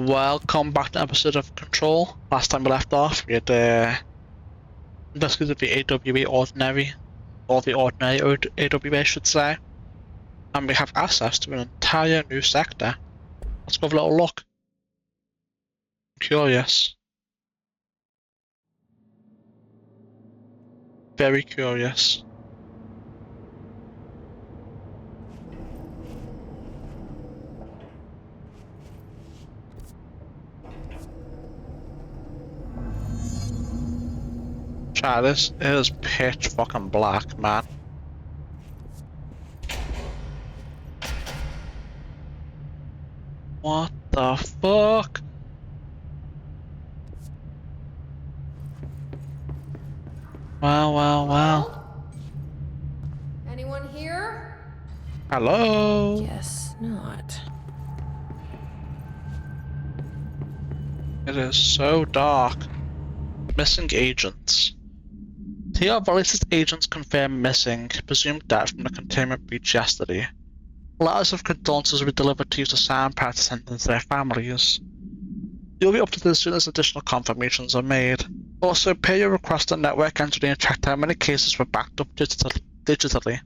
Welcome back to an episode of Control. Last time we left off, we had investigated the AWA Ordinary, or the Ordinary AWA, I should say. And we have access to an entire new sector. Let's go have a little look. I'm curious. Very curious. Try this. It is pitch fucking black, man. What the fuck? Wow. Anyone here? Hello? Guess not. It is so dark. Missing agents. TR Voice's agents confirmed missing, presumed death from the containment breach yesterday. Letters of condolences were delivered to you to sign prior to sending to their families. You'll be updated as soon as additional confirmations are made. Also, per your request, the network engineer checked how many cases were backed up digitally.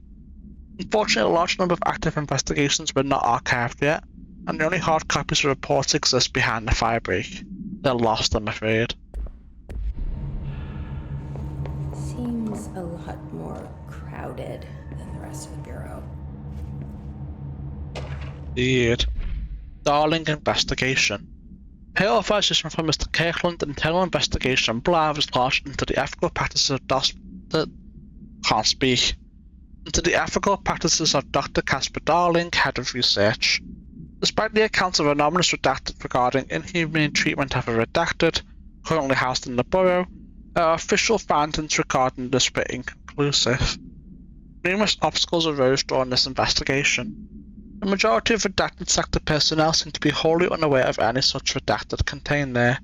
Unfortunately, a large number of active investigations were not archived yet, and the only hard copies of reports exist behind the firebreak. They're lost, I'm afraid. Seems a lot more crowded than the rest of the bureau. Indeed. Darling investigation. Per authorization from Mr. Kirkland, internal investigation Blair was launched into the ethical practices of into the ethical practices of Dr. Casper Darling, head of research. Despite the accounts of anonymous redacted regarding inhumane treatment of a redacted, currently housed in the borough, our official findings regarding this were inconclusive. Numerous obstacles arose during this investigation. The majority of redacted sector personnel seem to be wholly unaware of any such redacted contained there.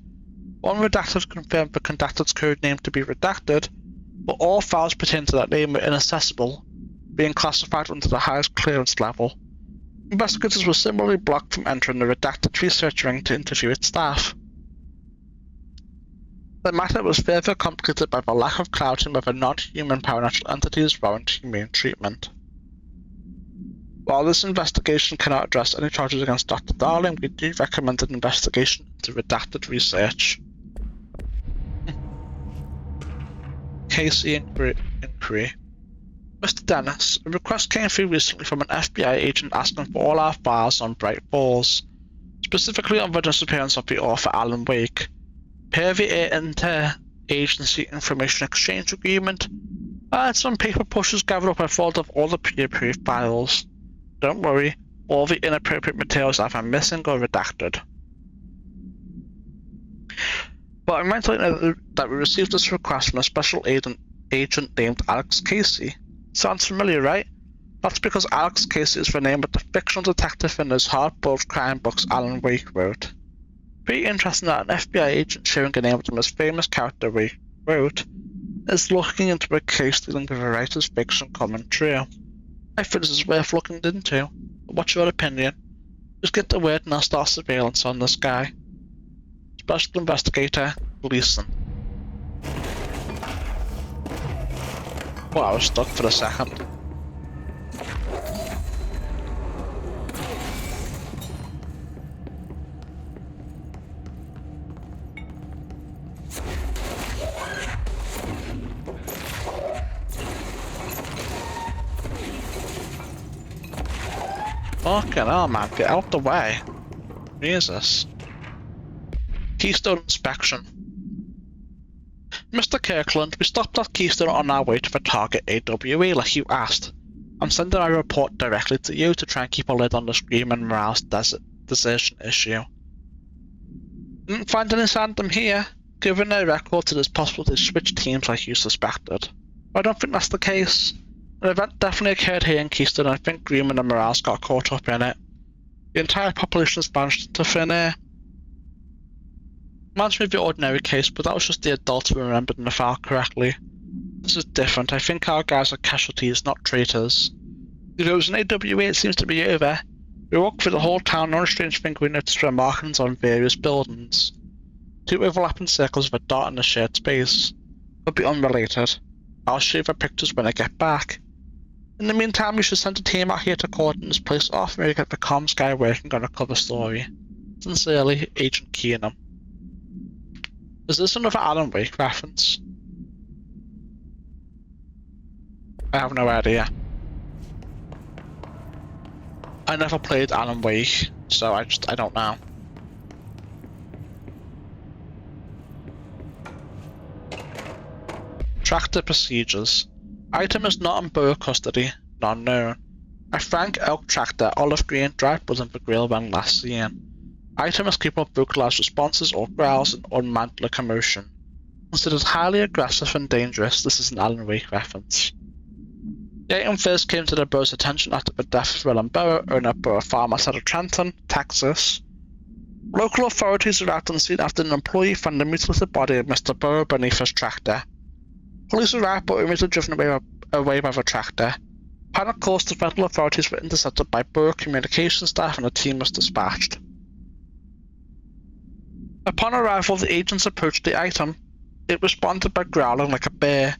One redacted confirmed the conductor's code name to be redacted, but all files pertaining to that name were inaccessible, being classified under the highest clearance level. Investigators were similarly blocked from entering the redacted research ring to interview its staff. The matter was further complicated by the lack of clarity whether non-human paranatural entities warrant humane treatment. While this investigation cannot address any charges against Dr. Darling, we do recommend an investigation into redacted research. Casey inquiry. Mr. Dennis, a request came through recently from an FBI agent asking for all our files on Bright Falls, specifically on the disappearance of the author Alan Wake. Per the inter-agency information exchange agreement, I had some paper pushes gathered up a folder of all the pre-approved files. Don't worry, all the inappropriate materials are either missing or redacted. But I'm meant to know that we received this request from a special agent named Alex Casey. Sounds familiar, right? That's because Alex Casey is the name of the fictional detective in those hard-boiled crime books Alan Wake wrote. Pretty interesting that an FBI agent sharing a name with the most famous character Wake wrote is looking into a case dealing with a writer's fiction coming true. I think this is worth looking into. What's your opinion? Just get the word and I'll start surveillance on this guy. Special Investigator Gleason. Well, I was stuck for a second. Fucking hell, man, get out the way. Jesus. Keystone inspection. Mr. Kirkland, we stopped at Keystone on our way to the target AWA like you asked. I'm sending my report directly to you to try and keep a lid on the Scream and Morales desertion issue. Didn't find any sign of them here. Given their records, it is possible they switched teams like you suspected. But I don't think that's the case. An event definitely occurred here in Keystone, and I think Greenman and Morales got caught up in it. The entire population has vanished into thin air. Reminds me of the ordinary case, but that was just the adults who remembered in the file correctly. This is different. I think our guys are casualties, not traitors. If it was an AWA, it seems to be over. We walked through the whole town, knowing strange finger noticed for markings on various buildings. 2 overlapping circles with a dot in a shared space. Could be unrelated. I'll show you the pictures when I get back. In the meantime, we should send a team out here to coordinate this place off and maybe get the comms guy working on a cover story. Sincerely, Agent Keenum. Is this another Alan Wake reference? I have no idea. I never played Alan Wake, so I don't know. Tractor procedures. Item is not in borough custody, none known. A Frank Elk tractor, olive green, drive was in the grill when last seen. Item is capable of vocalized responses or growls and unmanned locomotion. Considered highly aggressive and dangerous, this is an Alan Wake reference. The item first came to the borough's attention after the death of William Burrow, owner of Borough Farm outside of Trenton, Texas. Local authorities arrived on the scene after an employee found the mutilated body of Mr. Burrow beneath his tractor. Police arrived but were immediately driven away by the tractor. Panic calls to federal authorities were intercepted by borough communication staff and a team was dispatched. Upon arrival, the agents approached the item. It responded by growling like a bear.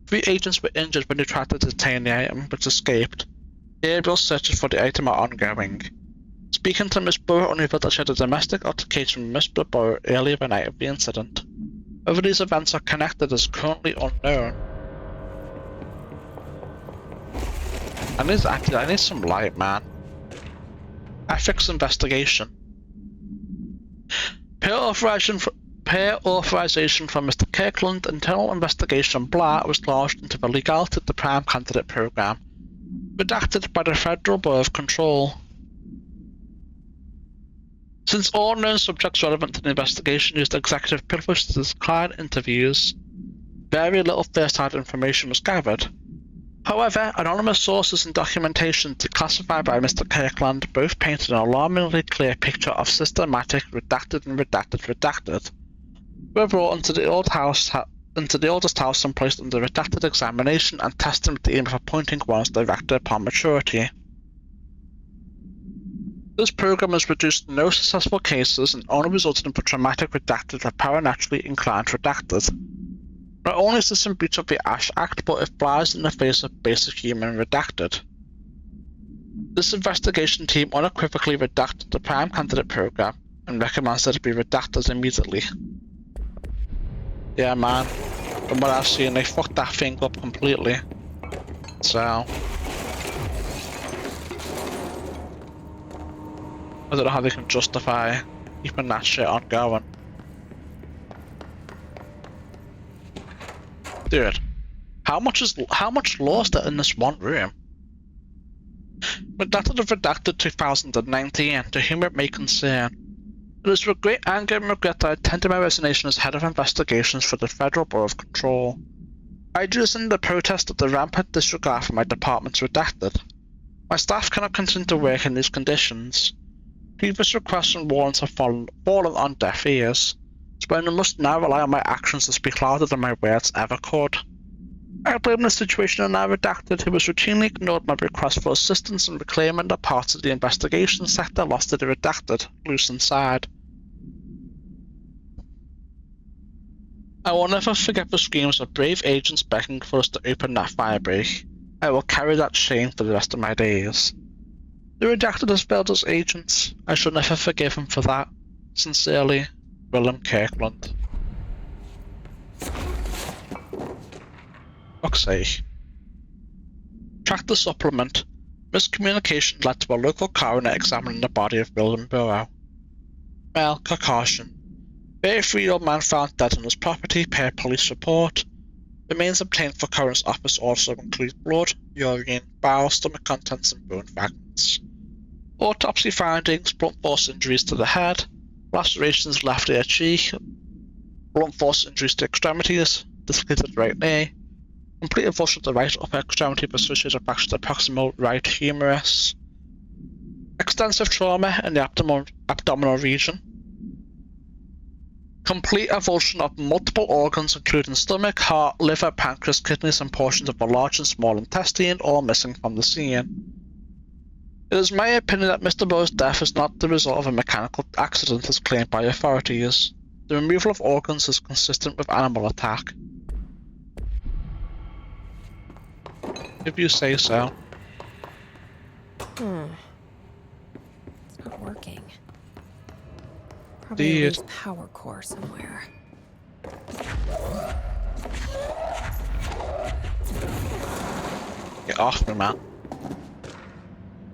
3 agents were injured when they tried to detain the item, but escaped. Aerial searches for the item are ongoing. Speaking to Miss Burrow unrevealed that she had a domestic altercation with Mr. Burrow earlier the night of the incident. Whether these events are connected is currently unknown. I need some light, man. Ethics investigation. Per authorization from Mr. Kirkland, internal investigation blah was launched into the legality of the Prime Candidate Program, redacted by the Federal Bureau of Control. Since all known subjects relevant to the investigation used executive privilege to decline interviews, very little first-hand information was gathered. However, anonymous sources and documentation declassified by Mr. Kirkland both painted an alarmingly clear picture of systematic redacted were brought into the oldest house and placed under redacted examination and testing with the aim of appointing one as director upon maturity. This program has produced no successful cases and only resulted in the traumatic redacted or paranaturally inclined redacted. Not only is this in breach of the Ash Act, but it flies in the face of basic human redacted. This investigation team unequivocally redacted the Prime Candidate Program and recommends that it be redacted immediately. Yeah, man. From what I've seen, they fucked that thing up completely. So I don't know how they can justify keeping that shit ongoing. Dude, how much law is there in this one room? Redacted of Redacted 2019, to whom it may concern. It is with great anger and regret that I tender my resignation as head of investigations for the Federal Bureau of Control. I do this in the protest of the rampant disregard for my department's redacted. My staff cannot continue to work in these conditions. Previous requests and warrants have fallen on deaf ears. When I must now rely on my actions to speak louder than my words ever could. I blame the situation on our redacted, who has routinely ignored my request for assistance in reclaiming the parts of the investigation sector lost to the redacted, loose inside. I will never forget the screams of brave agents begging for us to open that firebreak. I will carry that shame for the rest of my days. The redacted has failed as agents. I shall never forgive him for that. Sincerely, William Kirkland. Fuck's sake. Tractor supplement. Miscommunication led to a local coroner examining the body of William Burrow. Male Caucasian. 33-year-old man found dead on his property per police report. Remains obtained for coroner's office also include blood, urine, bowel, stomach contents and bone fragments. Autopsy findings: blunt force injuries to the head, lacerations left ear cheek, blunt force injuries to extremities, dislocated right knee, complete avulsion of the right upper extremity with associated fracture to the proximal right humerus, extensive trauma in the abdominal region, complete avulsion of multiple organs including stomach, heart, liver, pancreas, kidneys and portions of the large and small intestine, all missing from the scene. It is my opinion that Mr. Bowe's death is not the result of a mechanical accident as claimed by authorities. The removal of organs is consistent with animal attack. If you say so. It's not working. Probably a loose power core somewhere. Get off me, man.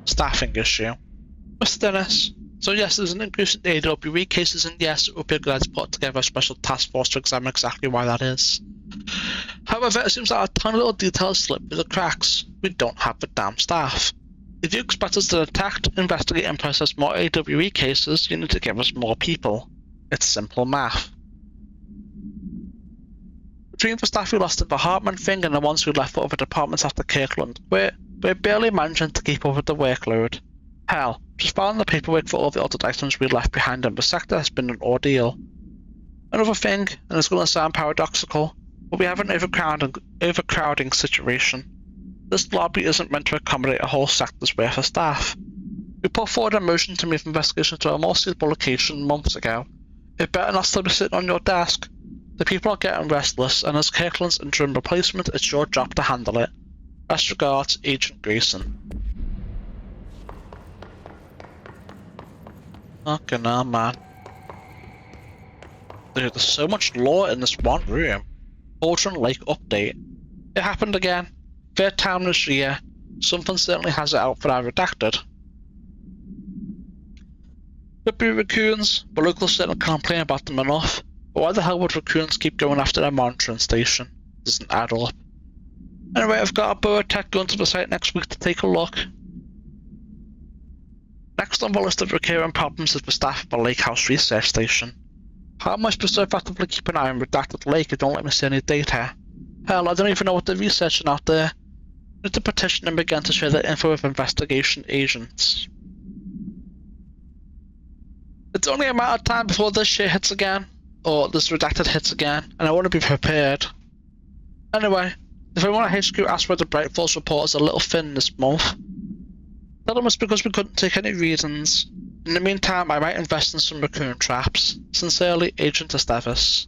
Staffing issue. Mr. Dennis. So yes, there's an increase in AWE cases, and yes, it would be a good idea to put together a special task force to examine exactly why that is. However, it seems that a ton of little details slip through the cracks. We don't have the damn staff. If you expect us to detect, investigate, and process more AWE cases, you need to give us more people. It's simple math. Between the staff we lost at the Hartman thing and the ones who left for other departments after Kirkland, we're barely managing to keep up with the workload. Hell, just filing the paperwork for all the other items we left behind in the sector has been an ordeal. Another thing, and it's going to sound paradoxical, but we have an overcrowding situation. This lobby isn't meant to accommodate a whole sector's worth of staff. We put forward a motion to move investigations to a more suitable location months ago. It better not still be sitting on your desk. The people are getting restless, and as Kirkland's interim replacement, it's your job to handle it. Best regards, Agent Grayson. Fucking hell, man. Dude, there's so much lore in this one room. Cauldron Lake update. It happened again. Third time this year. Something certainly has it out for our redacted. Could be raccoons, but locals certainly can't complain about them enough. But why the hell would raccoons keep going after their monitoring station? Doesn't add up. Anyway, I've got a borough tech going to the site next week to take a look. Next on the list of recurring problems is the staff at the Lake House Research Station. How am I supposed to effectively keep an eye on redacted lake if you don't let me see any data? Hell, I don't even know what they're researching out there. I need to petition and begin to share the info with investigation agents. It's only a matter of time before this shit hits again, or this redacted hits again, and I want to be prepared. Anyway, if anyone at HQ asks why the Bright Falls report is a little thin this month, tell them it's because we couldn't take any reasons. In the meantime, I might invest in some raccoon traps. Sincerely, Agent Estevez.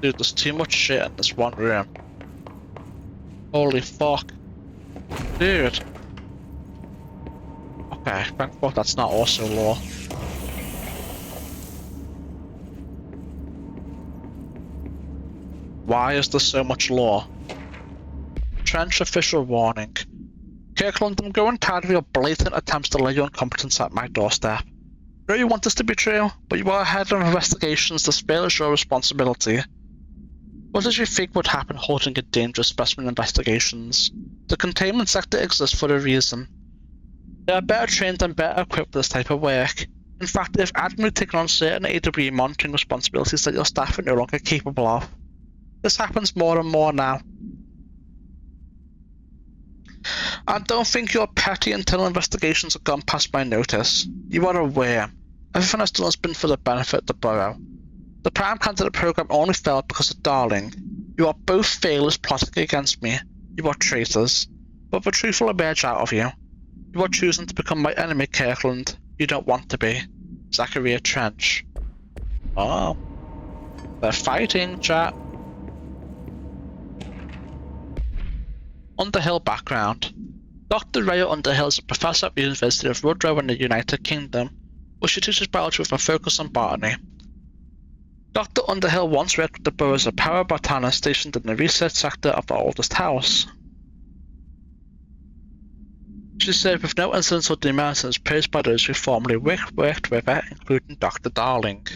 Dude, there's too much shit in this one room. Holy fuck. Dude. Okay, thank fuck that's not also lore. Why is there so much lore? Trench official warning. Kirkland, I'm growing tired of your blatant attempts to lay your incompetence at my doorstep. I know you want this to be true, but you are ahead of investigations. This fail is your responsibility. What did you think would happen halting a dangerous specimen investigations? The containment sector exists for a reason. They are better trained and better equipped for this type of work. In fact, they've admirably taken on certain AWE monitoring responsibilities that your staff are no longer capable of. This happens more and more now. I don't think your petty internal investigations have gone past my notice. You are aware. Everything I've done has been for the benefit of the borough. The Prime Candidate program only failed because of Darling. You are both failures plotting against me. You are traitors. But the truth will emerge out of you. You are choosing to become my enemy, Kirkland. You don't want to be. Zachariah Trench. Oh. They're fighting, chat. Underhill background. Dr. Rhea Underhill is a professor at the University of Rudrow in the United Kingdom, where she teaches biology with a focus on botany. Dr. Underhill once worked with the borough as a power botanist stationed in the research sector of the oldest house. She served with no incidents or demerits and is praised by those who formerly worked with her, including Dr. Darling.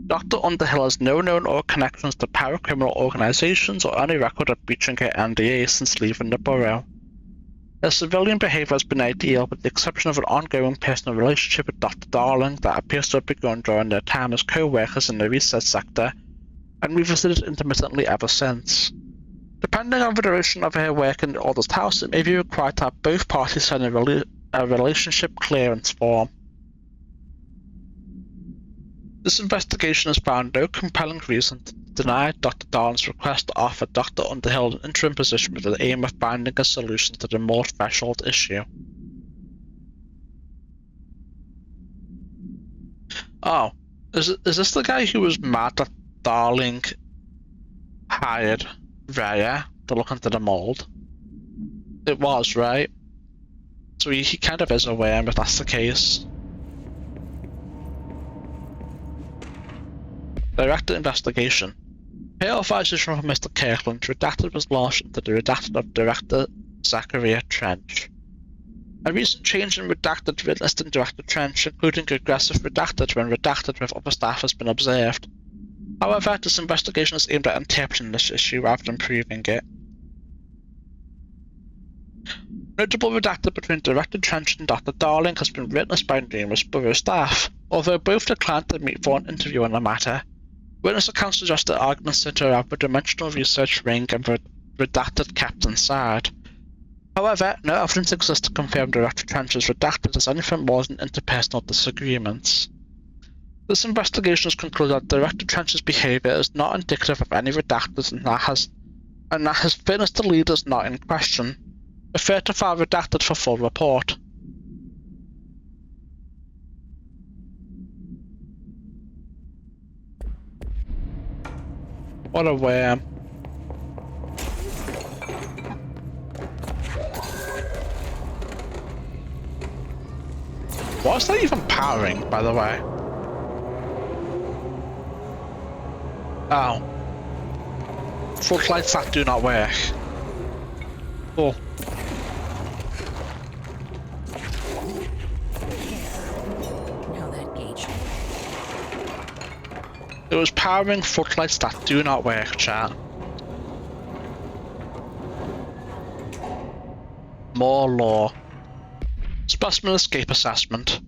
Dr. Underhill has no known or connections to paracriminal organizations or any record of breaching her NDA since leaving the borough. Her civilian behavior has been ideal, with the exception of an ongoing personal relationship with Dr. Darling that appears to have begun during their time as co-workers in the research sector, and revisited intermittently ever since. Depending on the duration of her work in the oldest house, it may be required to have both parties sign a relationship clearance form. This investigation has found no compelling reason to deny Dr. Darling's request to offer Dr. Underhill an interim position with the aim of finding a solution to the more threshold issue. Oh, is this the guy who was mad that Darling hired Raya to look into the mold? It was, right? So he kind of is aware if that's the case. Director investigation. Here authorization from Mr. Kirkland. Redacted was launched into the redacted of Director Zachariah Trench. A recent change in redacted witnessed in Director Trench, including aggressive redacted when redacted with other staff, has been observed. However, this investigation is aimed at interpreting this issue rather than proving it. Notable redacted between Director Trench and Dr. Darling has been witnessed by numerous borough staff, although both declined to meet for an interview on the matter. Witness accounts suggest that arguments center around the dimensional research ring and the redacted kept inside. However, no evidence exists to confirm Director Trench's redacted as anything more than interpersonal disagreements. This investigation has concluded that Director Trench's behaviour is not indicative of any redacted and that his fitness to lead is not in question. Refer to file redacted for full report. What a worm. What's that even powering, by the way? Oh. Floodlights that do not work. Cool. Now that gauge. It was powering floodlights that do not work, chat. More law. Specimen escape assessment.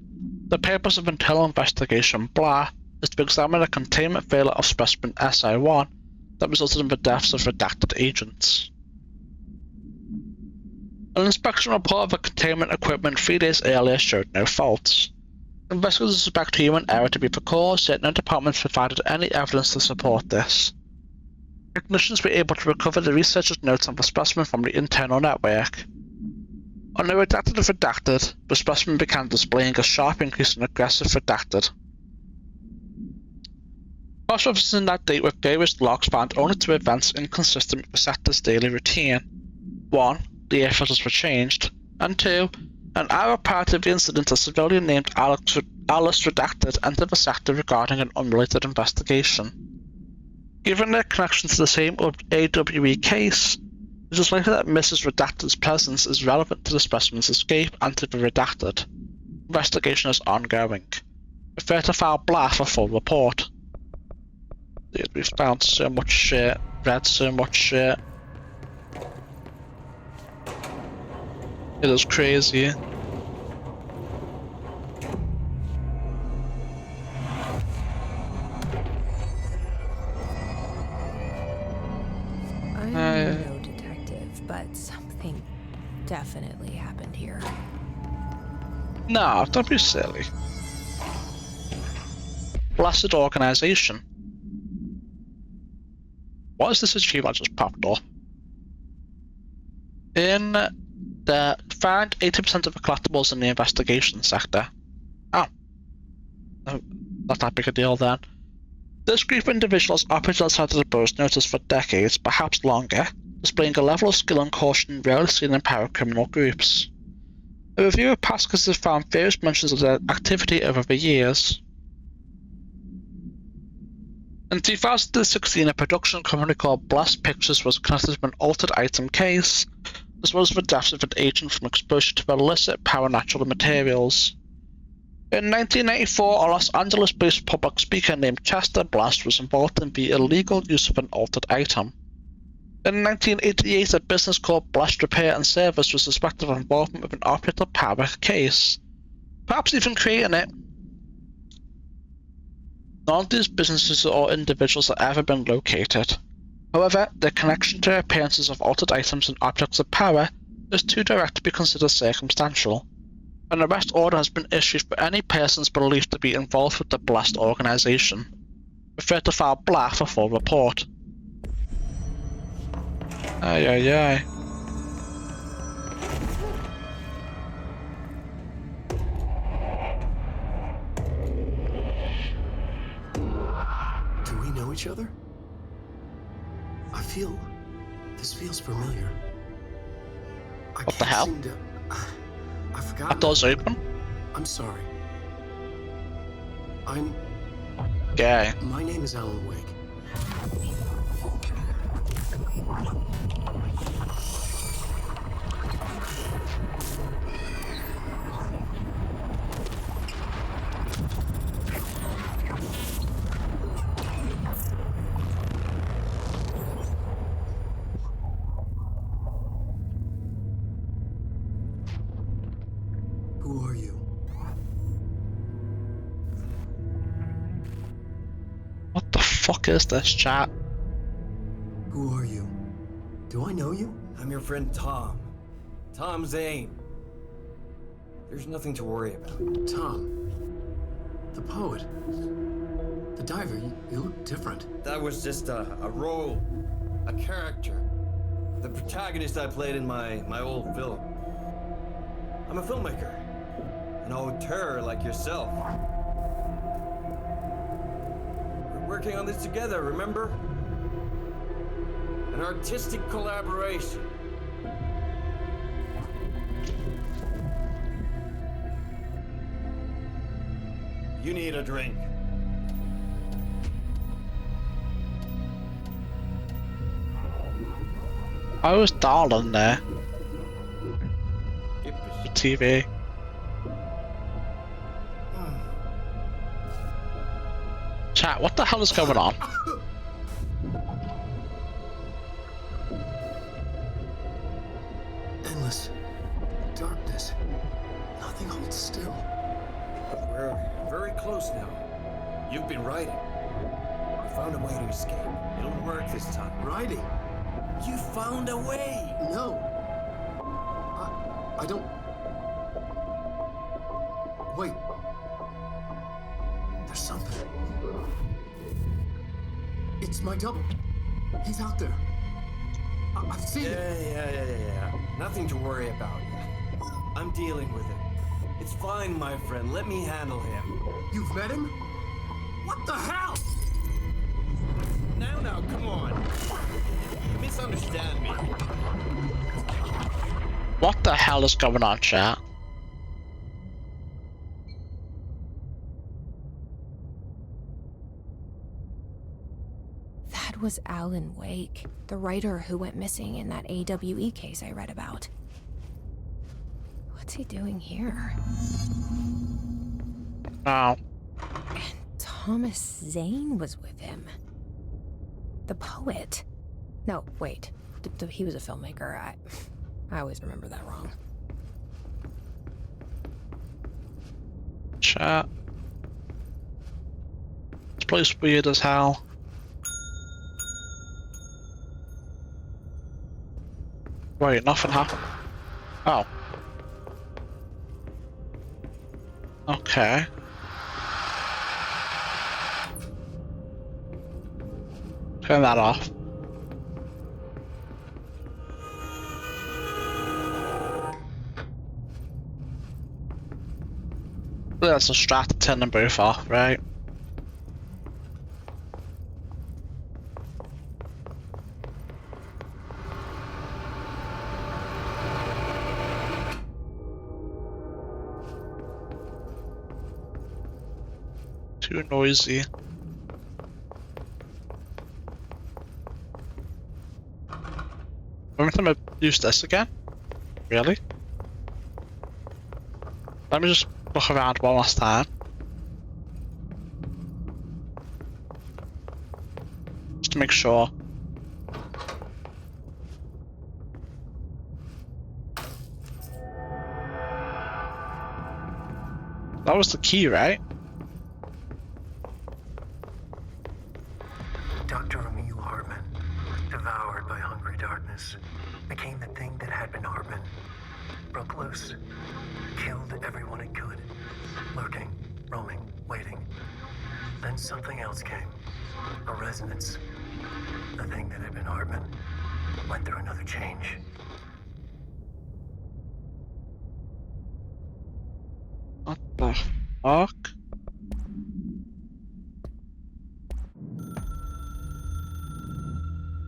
The purpose of internal investigation blah is to examine a containment failure of specimen SI1 that resulted in the deaths of redacted agents. An inspection report of the containment equipment 3 days earlier showed no faults. Investigators suspect human error to be the cause, yet no department provided any evidence to support this. Technicians were able to recover the researcher's notes on the specimen from the internal network. On the redacted of redacted, the specimen began displaying a sharp increase in aggressive redacted. Cross-referencing that date with various logs found only two events inconsistent with the sector's daily routine. 1. The air filters were changed, and 2. An hour prior to the incident, a civilian named Alice Redacted entered the sector regarding an unrelated investigation. Given their connection to the same AWE case, it is likely that Mrs. Redacted's presence is relevant to the specimen's escape and to the redacted. Investigation is ongoing. Refer to file blah for full report. Dude, we've found so much shit, read so much shit. It is crazy. I'm no detective, but something definitely happened here. No, don't be silly. Blessed organization. What is this achievement just popped up? In the found 80% of the collectibles in the investigation sector. Oh. Not that big a deal then. This group of individuals operated outside of the borough's notice for decades, perhaps longer, displaying a level of skill and caution rarely seen in paracriminal groups. A review of past cases found various mentions of their activity over the years. In 2016, a production company called Blast Pictures was connected to an altered item case, as well as the deaths of an agent from exposure to illicit power-natural materials. In 1994, a Los Angeles-based public speaker named Chester Blast was involved in the illegal use of an altered item. In 1988, a business called Blast Repair and Service was suspected of involvement with an operator power case, perhaps even creating it. None of these businesses or individuals have ever been located. However, their connection to appearances of altered items and objects of power is too direct to be considered circumstantial. An arrest order has been issued for any persons believed to be involved with the blast organization. Refer to file black for full report. Ay, ay, ay. Do we know each other? This feels familiar. What the hell? I forgot. That door's open? I'm sorry. Gay. My name is Alan Wake. Who are you? What the fuck is this, chat? Who are you? Do I know you? I'm your friend Tom. Tom Zane. There's nothing to worry about. Tom. The poet. The diver. You look different. That was just a role. A character. The protagonist I played in my old film. I'm a filmmaker. An auteur like yourself. We're working on this together, remember? An artistic collaboration. You need a drink. I was darling there. The TV. Chat, what the hell is going on? Endless darkness. Nothing holds still. We're very close now. You've been writing. You found a way to escape. It'll work this time. Riding. You found a way! No. I don't... Wait. There's something. It's my double. He's out there. I've seen him. Yeah. Nothing to worry about. I'm dealing with it. It's fine, my friend. Let me handle him. You've met him? What the hell? Now, come on. You misunderstand me. What the hell is going on, chat? That was Alan Wake, the writer who went missing in that AWE case I read about. What's he doing here? No. And Thomas Zane was with him. The poet. No, wait. He was a filmmaker. I always remember that wrong. Chat. This place weird as hell. Wait, nothing happened. Oh. Okay. Turn that off. That's a strat to turn them both off, right? Too noisy. Every time I use this again? Really? Let me just look around one last time. Just to make sure. That was the key, right? Dr. Emil Hartman, devoured by hungry darkness, became the thing that had been Hartman, broke loose, killed everyone it could, lurking, roaming, waiting. Then something else came, a resonance. The thing that had been Hartman went through another change. What the fuck?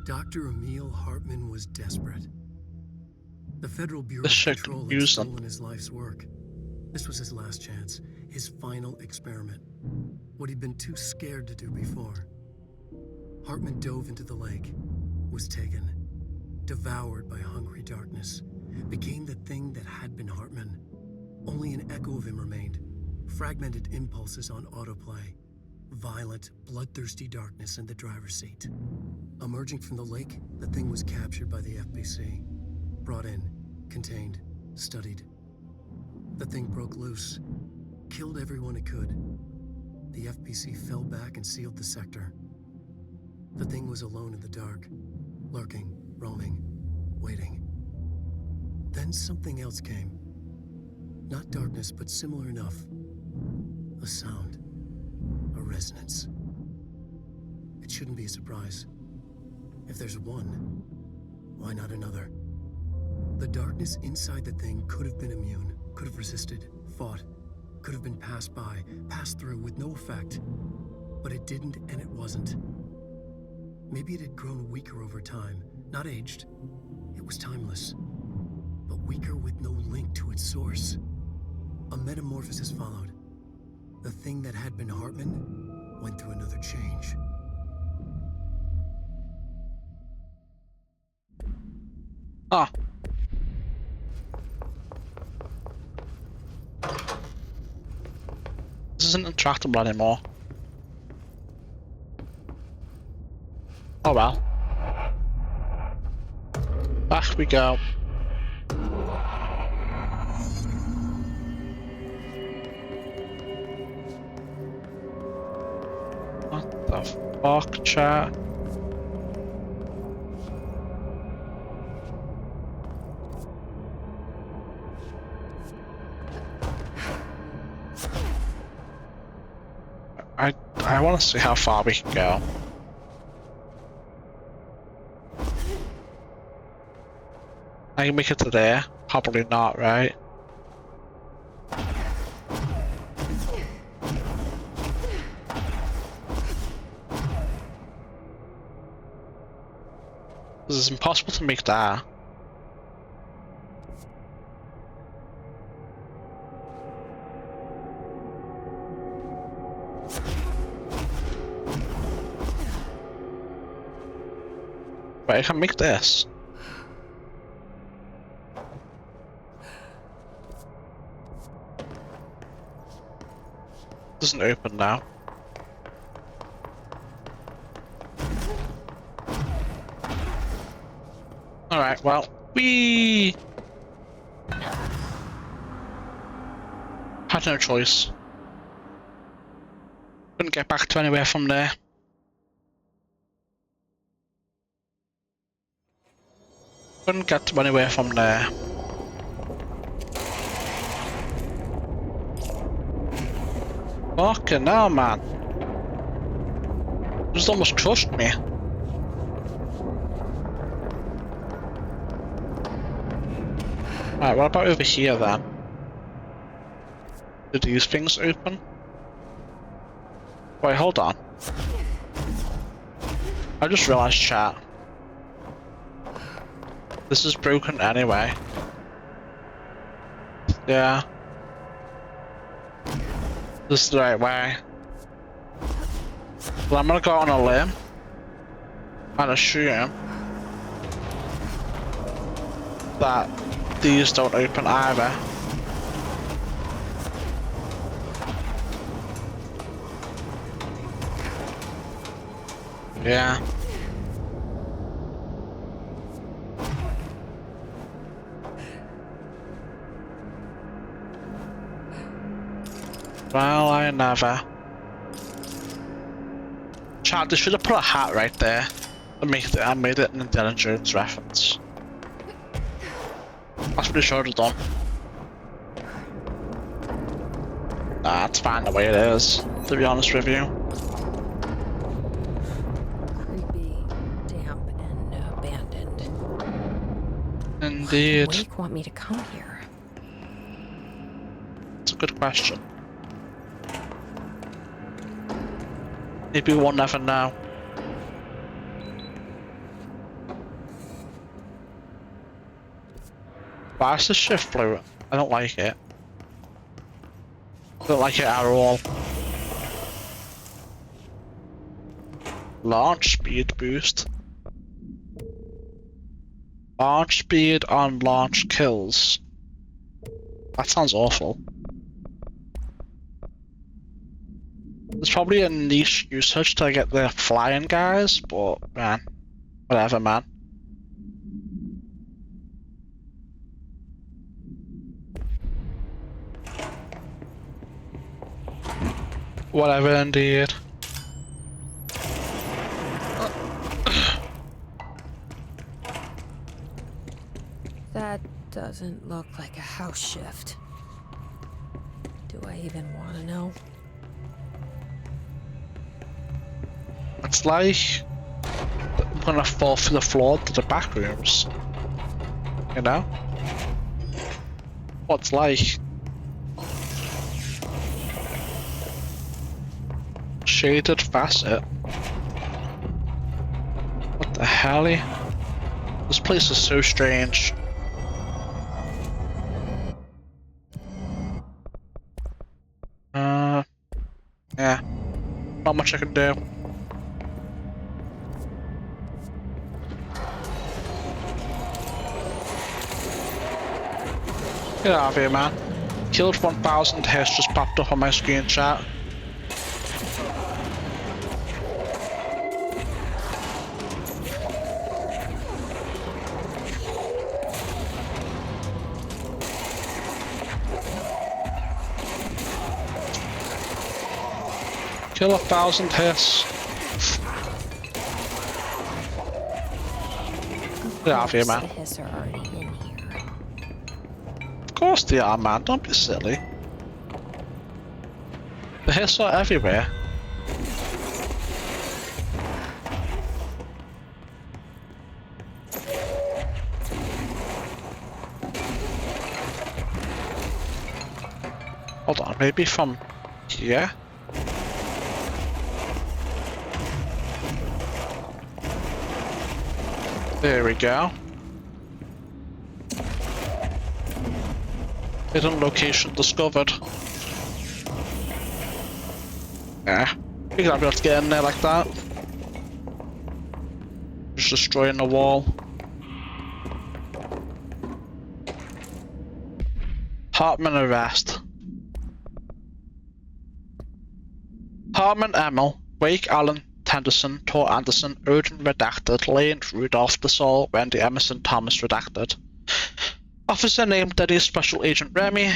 Dr. Emil Hartman was desperate. The Federal Bureau This of shit Control had confused them. stolen his life's work. This was his last chance, his final experiment. What he'd been too scared to do before. Hartman dove into the lake, was taken, devoured by hungry darkness, became the thing that had been Hartman. Only an echo of him remained, fragmented impulses on autoplay, violent, bloodthirsty darkness in the driver's seat. Emerging from the lake, the thing was captured by the FBC, brought in, contained, studied. The thing broke loose, killed everyone it could. The FBC fell back and sealed the sector. The thing was alone in the dark, lurking, roaming, waiting. Then something else came. Not darkness, but similar enough. A sound. A resonance. It shouldn't be a surprise. If there's one, why not another? The darkness inside the thing could have been immune, could have resisted, fought, could have been passed by, passed through with no effect. But it didn't, and it wasn't. Maybe it had grown weaker over time, not aged. It was timeless, but weaker with no link to its source. A metamorphosis followed. The thing that had been Hartman went through another change. Ah. This isn't intractable anymore. Oh well. Back we go. What the fuck, chat? I want to see how far we can go. I can make it to there? Probably not, right? This is impossible to make that. But I can make this. Doesn't open now. Alright, well, we had no choice. Couldn't get back to anywhere from there. Couldn't get to anywhere from there. Fucking hell, man. Just almost crushed me. Right, what about over here then? Do these things open? Wait, hold on. I just realized, chat. This is broken anyway. Yeah. This is the right way. Well, I'm gonna go on a limb and assume that these don't open either. Yeah. Well, I never. Chat, they should have put a hat right there. I made it an Indiana Jones reference. That's what they should have done. Nah, it's fine the way it is, to be honest with you. Creepy, damp, and abandoned. Indeed. Why did Wake want me to come here? It's a good question. Maybe we'll never know. Why is the shift blue? I don't like it. I don't like it at all. Launch speed boost. Launch speed on launch kills. That sounds awful. There's probably a niche usage to get the flying guys, but man, whatever, man. Whatever, indeed. That doesn't look like a house shift. Do I even want to know? It's like I'm gonna fall through the floor to the back rooms. You know? What's like? Shaded facet. What the hell? This place is so strange. Yeah. Not much I can do. Get out of here, man. Killed 1000 hits just popped up on my screen chat. Kill 1000 hits. Get out of here, man. The hiss are already in here. Of course they are, man. Don't be silly. The hiss are everywhere. Hold on, maybe from here? There we go. Hidden location discovered. Yeah, you're gonna be able to get in there like that. Just destroying the wall. Hartman arrest. Hartman, Emil, Wake, Allen, Tenderson, Tor Anderson, Odin redacted, Lane, Rudolph, DeSalle, Wendy, Emerson, Thomas redacted. Officer named Daddy Special Agent Remy.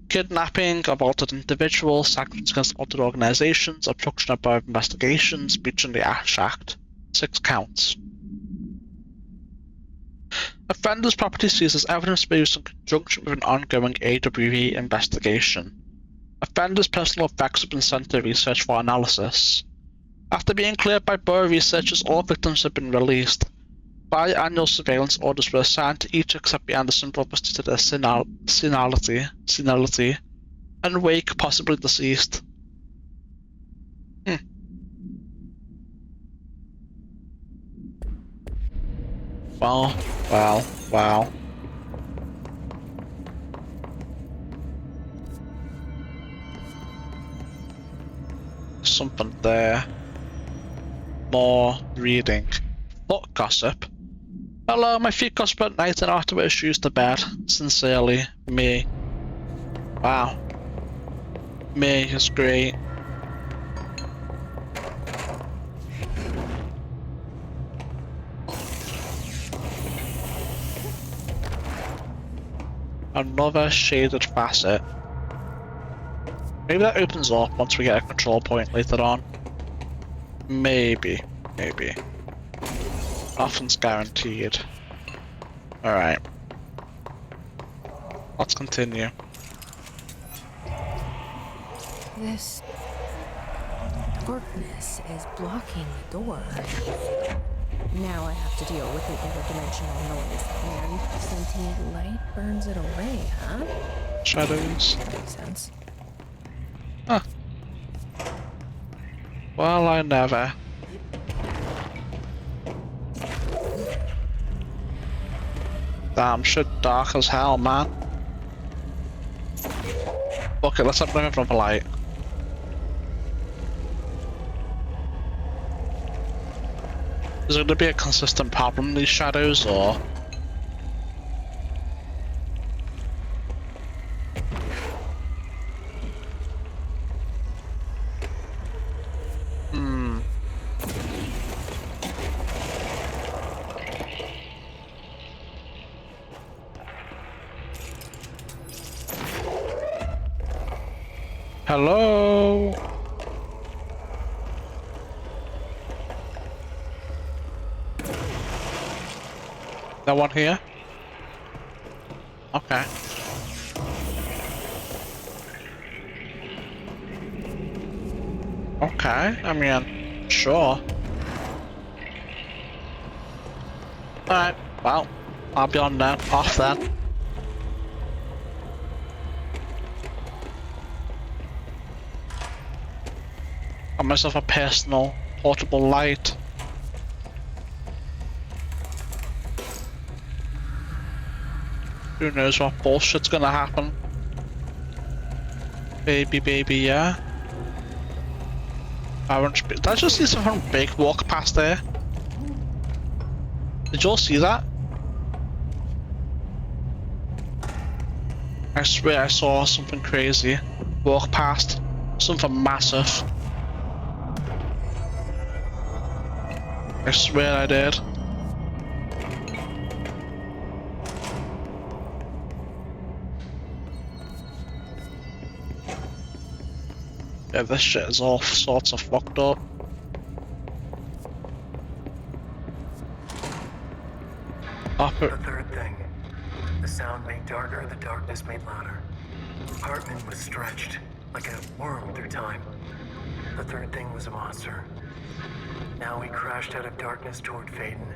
Kidnapping of altered individuals, sanctions against altered organizations, obstruction of private investigations, breaching the Ash Act. 6 counts. Offender's property seized as evidence used in conjunction with an ongoing AWE investigation. Offender's personal effects have been sent to research for analysis. After being cleared by borough researchers, all victims have been released. Biannual surveillance orders were assigned to each except the Anderson brothers due to their senility, and Wake possibly deceased. Wow. Something there. More reading. Foot gossip. Hello, my feet gossip at night and after wear shoes to bed. Sincerely, me. Wow. Me is great. Another shaded facet. Maybe that opens up once we get a control point later on. Maybe. Nothing's guaranteed. Alright. Let's continue. This darkness is blocking the door. Now I have to deal with the interdimensional noise, and sentient light burns it away, huh? Shadows. Makes sense. Huh. Well, I never. Damn shit dark as hell, man. Okay, let's have another light. Is there going to be a consistent problem in these shadows, or? Hello? No one here? Okay. Okay, I mean, sure. Alright, well, I'll be on then, off then. Got myself a personal portable light. Who knows what bullshit's gonna happen? Baby, yeah. Did I just see something big walk past there? Did you all see that? I swear I saw something crazy walk past. Something massive. I swear I did. Yeah, this shit is all sorts of fucked up. The third thing. The sound made darker, the darkness made louder. Hartman was stretched, like a worm through time. The third thing was a monster. Now he crashed out of darkness toward Faden.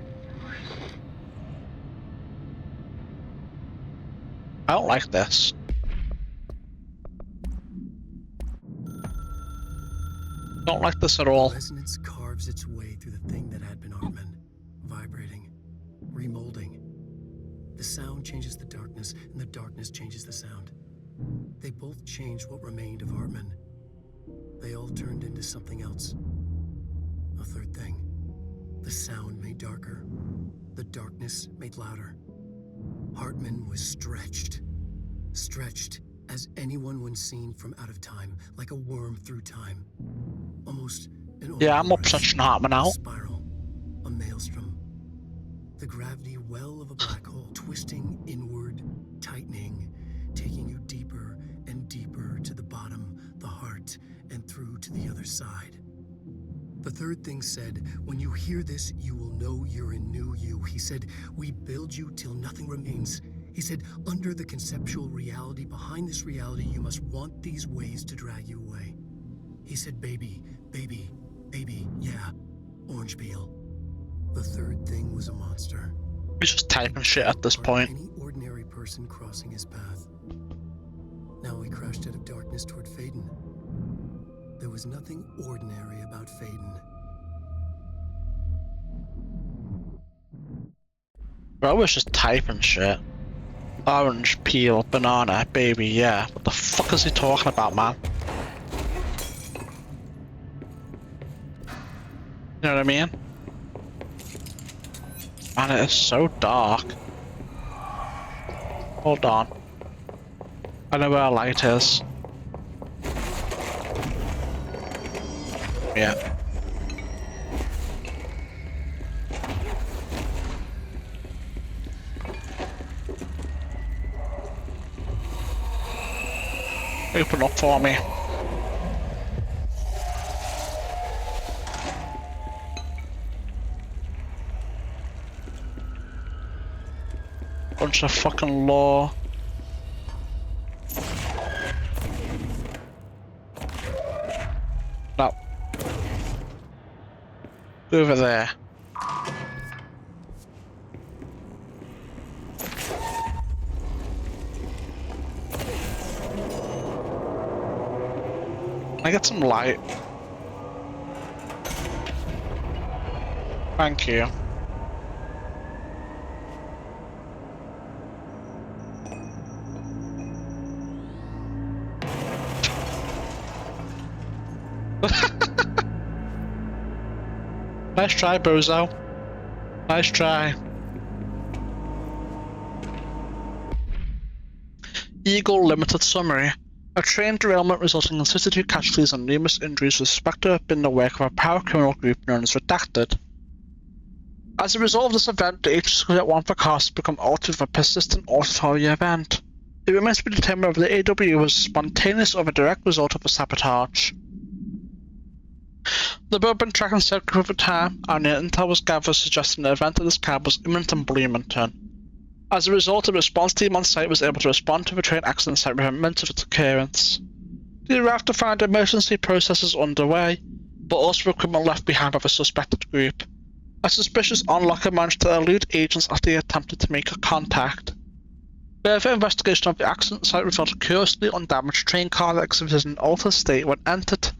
I don't like this. Don't like this at all. Resonance carves its way through the thing that had been Hartman, vibrating, remolding. The sound changes the darkness, and the darkness changes the sound. They both changed what remained of Hartman. They all turned into something else. A third thing. The sound made darker. The darkness made louder. Hartman was stretched. Stretched as anyone when seen from out of time, like a worm through time. Almost an Yeah, I'm up such an Hartman out. spiral, a maelstrom. The gravity well of a black hole, twisting inward, tightening, taking you deeper and deeper to the bottom, the heart, and through to the other side. The third thing said, when you hear this, you will know you're in new you. He said, we build you till nothing remains. He said, under the conceptual reality, behind this reality, you must want these ways to drag you away. He said, baby, baby, baby, yeah, orange peel. The third thing was a monster. He's just typing shit at this Or point. any ordinary person crossing his path. Now he crashed out of darkness toward Faden. There was nothing ordinary about Faden. Bro was just typing shit. Orange peel, banana, baby, yeah. What the fuck is he talking about, man? You know what I mean? Man, it is so dark. Hold on. I know where a light is. Yeah. Open up for me. Bunch of fucking law. No. Over there. Can I get some light? Thank you. Nice try, bozo. Nice try. Eagle Limited Summary. A train derailment resulting in 62 casualties and numerous injuries was suspected to have been the work of a power criminal group known as Redacted. As a result of this event, the agency at one forecast has become altered with a persistent auditory event. It remains to be determined whether the AW was spontaneous or a direct result of a sabotage. The boat had been tracking said group at time, and the intel was gathered suggesting the event of this cab was imminent in Bloomington. As a result, a response team on site was able to respond to the train accident site within minutes of its occurrence. They arrived to find emergency processes underway, but also equipment left behind by the suspected group. A suspicious onlooker managed to elude agents after he attempted to make a contact. Further investigation of the accident site revealed a curiously undamaged train car that exhibited an altered state when entered.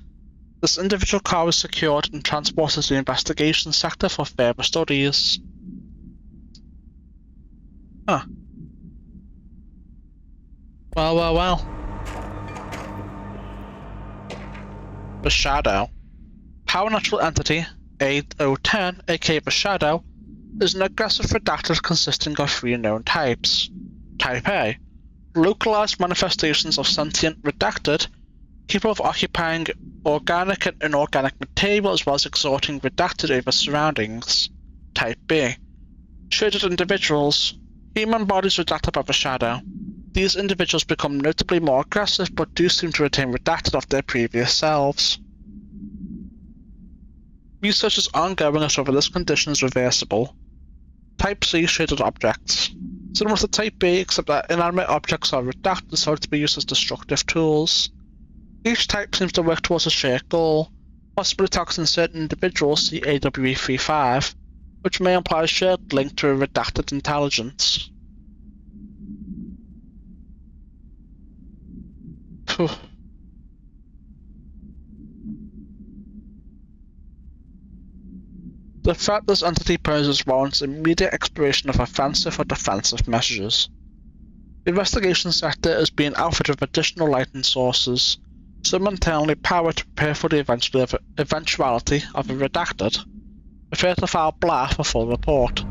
This individual car was secured and transported to the investigation sector for further studies. Huh. Well. The Shadow. Power natural entity, 8010, aka the Shadow, is an aggressive redacted consisting of three known types. Type A. Localized manifestations of sentient redacted, capable of occupying organic and inorganic material as well as exerting redacted over surroundings. Type B. Shaded individuals. Human bodies redacted by the Shadow. These individuals become notably more aggressive but do seem to retain redacted of their previous selves. Research is ongoing as to whether this condition is reversible. Type C. Shaded objects. Similar to Type B, except that inanimate objects are redacted so to be used as destructive tools. Each type seems to work towards a shared goal, possibly targeting certain individuals, see AWE-35, which may imply a shared link to a redacted intelligence. Phew. The threat this entity poses warrants immediate exploration of offensive or defensive measures. The investigation sector is being outfitted with additional lighting sources, some internally powered to prepare for the eventuality of a redacted. Refer to file BLAH for full report.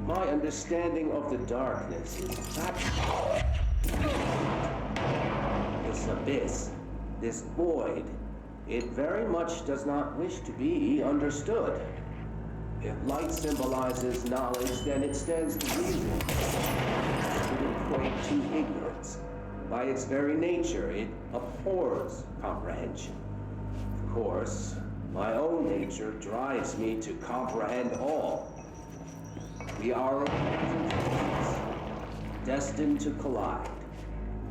My understanding of the darkness is that this abyss, this void, it very much does not wish to be understood. If light symbolizes knowledge, then it stands to reason. It would equate to ignorance. By its very nature, it abhors comprehension. Of course, my own nature drives me to comprehend all. We are opposing forces, destined to collide.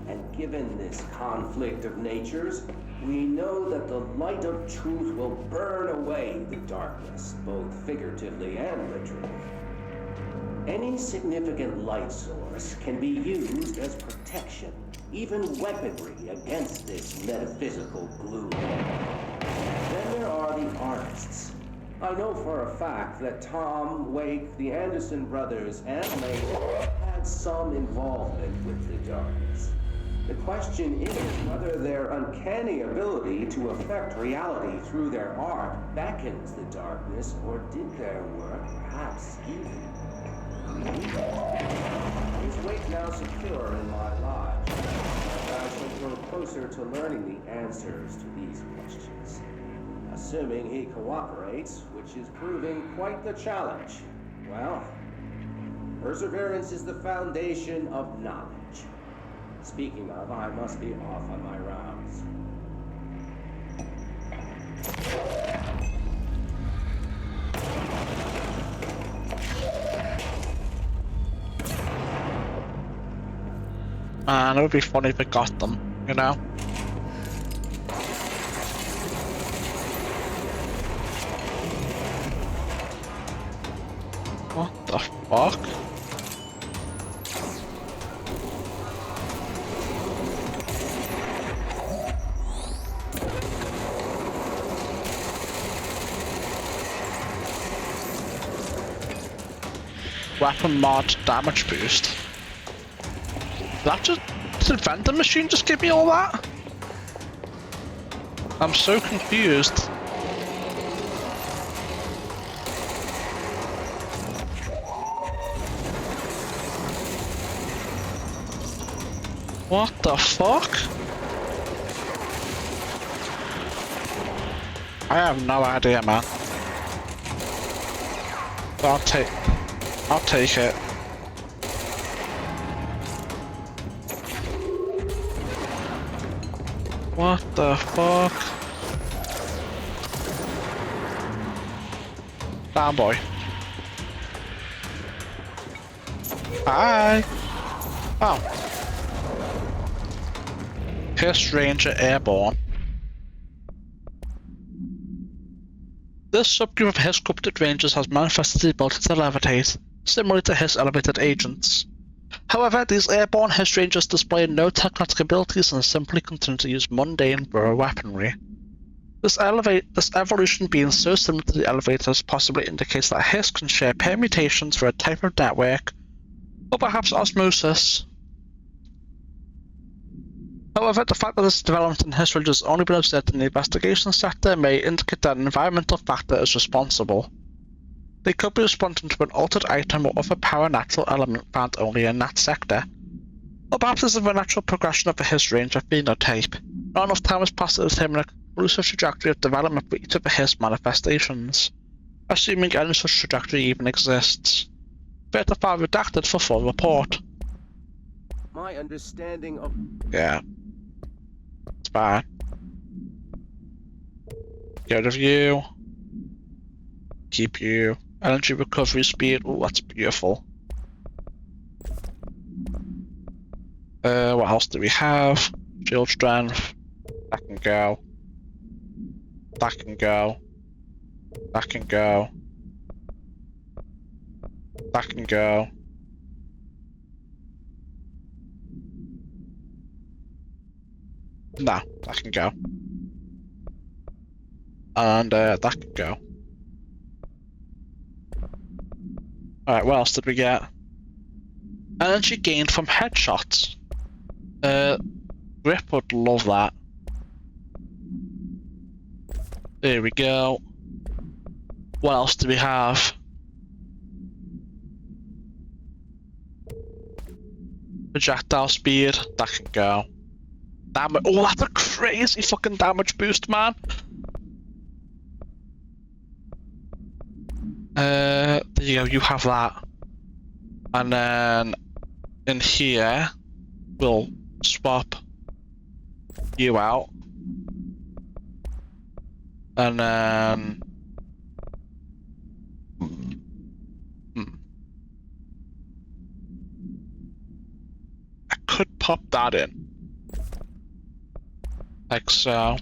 And given this conflict of natures, we know that the light of truth will burn away the darkness, both figuratively and literally. Any significant light source can be used as protection, even weaponry against this metaphysical gloom. Then there are the artists. I know for a fact that Tom, Wake, the Anderson brothers, and Lake had some involvement with the darkness. The question is whether their uncanny ability to affect reality through their art beckons the darkness, or did their work perhaps even? Is Wake now secure in my lodge? I shall grow closer to learning the answers to these questions. Assuming he cooperates, which is proving quite the challenge. Well, perseverance is the foundation of knowledge. Speaking of, I must be off on my rounds. Man, it would be funny if it got them, you know? fuck? Weapon mod damage boost. That just did vending machine just give me all that? I'm so confused. What the fuck? I have no idea, man. I'll take it. What the fuck? Down, boy. Hi. Oh. Piss Ranger Airborne. This subgroup of Hiss corrupted rangers has manifested the ability to levitate, similar to Hiss elevated agents. However, these airborne Hiss rangers display no technical abilities and simply continue to use mundane burrow weaponry. This evolution being so similar to the elevators possibly indicates that Hiss can share permutations for a type of network, or perhaps osmosis. However, the fact that this development in Hiss rangers has only been observed in the investigation sector may indicate that an environmental factor is responsible. They could be responding to an altered item or other paranatural element found only in that sector. Or perhaps this is a natural progression of the Hiss ranger phenotype. Not enough time has passed to determine a conclusive trajectory of development for each of the Hiss manifestations, assuming any such trajectory even exists. Better file redacted for full report. My understanding of... Yeah. It's fine. Get rid of you. Keep you. Energy recovery speed. Oh, that's beautiful. What else do we have? Shield strength. That can go. That can go. That can go. That can go. No, that can go. And that can go. Alright, what else did we get? Energy gained from headshots. Grip would love that. There we go. What else do we have? Projectile speed, that can go. Damage. Oh, that's a crazy fucking damage boost, man. There you go, you have that. And then in here, we'll swap you out. And then... I could pop that in. Like so.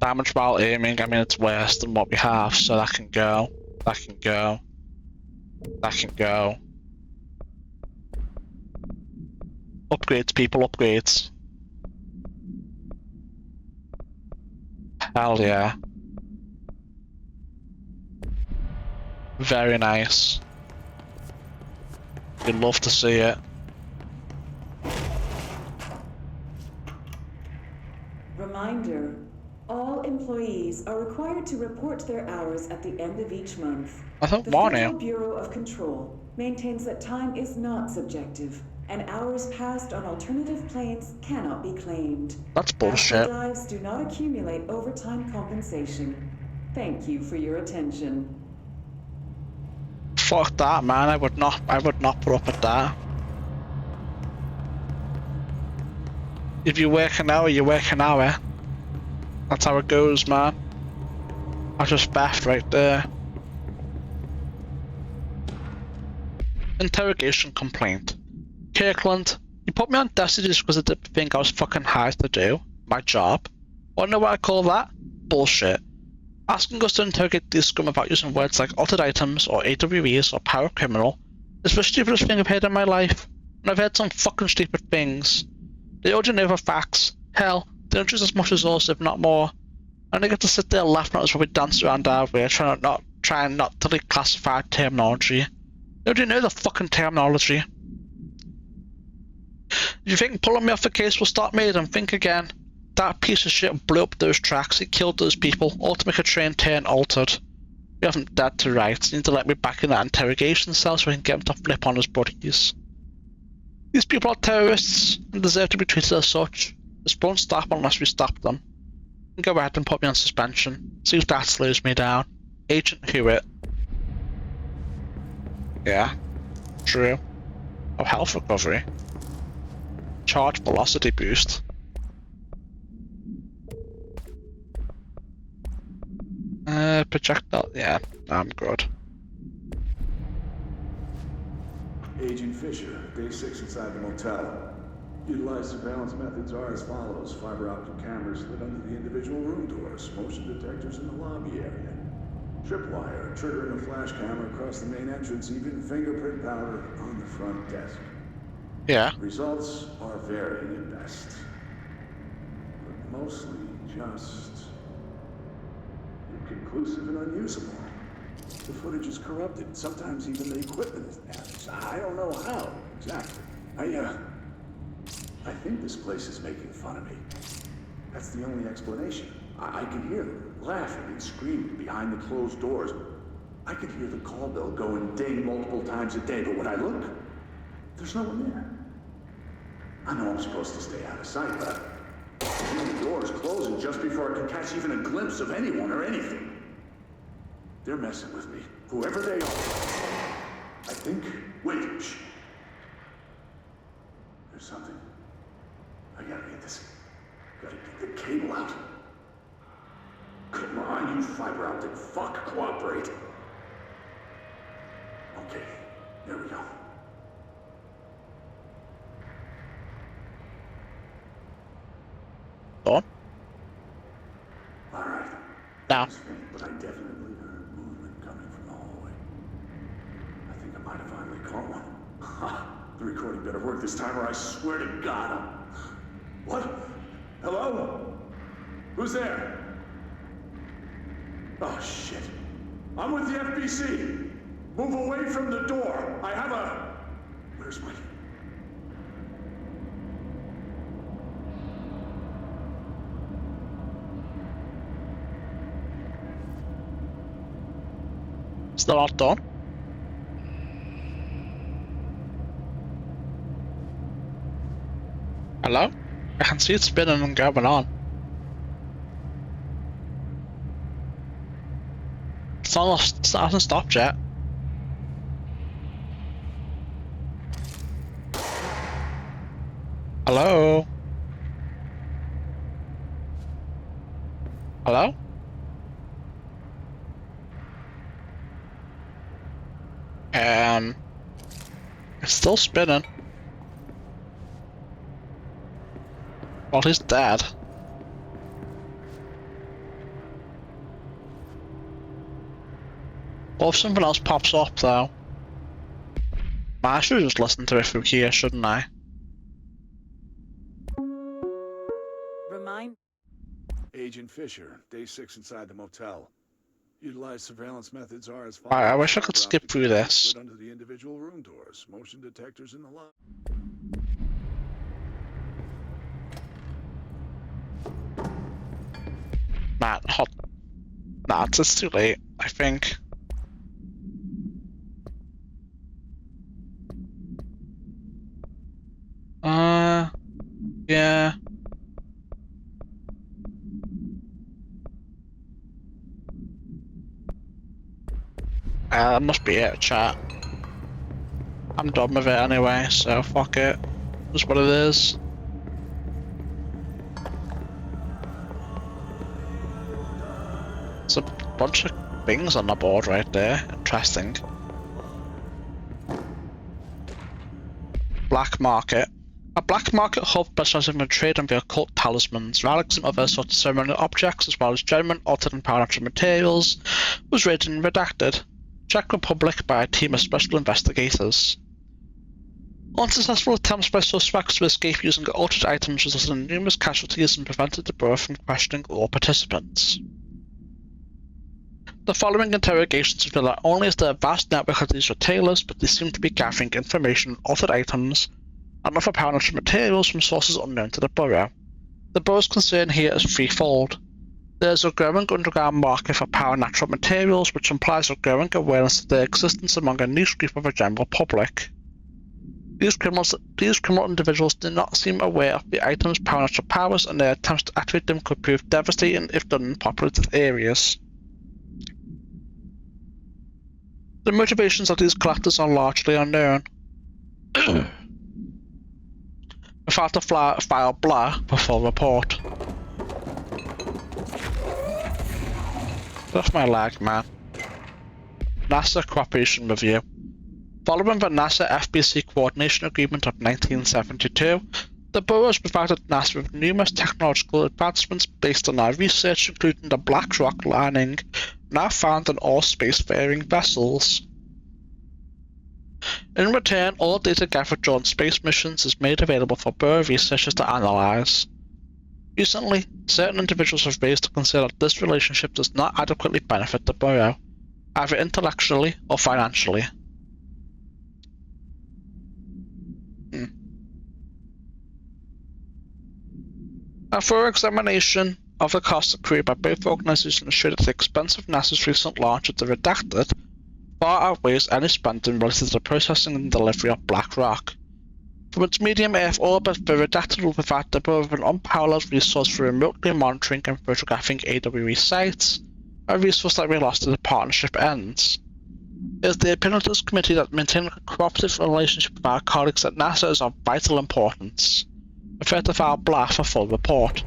Damage while aiming, I mean it's worse than what we have, so that can go. That can go. That can go. Upgrades, people, upgrades. Hell yeah. Very nice. You'd love to see it. Reminder, all employees are required to report their hours at the end of each month. I don't The want Federal it. Bureau of Control maintains that time is not subjective, and hours passed on alternative planes cannot be claimed. That's bullshit. Dives do not accumulate overtime compensation. Thank you for your attention. Fuck that, man. I would not put up with that. If you work an hour, you work an hour. That's how it goes, man. I just baffed right there. Interrogation complaint. Kirkland, you put me on Destiny just because I didn't think I was fucking hired to do my job. Wanna know what I call that? Bullshit. Asking us to interrogate these scum about using words like altered items or AWEs or power criminal is the stupidest thing I've heard in my life, and I've heard some fucking stupid things. They already know the facts. Hell, they don't choose as much as us, if not more. And they get to sit there laughing at us while we dance around our way, trying not to declassify terminology. They already know the fucking terminology. You think pulling me off the case will stop me? Then think again. That piece of shit blew up those tracks, he killed those people, all to make a train turn altered. We haven't dead to rights, you need to let me back in that interrogation cell so we can get him to flip on his buddies. These people are terrorists and deserve to be treated as such. This won't stop unless we stop them. You can go ahead and put me on suspension. See if that slows me down. Agent Hewitt. Yeah, true. Oh, health recovery. Charge velocity boost. Projectile, yeah, I'm good. Agent Fisher, day 6 inside the motel. Utilized surveillance methods are as follows. Fiber optic cameras lit under the individual room doors, motion detectors in the lobby area. Tripwire, triggering a flash camera across the main entrance, even fingerprint powder on the front desk. Yeah. Results are varying at best, but mostly just inconclusive and unusable. The footage is corrupted. Sometimes even the equipment is damaged. I don't know how exactly. I think this place is making fun of me. That's the only explanation. I can hear them laughing and screaming behind the closed doors. I can hear the call bell go and ding multiple times a day, but when I look, there's no one there. I know I'm supposed to stay out of sight, but the door's closing just before I can catch even a glimpse of anyone or anything. They're messing with me, whoever they are. I think... Wait, shh. There's something. I gotta get this... Gotta get the cable out. Come on, you fiber optic fuck, cooperate. Okay, there we go. On. All right. Now. But I definitely heard movement coming from the hallway. I think I might have finally caught one. Ha! The recording better work this time, or I swear to God I'm... What? Hello? Who's there? Oh, shit. I'm with the FBC. Move away from the door. I have a... Where's my... Still not done. Hello? I can see it spinning and going on. It hasn't stopped yet. Hello? Hello? It's still spinning. Well, he's dead. Well, if something else pops up, though... I should just listen to it through here, shouldn't I? Remind... Agent Fisher, day 6 inside the motel. Utilized surveillance methods are as follows. I wish I could skip through this. Under the individual room doors, motion detectors in the lobby. Nah, it's too late, I think. Yeah. That must be it, chat. I'm done with it anyway, so fuck it. Just what it is. There's a bunch of things on the board right there. Interesting. Black market. A black market hub specializing in trade in the occult talismans, relics, and other sorts of ceremonial objects, as well as genuine, altered, and supernatural materials, was raided and redacted. Czech Republic by a team of special investigators. Unsuccessful attempts by suspects to escape using altered items resulted in numerous casualties and prevented the Bureau from questioning all participants. The following interrogations reveal not only is there a vast network of these retailers, but they seem to be gathering information on altered items and other supernatural materials from sources unknown to the Bureau. The Bureau's concern here is threefold. There is a growing underground market for supernatural materials, which implies a growing awareness of their existence among a niche group of the general public. These criminal individuals do not seem aware of the item's supernatural powers, and their attempts to activate them could prove devastating if done in populated areas. The motivations of these collectors are largely unknown. Without to file blah for full report. That's my lag, man. NASA Cooperation Review. Following the NASA-FBC Coordination Agreement of 1972, the Bureau has provided NASA with numerous technological advancements based on our research, including the black rock lining now found in all spacefaring vessels. In return, all data gathered during space missions is made available for Bureau researchers to analyze. Recently, certain individuals have raised the concern that this relationship does not adequately benefit the Bureau, either intellectually or financially. A thorough examination of the costs accrued by both organizations showed that the expense of NASA's recent launch of the Redacted far outweighs any spending related to the processing and delivery of black rock. From its medium Earth orbit, the Redacted will provide the Bureau with an unparalleled resource for remotely monitoring and photographing AWE sites, a resource that we lost as the partnership ends. It is the opinion of this committee that maintaining a cooperative relationship with our colleagues at NASA is of vital importance. Refer to file blah for full report.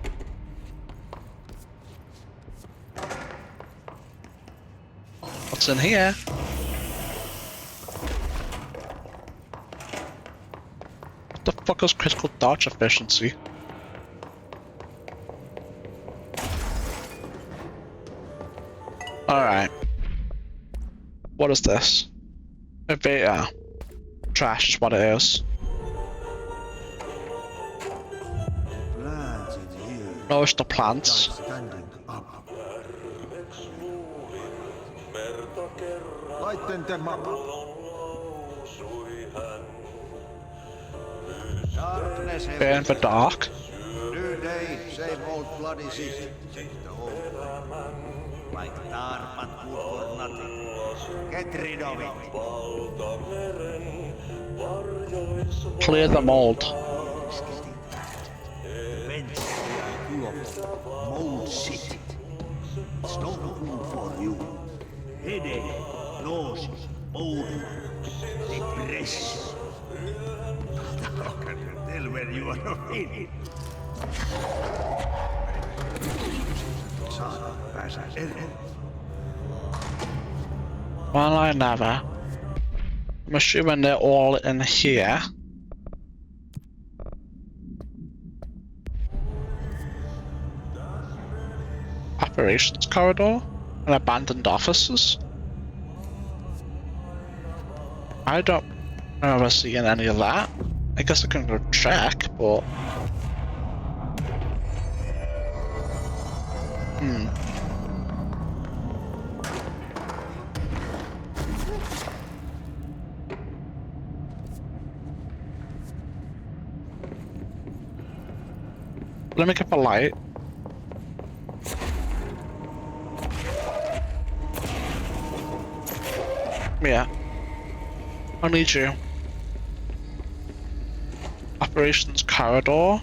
What's in here? What the fuck is critical dodge efficiency? Alright. What is this? A beta. Trash is what it is. Nourish the plants. Lighten them up. Burn the dark. New day, same old bloody city. The old. Like tar, but good for nothing. Get rid of it. Clear the mold. Mold city. It's no food for you. Headache, nausea, odor, depression. How can you tell when you are in it? Well, I never. I'm assuming they're all in here. Operations corridor and abandoned offices. I don't remember seeing any of that. I guess I can go check, but let me get the light. Yeah. I need you. Operations corridor.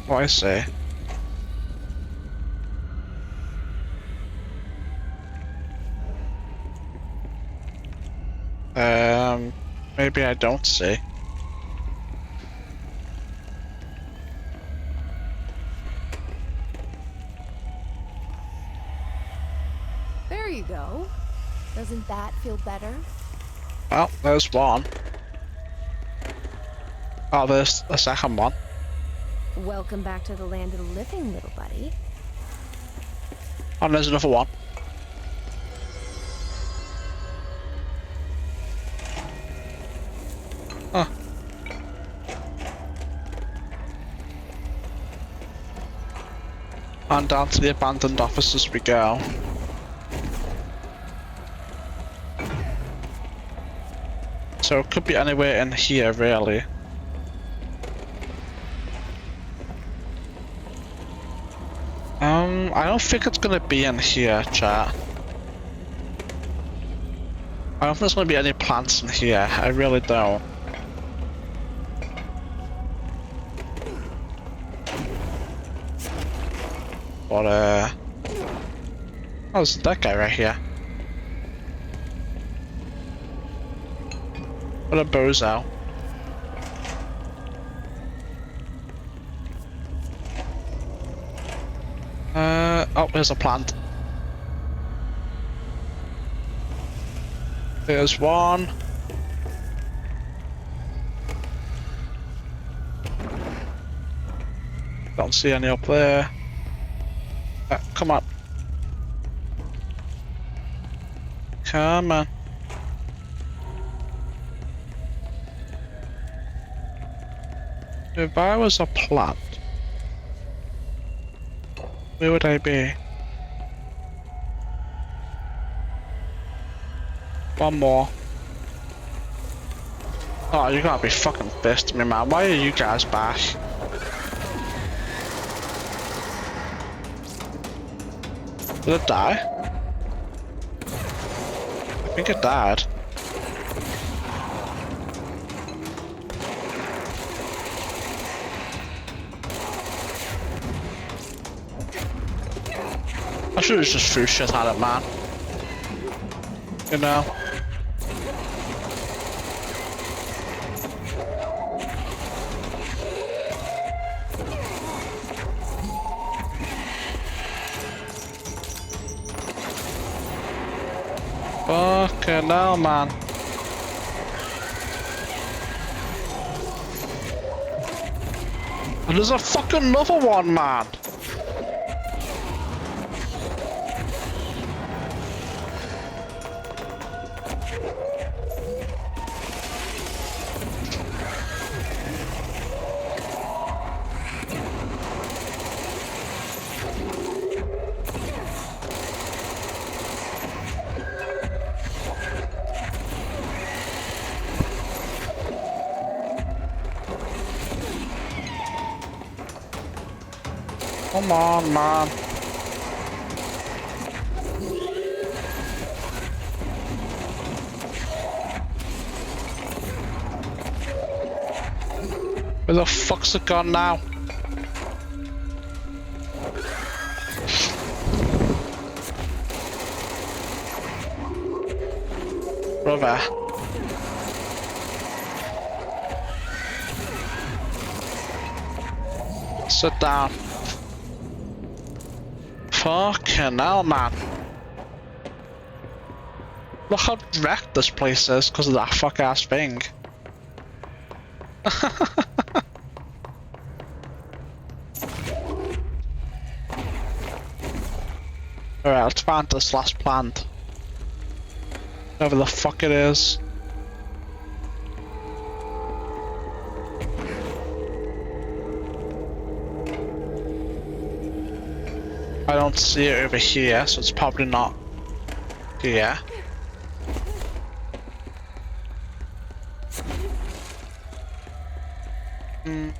Oh, I see. Maybe I don't see. Doesn't that feel better? Well, there's one. Oh, there's a second one. Welcome back to the land of the living, little buddy. And there's another one. Huh. And down to the abandoned office as we go. So it could be anywhere in here, really. I don't think it's gonna be in here, chat. I don't think there's gonna be any plants in here. I really don't. But oh, there's that guy right here. What a bozo. Oh, there's a plant. There's one. Don't see any up there. Come on. Come on. If I was a plant, where would I be? One more. Oh, you gotta be fucking pissed at me, man. Why are you guys back? Did it die? I think it died. I should have just threw shit at it, man. You know? Fucking hell, man. And there's a fucking another one, man. Come on, man. Where the fuck's it gone now? Brother. Sit down. Fucking hell, man. Look how wrecked this place is because of that fuck ass thing. Alright, let's find this last plant. Whatever the fuck it is. I don't see it over here, so it's probably not here. I mean,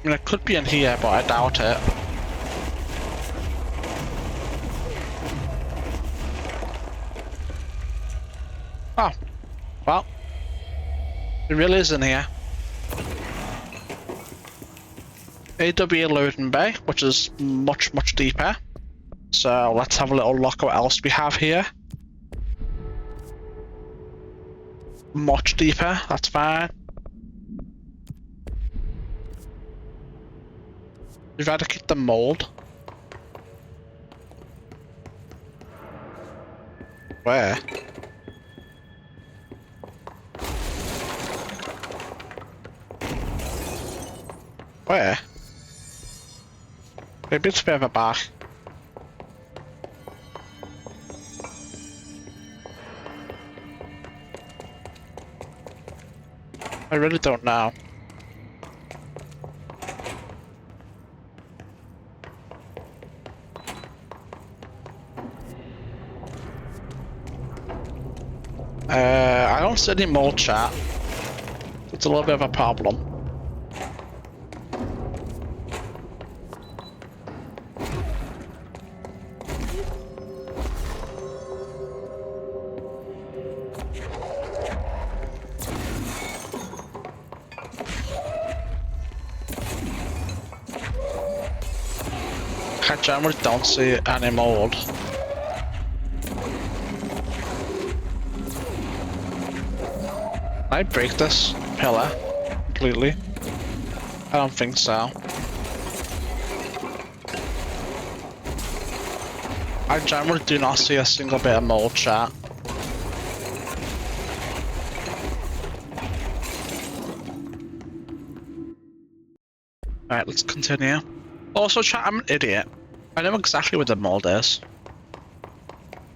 it could be in here, but I doubt it. Oh, well, it really is in here. AW loading bay, which is much deeper. So let's have a little look at what else we have here. Much deeper, that's fine. eradicate the mold. Where? Where? Maybe it's further back. I really don't know. I don't see any mold, chat. It's a little bit of a problem. I generally don't see any mold. Can I break this pillar completely? I don't think so. I generally do not see a single bit of mold, chat. Alright, let's continue. Also, chat, I'm an idiot. I know exactly where the mold is.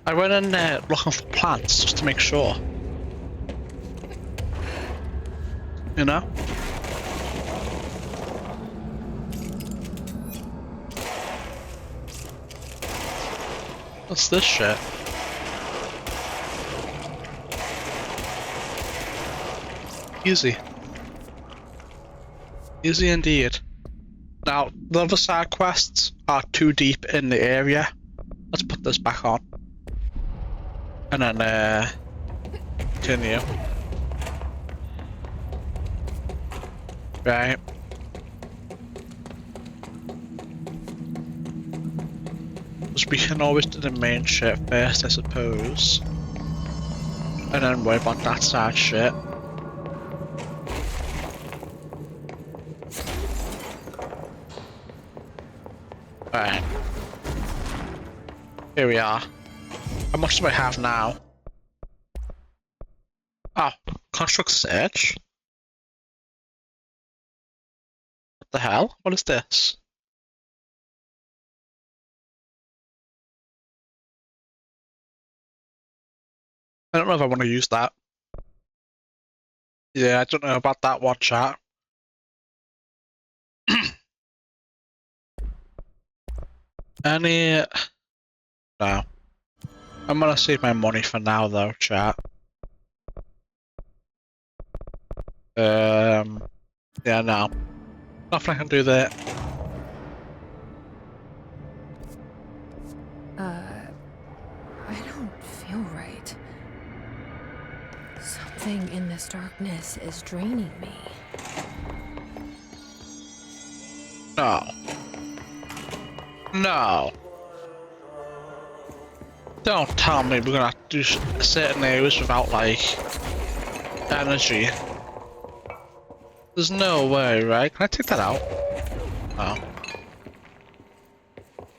I went in there looking for plants just to make sure. You know? What's this shit? Easy. Easy indeed. Now, the other side quests are too deep in the area. Let's put this back on. And then, continue. Right. So we can always do the main shit first, I suppose. And then worry about that side shit. Alright. Here we are. How much do I have now? Oh, construct search? What the hell? What is this? I don't know if I want to use that. Yeah, I don't know about that one, chat. Any... No. I'm gonna save my money for now though, chat. Yeah, no. Nothing I can do there. I don't feel right. Something in this darkness is draining me. No. No. Don't tell me we're gonna have to do certain areas without, like, energy. There's no way, right? Can I take that out? Oh.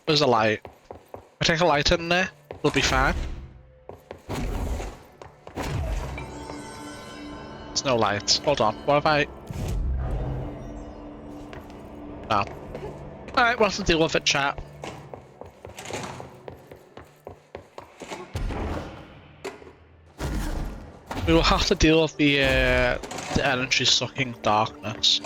There's a light. If I take a light in there, it'll be fine. There's no lights. Hold on. What have I... No. Alright, we'll have to deal with it, chat. We will have to deal with the energy sucking darkness.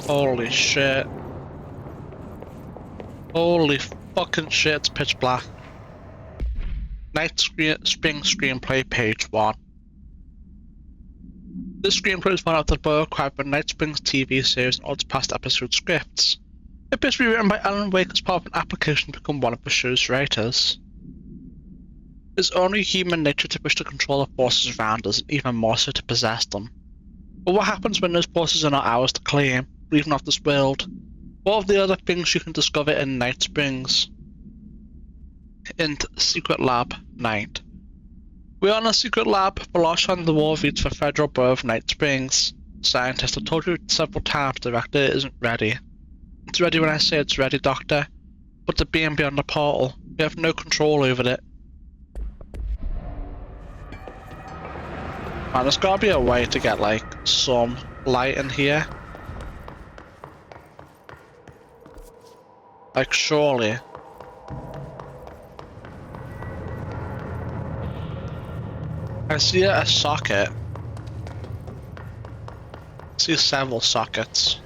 Holy shit. Holy fucking shit, it's pitch black. Night Spring Screenplay, page 1. This screenplay is one of the book acquired by Night Spring's TV series and all its past episode scripts. It appears to be written by Alan Wake as part of an application to become one of the show's writers. It's only human nature to wish to control the forces around us, and even more so to possess them. But what happens when those forces are not ours to claim, leaving off this world? What of the other things you can discover in Night Springs? In Secret Lab 9. We're on a secret lab alongside the war reads for Federal Bureau of Night Springs. Scientists have told you several times the reactor isn't ready. It's ready when I say it's ready, Doctor. But the being beyond the portal, we have no control over it. Man, there's gotta be a way to get, like, some light in here. Like, surely. I see a socket. I see several sockets.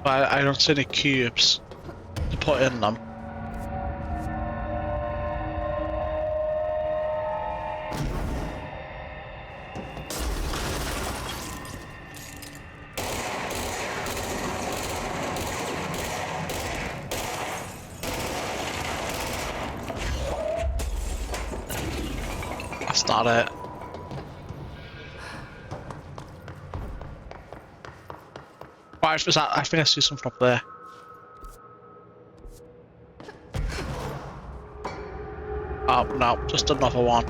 But I don't see any cubes to put in them. That's not it. Right, is that? I think I see something up there. Oh no, just another one.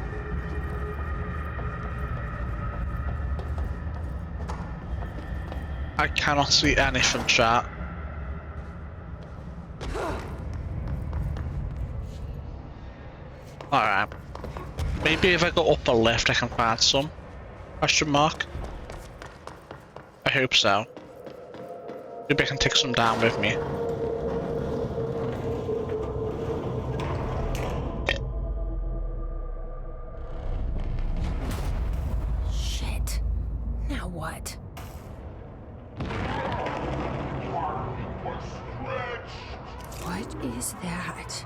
I cannot see anything, chat. Alright. Maybe if I go up a lift I can find some? Question mark? I hope so. Maybe I can take some down with me. Shit. Now what? What is that?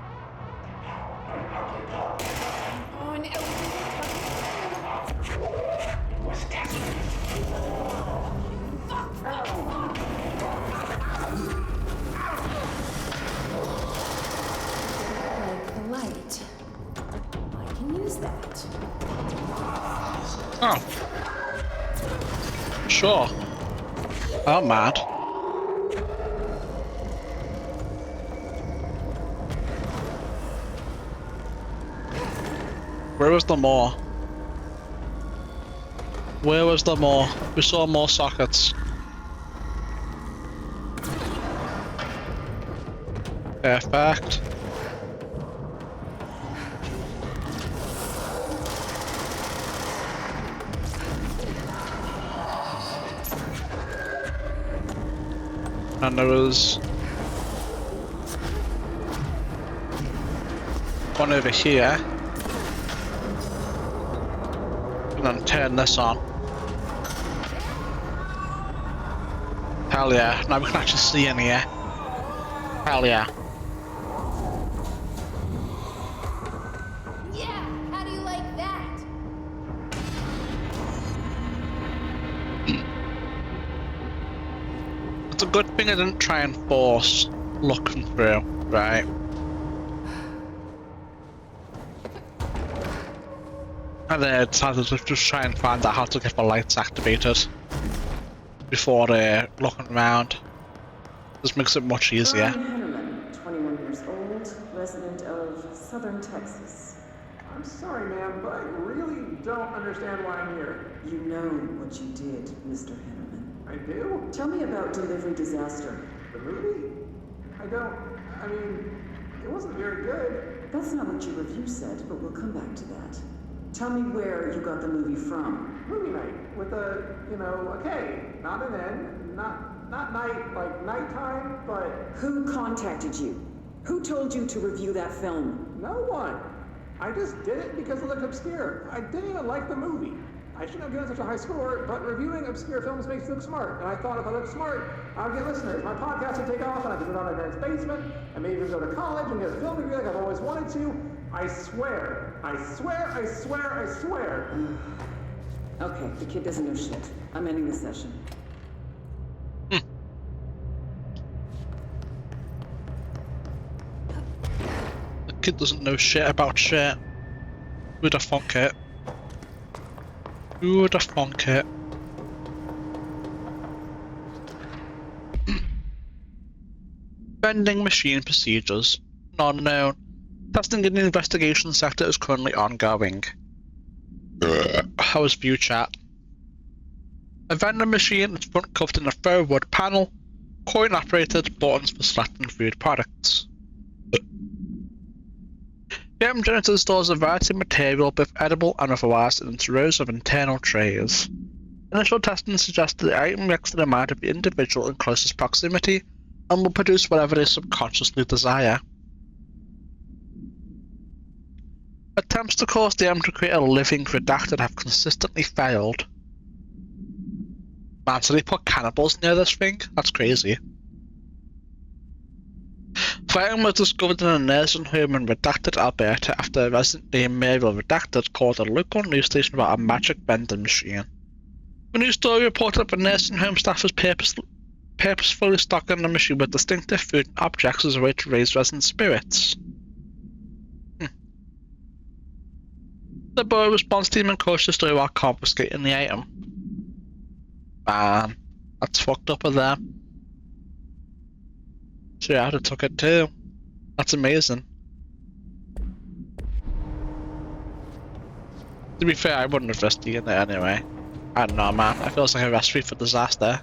Light. I can use that. Oh. Sure. I'm mad. Where was the more? Where was the more? We saw more sockets. Perfect. And there was one over here. And then turn this on. Hell yeah, now we can actually see in here. Hell yeah. Yeah, how do you like that? It's a good thing I didn't try and force looking through, right? And then I decided to just try and find out how to get the lights activated before looking around. This makes it much easier. Brian Hennerman, 21 years old, resident of southern Texas. I'm sorry, ma'am, but I really don't understand why I'm here. You know what you did, Mr. Hennerman. I do? Tell me about Delivery Disaster. The movie? I mean, it wasn't very good. That's not what your review said, but we'll come back to that. Tell me where you got the movie from. Movie night with a, a K, not an N, not night, like nighttime, but Who contacted you? Who told you to review that film? no one. I just did it because it looked obscure. I didn't even like the movie. I shouldn't have given such a high score, but reviewing obscure films makes you look smart. And I thought if I looked smart, I'd get listeners. My podcast would take off and I could live on my parents' basement and maybe even go to college and get a film degree like I've always wanted to. I swear. Okay, the kid doesn't know shit. I'm ending the session. The kid doesn't know shit about shit. Who'd have thunk it? Who would have thunk it? Vending machine procedures. Not known. Testing in the investigation sector is currently ongoing. How is view chat? A vending machine is front covered in a faux wood panel, coin operated, buttons for selecting food products. The item generator stores a variety of material, both edible and otherwise, in its rows of internal trays. Initial testing suggested the item reacts to the mind of the individual in closest proximity and will produce whatever they subconsciously desire. Attempts to cause the item to create a living redacted have consistently failed. Man, so they put cannibals near this thing? That's crazy. The item was discovered in a nursing home in Redacted, Alberta after a resident named Muriel Redacted called a local news station about a magic vending machine. The news story reported that the nursing home staff was purposefully stocking the machine with distinctive food and objects as a way to raise resident spirits. The borough response team encouraged the story while confiscating the item. Man, that's fucked up of them. So yeah, I took it too. That's amazing. To be fair, I wouldn't have risked eating it anyway. I don't know, man. It feels like a recipe for disaster.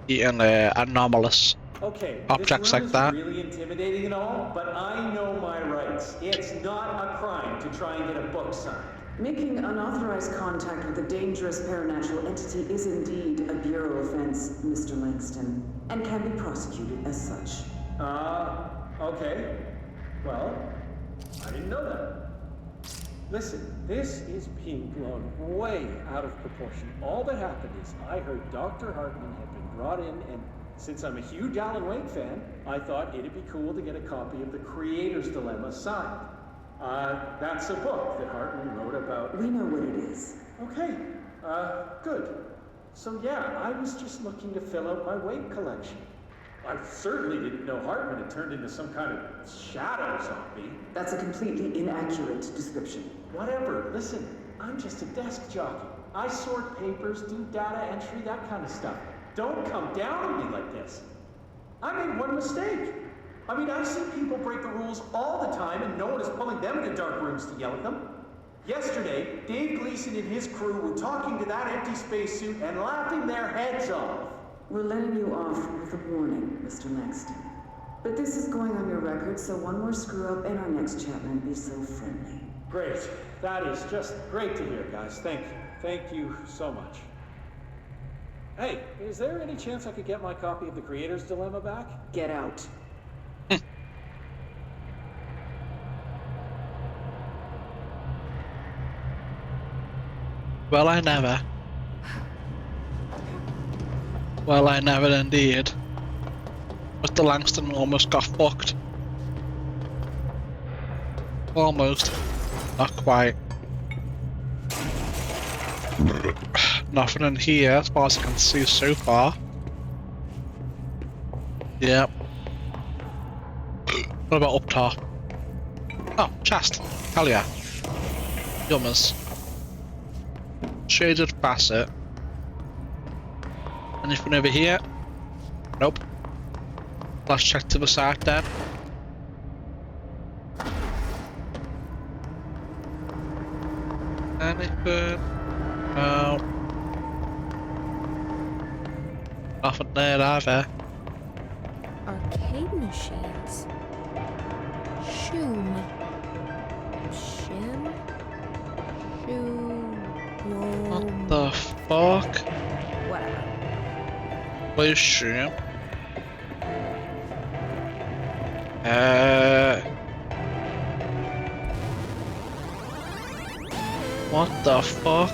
Eating anomalous objects like that. This room is really intimidating and all, but I know my rights. It's not a crime to try and get a book signed. Making unauthorized contact with a dangerous paranatural entity is indeed a bureau offense, Mr. Langston, and can be prosecuted as such. Okay. Well, I didn't know that. Listen, this is being blown way out of proportion. All that happened is I heard Dr. Hartman had been brought in, and since I'm a huge Alan Wake fan, I thought it'd be cool to get a copy of The Creator's Dilemma signed. That's a book that Hartman wrote about. We know what it is. Okay, good. So yeah, I was just looking to fill out my Wake collection. I certainly didn't know Hartman had turned into some kind of shadow zombie. That's a completely inaccurate description. Whatever, listen, I'm just a desk jockey. I sort papers, do data entry, that kind of stuff. Don't come down on me like this. I made one mistake. I mean, I see people break the rules all the time and no one is pulling them into dark rooms to yell at them. Yesterday, Dave Gleason and his crew were talking to that empty spacesuit and laughing their heads off. We're letting you off with a warning, Mr. Langston. But this is going on your record, so one more screw-up and our next chat won't be so friendly. Great. That is just great to hear, guys. Thank you. Thank you so much. Hey, is there any chance I could get my copy of The Creator's Dilemma back? Get out. Well, I never. Well, I never indeed. Mr. Langston almost got fucked. Almost. Not quite. Nothing in here as far as I can see so far. Yep. What about up top? Oh, chest. Hell yeah. Yummers. Shaded facet. Anything over here? Nope. Let's check to the side then. Anything? No. Nothing there either. Arcade machines. Shoom. Shim? Shoom. What the fuck? Whatever. Please shoot. What the fuck?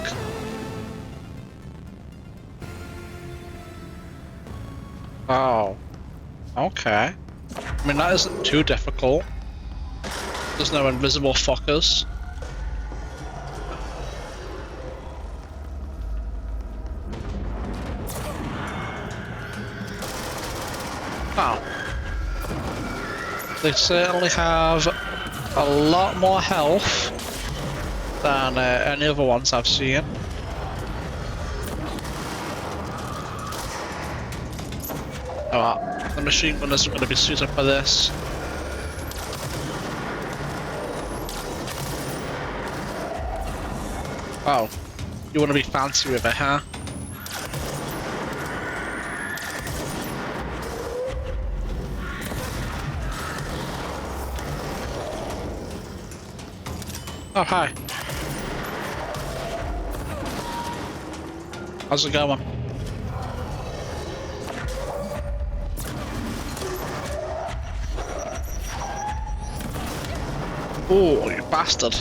Oh. Okay. I mean, that isn't too difficult. There's no invisible fuckers. Oh. They certainly have a lot more health than any other ones I've seen. Oh, the machine gun isn't going to be suited for this. Oh, you want to be fancy with it, huh? Oh, hi. How's it going? Oh, you bastard.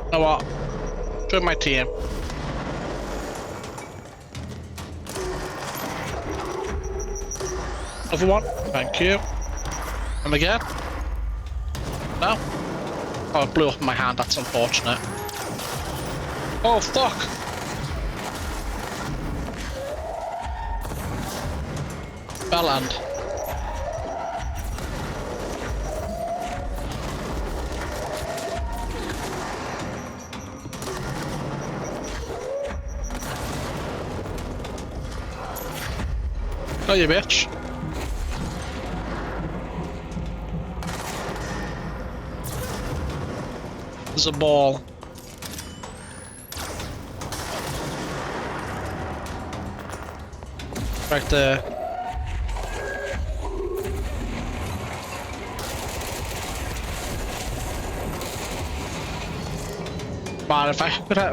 You know what? Join my team. Another one. Thank you. And again? No? Oh, it blew up in my hand. That's unfortunate. Oh, fuck! Bell end. Oh, you bitch. There's a ball. Right there. Man, if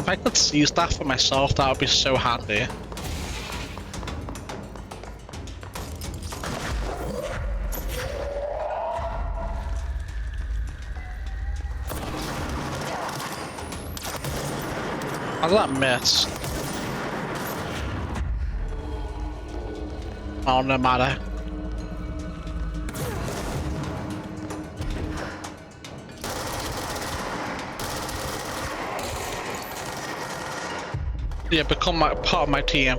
I could seize that for myself, that would be so handy. How did that miss? Oh, no matter. Yeah, become part of my team.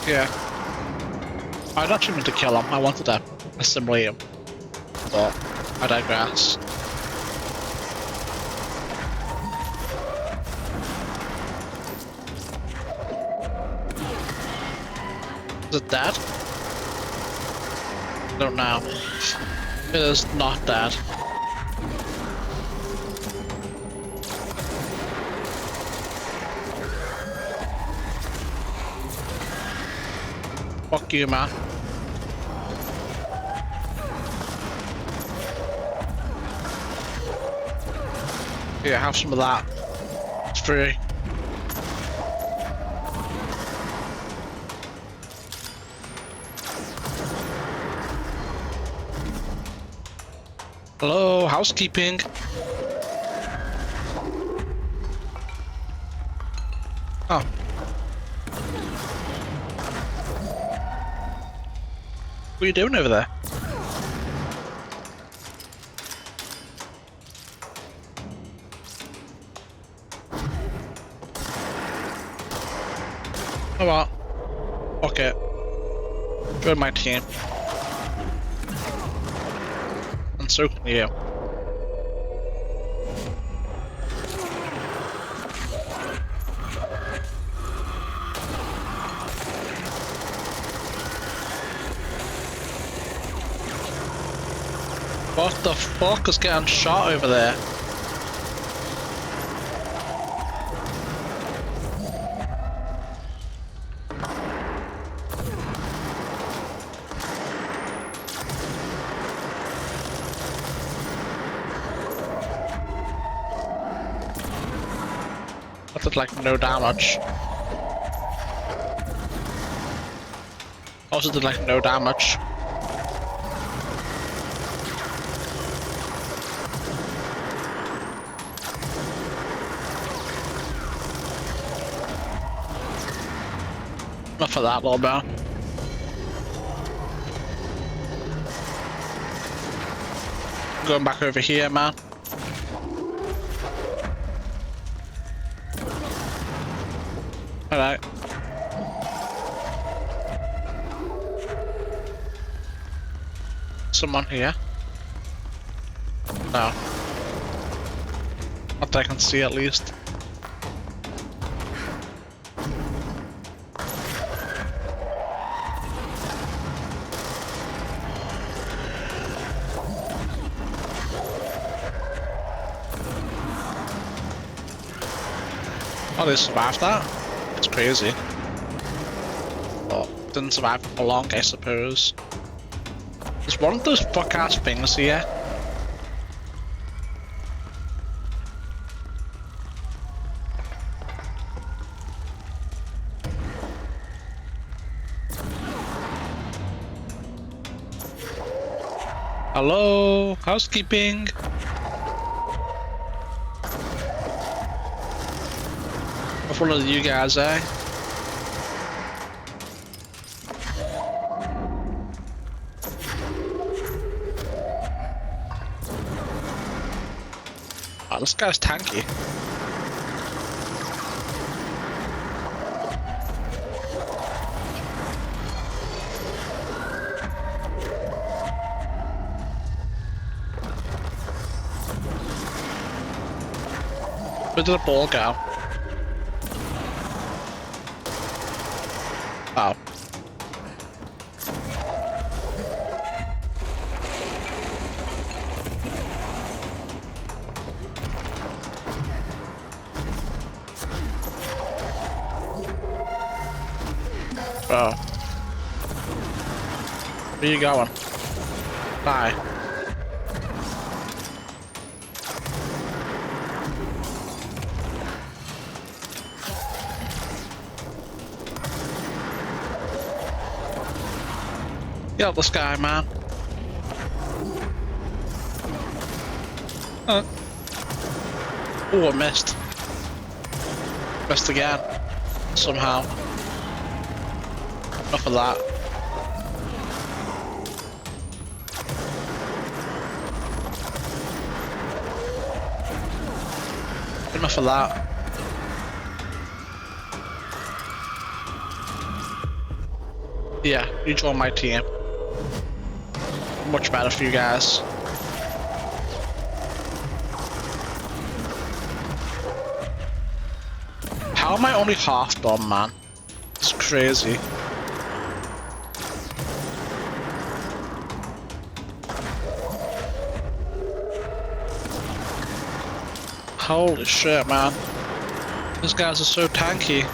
Yeah. I don't actually mean to kill him, I wanted to assimilate him. But I digress. Is it dead? I don't know. It is not dead. Fuck you, man. Here, have some of that. It's free. Hello, housekeeping. Oh. What are you doing over there? Oh well. Okay. Join my team. And so can you. What the fuck is getting shot over there? That did like no damage. Also did like no damage. Enough of that, little man. Going back over here, man. Alright. Someone here? No. Not that I can see, at least. Oh, they survived that? It's crazy. But didn't survive for long, I suppose. There's one of those fuck-ass things here. Hello, housekeeping. What's one of you guys, eh? Oh, this guy's tanky. Where did the ball go? Oh. Oh. Where you going? Bye. Get up the sky, man. Oh, I missed. Missed again. Somehow. Enough of that. Enough of that. Yeah, you join my team. Much better for you guys. How am I only half done, man? It's crazy. Holy shit, man. These guys are so tanky.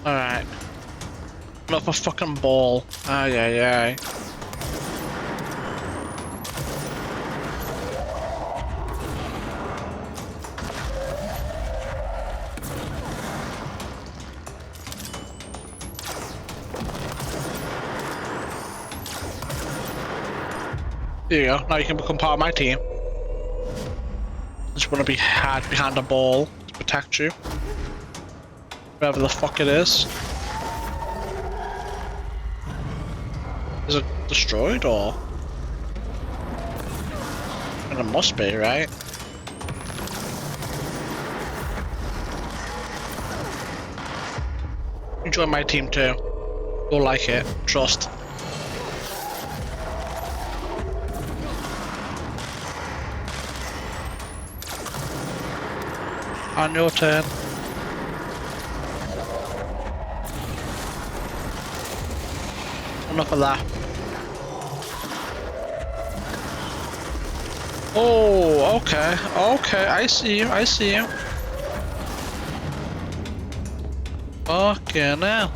Alright. Enough a fucking ball. Ay, ay, ay. There you go. Now you can become part of my team. Just want to be hid behind a ball to protect you. Wherever the fuck it is. Is it destroyed or? And it must be, right? You join my team too. You'll like it. Trust. On your turn. Enough of that. Oh, okay. Okay, I see you. I see you. Fucking hell.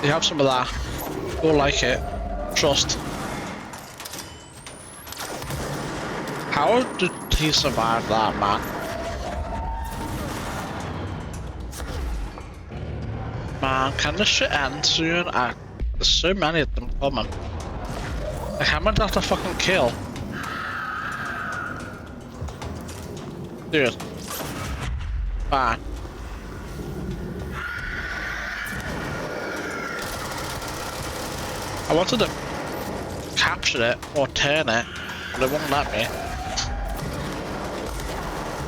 You have some of that. You'll like it. Trust. How did he survive that, man? Man, can this shit end soon? There's so many of them coming. Like, how many do I have to fucking kill? Dude. Fine. I wanted to capture it or turn it, but it won't let me.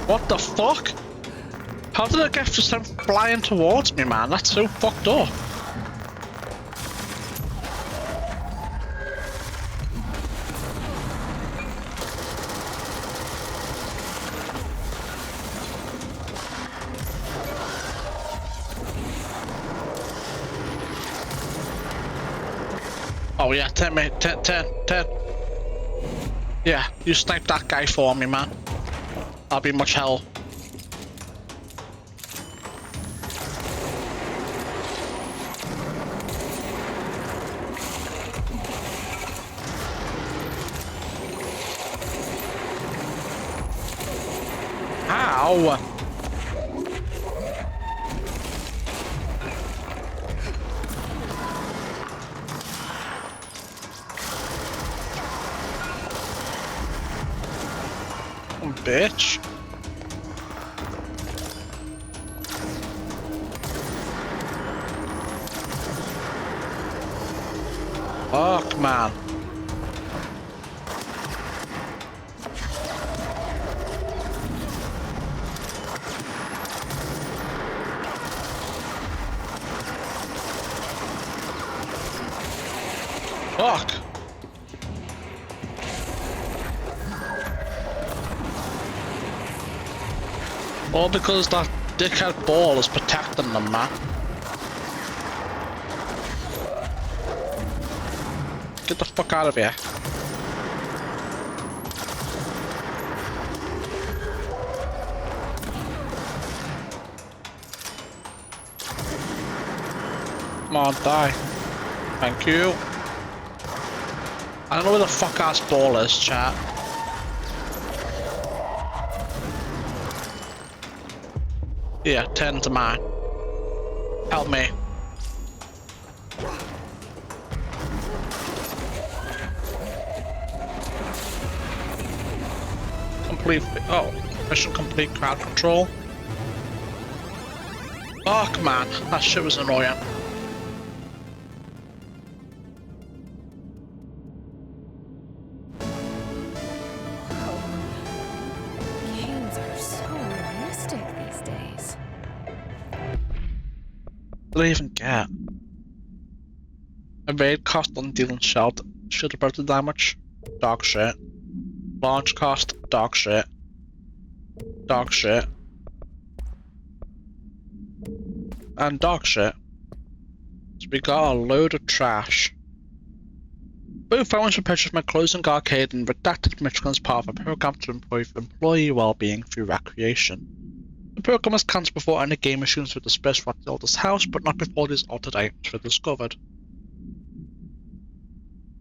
What the fuck? How did it get just them flying towards me, man? That's so fucked up. Oh yeah, turn. Yeah, you snipe that guy for me, man. That'll be much help. Ow! Bitch. Fuck, man. Fuck. All because that dickhead ball is protecting them, man. Get the fuck out of here. Come on, die. Thank you. I don't know where the fuck ass ball is, chat. Yeah, turn to mine. Help me. Complete. Oh, mission complete. Crowd control. Fuck, man, that shit was annoying. Games are so realistic these days. What did I even get? A raid cost on Dylan should about the damage. Dog shit. Launch cost, dog shit. Dog shit. And dog shit. So we got a load of trash. Both phones were purchased from a closing arcade in redacted Michigan as part of a program to improve employee well-being through recreation. The program was cancelled before any game machines were dispersed throughout the owner's house, but not before these altered items were discovered.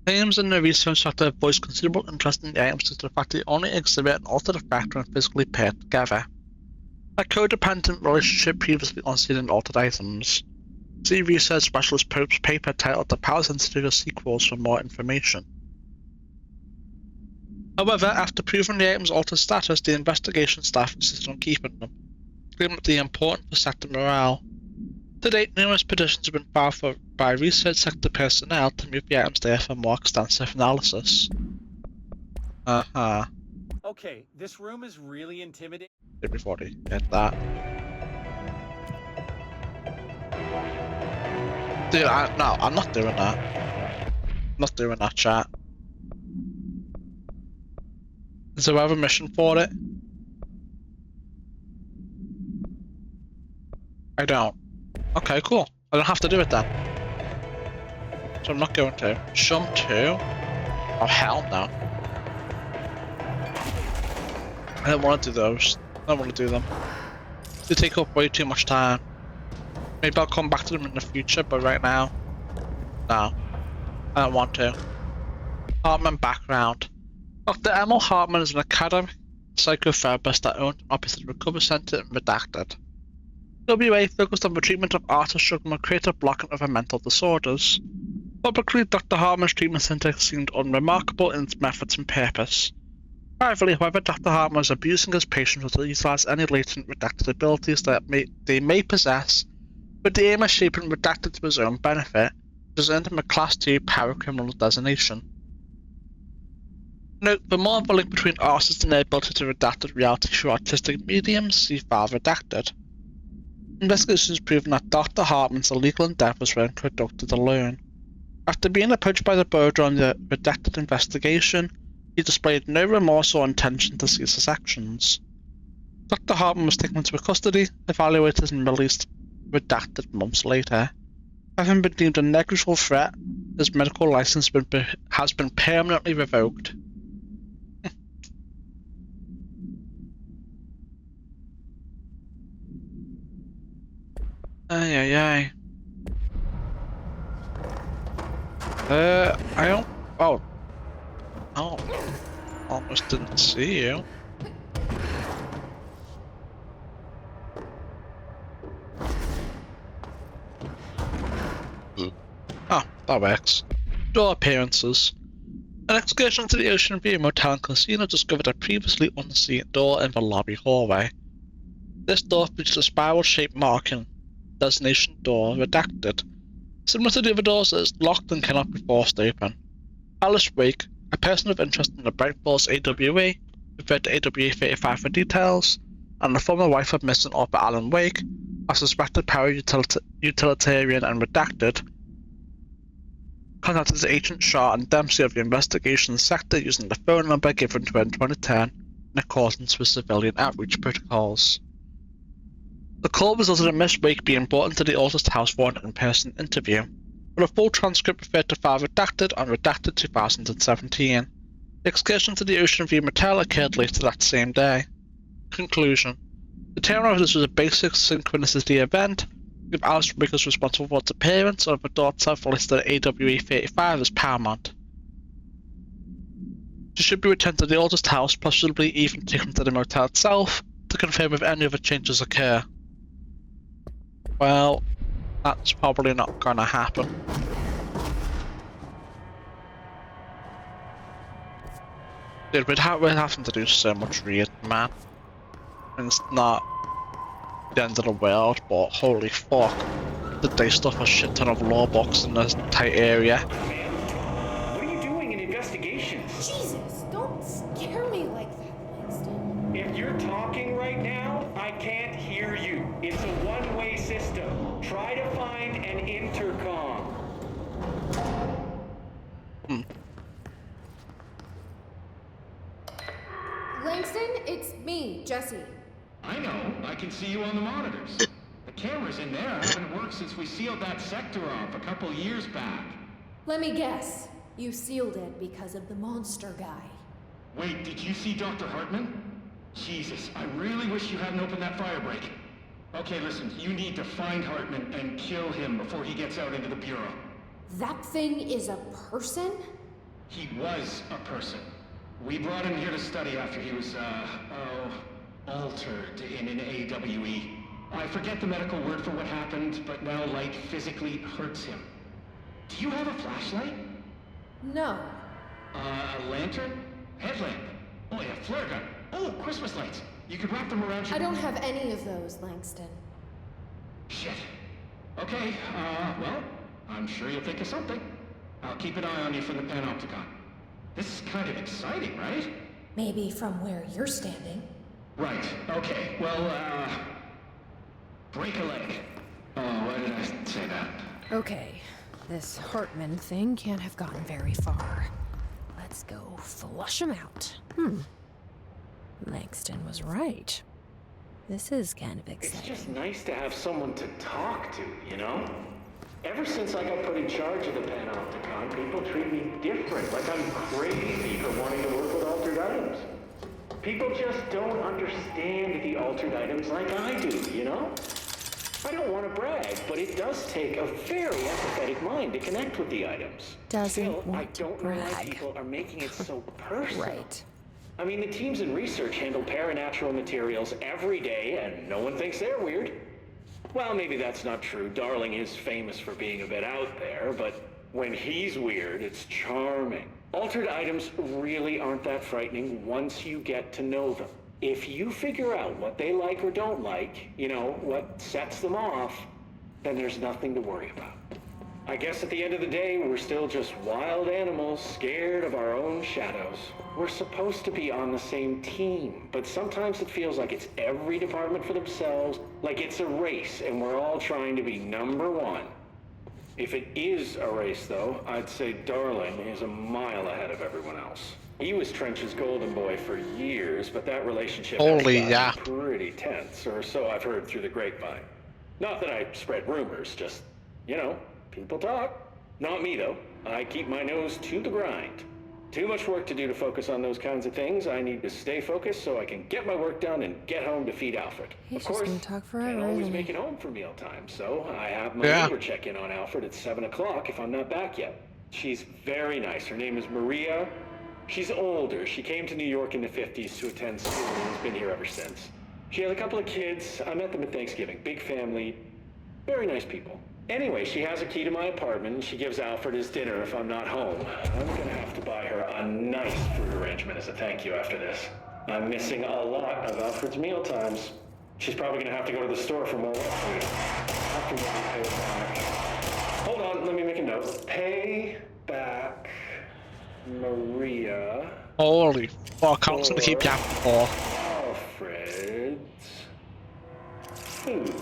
Claims in the research that have voiced considerable interest in the items due to the fact they only exhibit an altered effect when physically paired together. A codependent relationship previously unseen in altered items. See Research Specialist Pope's paper titled The Power Sensitive Sequels for more information. However, after proving the item's altered status, the investigation staff insisted on keeping them, claiming that they are important for sector morale. To date, numerous petitions have been filed by research sector personnel to move the items there for more extensive analysis. Okay, this room is really intimidating. Everybody get that. Dude, no, I'm not doing that. I'm not doing that, chat. Is there ever a mission for it? I don't. Okay, cool. I don't have to do it then. So I'm not going to. Shum 2? Oh, hell no. I don't want to do those. I don't want to do them. They take up way too much time. Maybe I'll come back to them in the future, but right now, no. I don't want to. Hartman background. Dr. Emil Hartman is an academic psychotherapist that owns and operates the Recovery Center in Redacted. WA focused on the treatment of artists struggling with creative block and other mental disorders. Publicly, Dr. Hartman's treatment center seemed unremarkable in its methods and purpose. Privately, however, Dr. Hartman is abusing his patients to utilize any latent redacted abilities that they may possess, with the aim of shaping redacted to his own benefit, which has earned him a Class 2 power criminal designation. Note, for more of a link between artists and their ability to redacted reality through artistic mediums, see file redacted. Investigations have proven that Dr. Hartman's illegal endeavours were conducted alone. After being approached by the board on the redacted investigation, he displayed no remorse or intention to cease his actions. Dr. Hartman was taken into custody, evaluated and released redacted months later. Having been deemed a negligible threat, his medical license has been permanently revoked. Ay. I don't. Oh. Almost didn't see you. Ah, that works. Door appearances. An excursion to the Ocean View Motel and Casino discovered a previously unseen door in the lobby hallway. This door features a spiral-shaped marking, designation door redacted. Similar to the other doors, it is locked and cannot be forced open. Alice Wake, a person of interest in the Bright Falls AWE, referred to AWE 35 for details, and the former wife of missing author Alan Wake, a suspected para-utilitarian and redacted, contacted Agent Shaw and Dempsey of the investigation sector using the phone number given to her in 2010 in accordance with civilian outreach protocols. The call resulted in Miss Wake being brought into the Altus house for an in-person interview, with a full transcript referred to file redacted on redacted 2017. The excursion to the Ocean View Motel occurred later that same day. Conclusion. Determining if this was a basic synchronicity event, with Alice Wake as responsible for its appearance, or if the door itself listed at AWE 35 is paramount. She should be returned to the Altus house, possibly even taken to the motel itself, to confirm if any other changes occur. Well, that's probably not gonna happen. Dude, we're having to do so much reading, man. And it's not the end of the world, but holy fuck, did they stuff a shit ton of law books in this tight area. What are you doing in investigations? Jesus, don't scare me like that, Langston. If you're talking right now, I can't hear you. It's a one-way system. Try to find an intercom. Langston, it's me, Jesse. I know. I can see you on the monitors. The cameras in there haven't worked since we sealed that sector off a couple years back. Let me guess. You sealed it because of the monster guy. Wait, did you see Dr. Hartman? Jesus, I really wish you hadn't opened that fire break. Okay, listen, you need to find Hartman and kill him before he gets out into the Bureau. That thing is a person? He was a person. We brought him here to study after he was, altered in an AWE. I forget the medical word for what happened, but now light physically hurts him. Do you have a flashlight? No. A lantern? Headlamp? Oh, yeah, flare gun. Oh, Christmas lights. You could wrap them around your... I don't have any of those, Langston. Shit. Okay, well, I'm sure you'll think of something. I'll keep an eye on you from the panopticon. This is kind of exciting, right? Maybe from where you're standing. Right, okay. Well, break a leg. Oh, why did I say that? Okay, this Hartman thing can't have gotten very far. Let's go flush him out. Langston was right. This is kind of exciting. It's just nice to have someone to talk to, you know? Ever since I got put in charge of the Panopticon, people treat me different, like I'm crazy for wanting to work with altered items. People just don't understand the altered items like I do, you know? I don't want to brag, but it does take a very empathetic mind to connect with the items. Still, I don't know why people are making it so personal. Right. I mean, the teams in research handle paranatural materials every day, and no one thinks they're weird. Well, maybe that's not true. Darling is famous for being a bit out there, but when he's weird, it's charming. Altered items really aren't that frightening once you get to know them. If you figure out what they like or don't like, you know, what sets them off, then there's nothing to worry about. I guess at the end of the day, we're still just wild animals scared of our own shadows. We're supposed to be on the same team, but sometimes it feels like it's every department for themselves, like it's a race and we're all trying to be number one. If it is a race, though, I'd say Darling is a mile ahead of everyone else. He was Trench's golden boy for years, but that relationship has gotten pretty tense, or so I've heard through the grapevine. Not that I spread rumors, just, you know, people talk. Not me, though. I keep my nose to the grind. Too much work to do to focus on those kinds of things. I need to stay focused so I can get my work done and get home to feed Alfred. He's of course, just gonna talk forever, can't always isn't make he? it home for mealtime, so I have my neighbor check in on Alfred at 7 o'clock if I'm not back yet. She's very nice. Her name is Maria. She's older. She came to New York in the 50s to attend school and has been here ever since. She has a couple of kids. I met them at Thanksgiving. Big family. Very nice people. Anyway, she has a key to my apartment, and she gives Alfred his dinner if I'm not home. I'm gonna have to buy her a nice food arrangement as a thank you after this. I'm missing a lot of Alfred's meal times. She's probably gonna have to go to the store for more food. After maybe pay back. Hold on, let me make a note. Pay back Maria. Holy fuck, I'm just gonna keep yapping for. Alfred's food.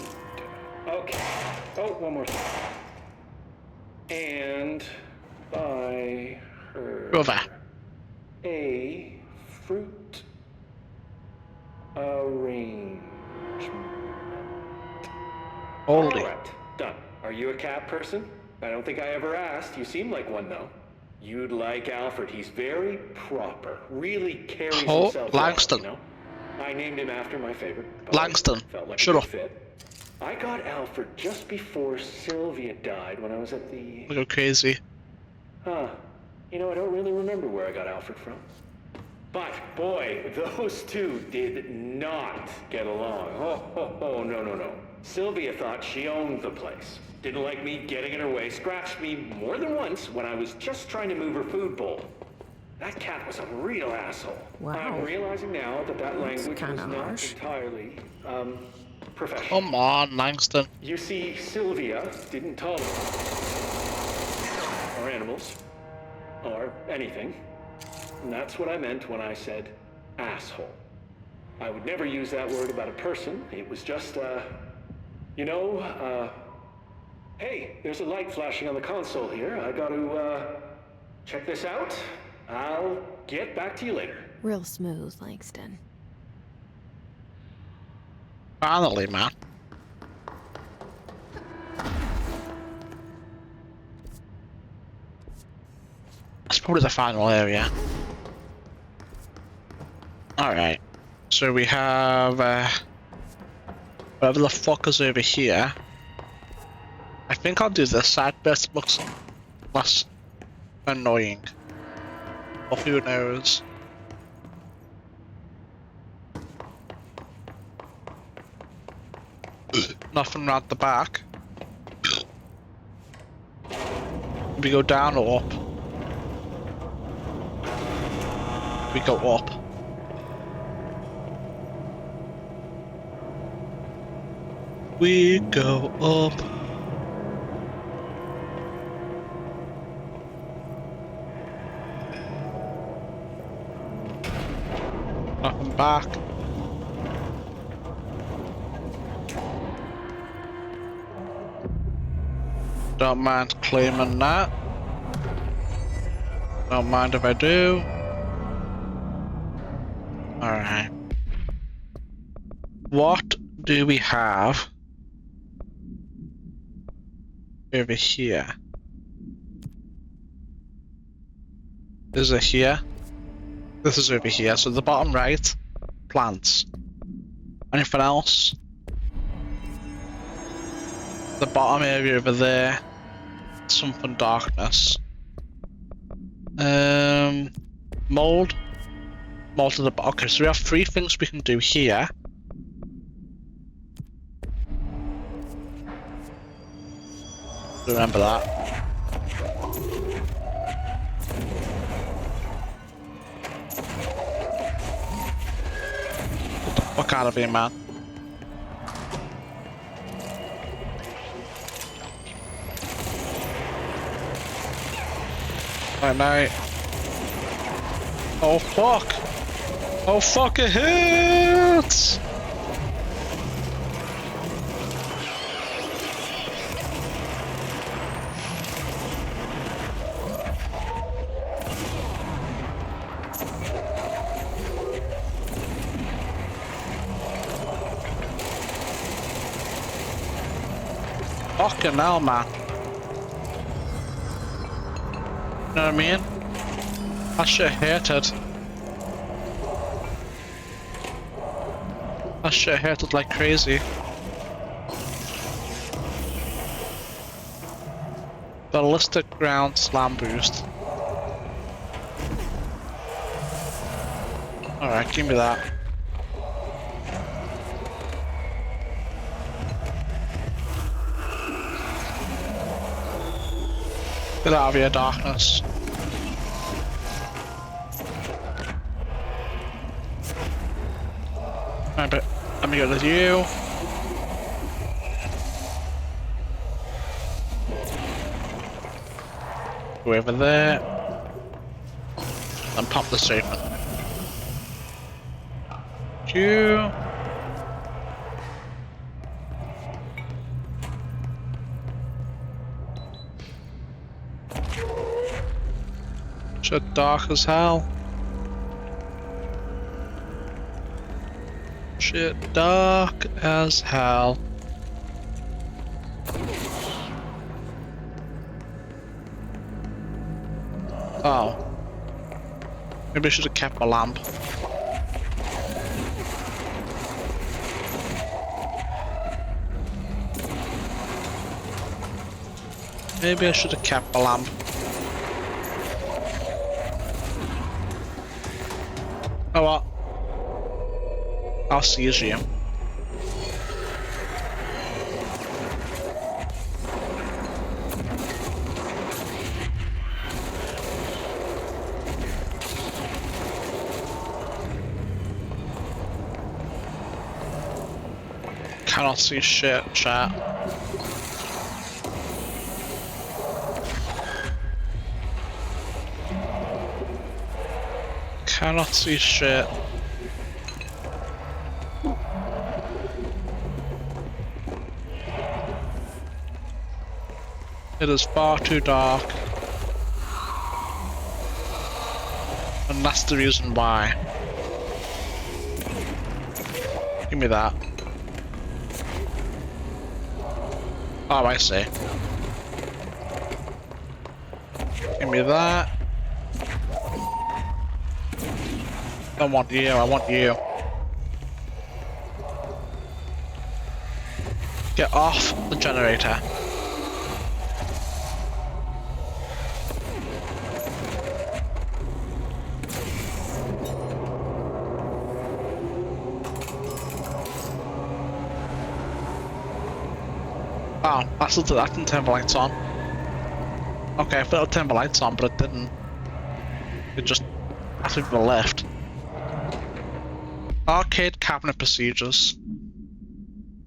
Okay. Oh, one more thing. And buy her Brother. a fruit arrangement. Holy. All right, done. Are you a cat person? I don't think I ever asked. You seem like one, though. You'd like Alfred. He's very proper. Really carries himself Langston. well, you know? I named him after my favorite poet. Langston. Felt like Shut a up. good fit. I got Alfred just before Sylvia died when I was at the... I go crazy. Huh. You know, I don't really remember where I got Alfred from. But, boy, those two did not get along. Oh, no. Sylvia thought she owned the place. Didn't like me getting in her way, scratched me more than once when I was just trying to move her food bowl. That cat was a real asshole. Wow. I'm realizing now that language was kinda not harsh. entirely, professional. Come on, Langston. You see, Sylvia didn't tolerate or animals or anything. And that's what I meant when I said asshole. I would never use that word about a person. It was just, hey, there's a light flashing on the console here. I got to, check this out. I'll get back to you later. Real smooth, Langston. Finally, man. That's probably the final area. Alright. So we have whatever the fuck is over here. I think I'll do this side bit. Looks less annoying. But who knows? Nothing around the back. We go down or up? We go up. We go up. Nothing back. Don't mind claiming that. Don't mind if I do. Alright. What do we have over here? Is it here? This is over here, so the bottom right, plants. Anything else? The bottom area over there, something darkness. Mold. Mold to the bottom. Okay, so we have 3 things we can do here. Remember that. Get the fuck out of here, man. Night night. Oh fuck! Oh fuck, it hits! Fucking hell, man. know what I mean? That shit hurted. That shit hurted like crazy. Ballistic ground slam boost. Alright, give me that. Get out of here, darkness. Alright, let me go with you. Go over there. And pop the statement. You. Shit dark as hell. Shit dark as hell. Oh. Maybe I should have kept my lamp. Maybe I should have kept my lamp. Oh well. I'll seize you. Cannot see shit, chat. Cannot see shit. It is far too dark. And that's the reason why. Give me that. Oh, I see. Give me that. I want you, I want you. Get off the generator. Oh, that didn't turn the lights on. Okay, I thought it turned the lights on, but it didn't. It just had to the left. Arcade cabinet procedures.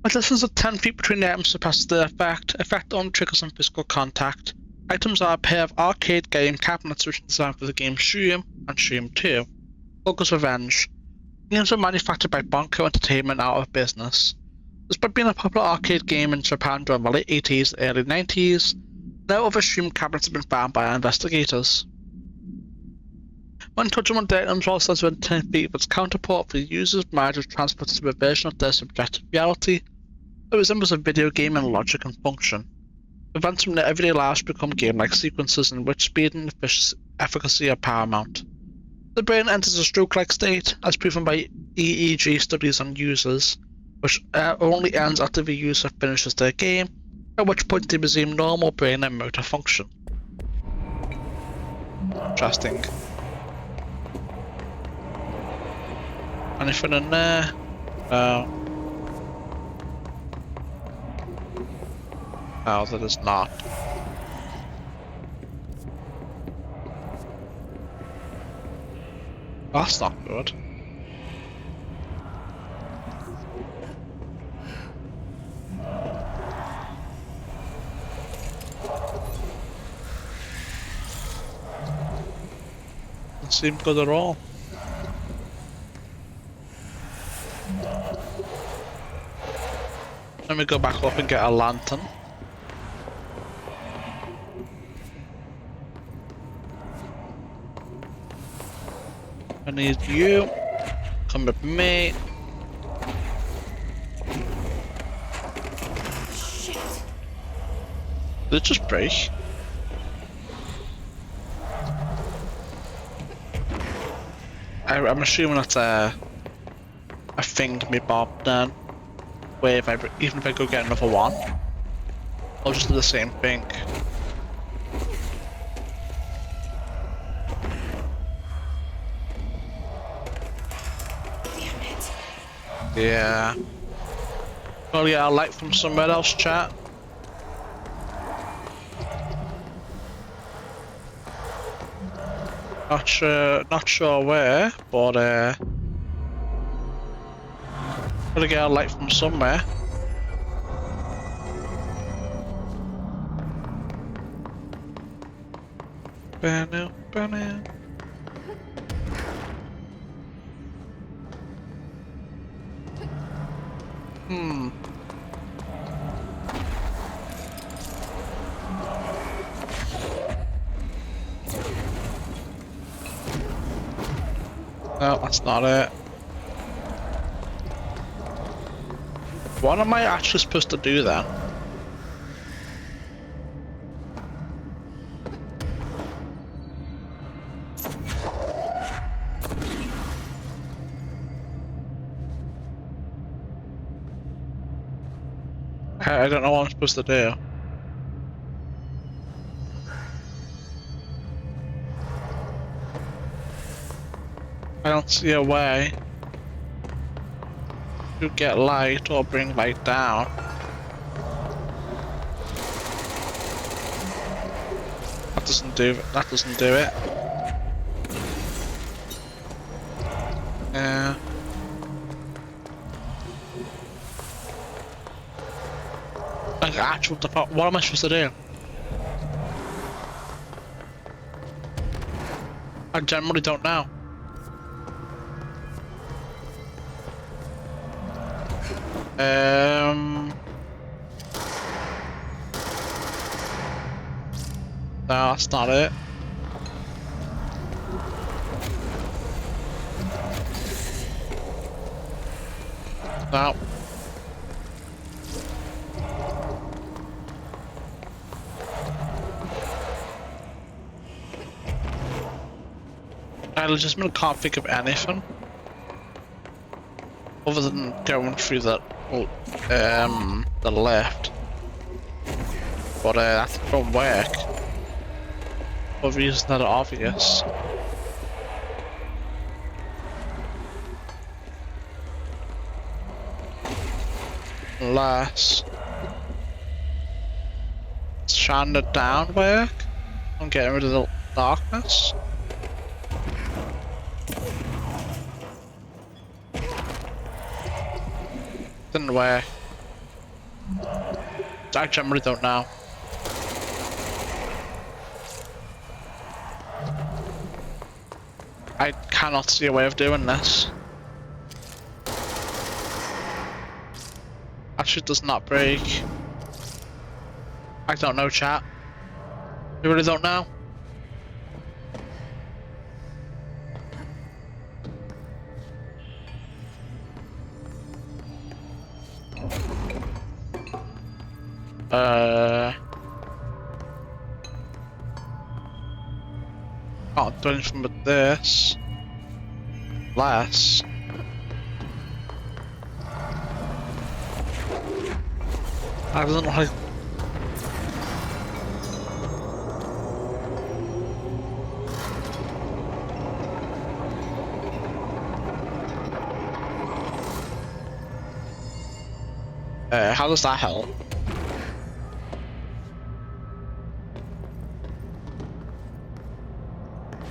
A distance of 10 feet between the items suppresses the effect. Effect only triggers on physical contact. Items are a pair of arcade game cabinets which are designed for the game Shroom and Shroom 2. Focus Revenge. Games were manufactured by Bonko Entertainment out of business. Despite being a popular arcade game in Japan during the late 80s and early 90s, no other Shroom cabinets have been found by our investigators. When touching one of the items while stands within 10 feet of its counterpart, the user's mind is transported to a version of their subjective reality that resembles a video game in logic and function. Events from their everyday lives become game-like sequences in which speed and efficacy are paramount. The brain enters a stroke-like state, as proven by EEG studies on users, which only ends after the user finishes their game, at which point they resume normal brain and motor function. Interesting. Anything in there? No. No, that is not. That's not good. Doesn't seem good at all. Let me go back up and get a lantern. I need you. Come with me. Shit. Did it just break? I'm assuming that's a thing me Bob then. Where if even if I go get another one, I'll just do the same thing. Damn it. Yeah. Well, yeah, I'll light from somewhere else, chat. Not sure where, but gotta get a light from somewhere. Banner. No, that's not it. What am I actually supposed to do then? I don't know what I'm supposed to do. I don't see a way to get light or bring light down. That doesn't do it. Yeah. Like actual what am I supposed to do? I generally don't know. No, that's not it. No. I legitimately can't think of anything other than going through the left. But that won't work for reasons that are obvious. Unless shining it down work and getting rid of the darkness. Didn't work. I generally don't know. I cannot see a way of doing this. That shit does not break. I don't know, chat. You really don't know? Can't do anything with this. Less. I don't know how. How does that help?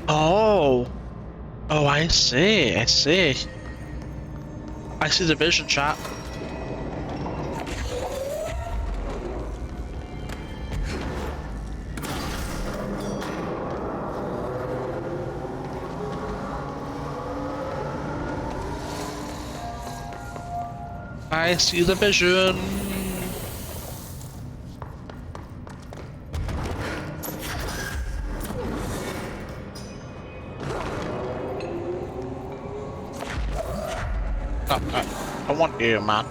Oh, I see. I see the vision, chat. I see the vision. I want you, man.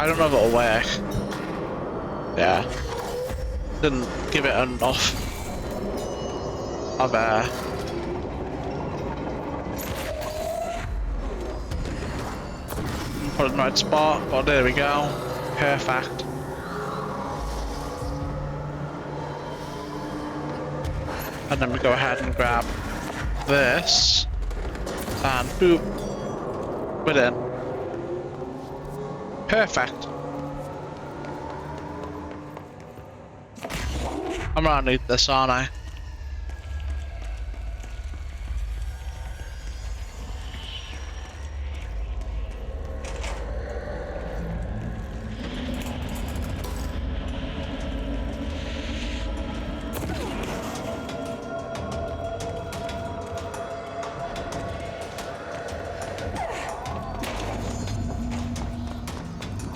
I don't know if it'll work. Yeah. Didn't give it enough of put it in the right spot, but there we go. Perfect. And then we go ahead and grab this and boop, put it in. Perfect. I'm gonna need this, aren't I?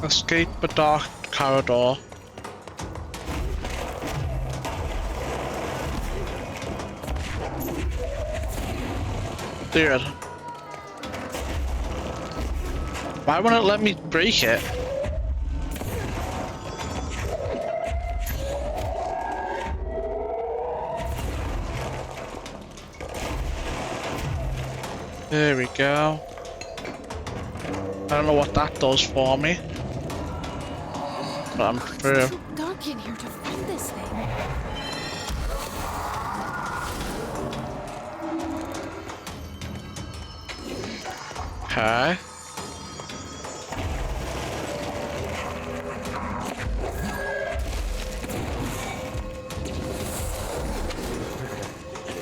Escape a dark corridor. Dude. Why won't it let me break it? There we go. I don't know what that does for me. But I'm through. It's too dark in here to find this thing. Okay.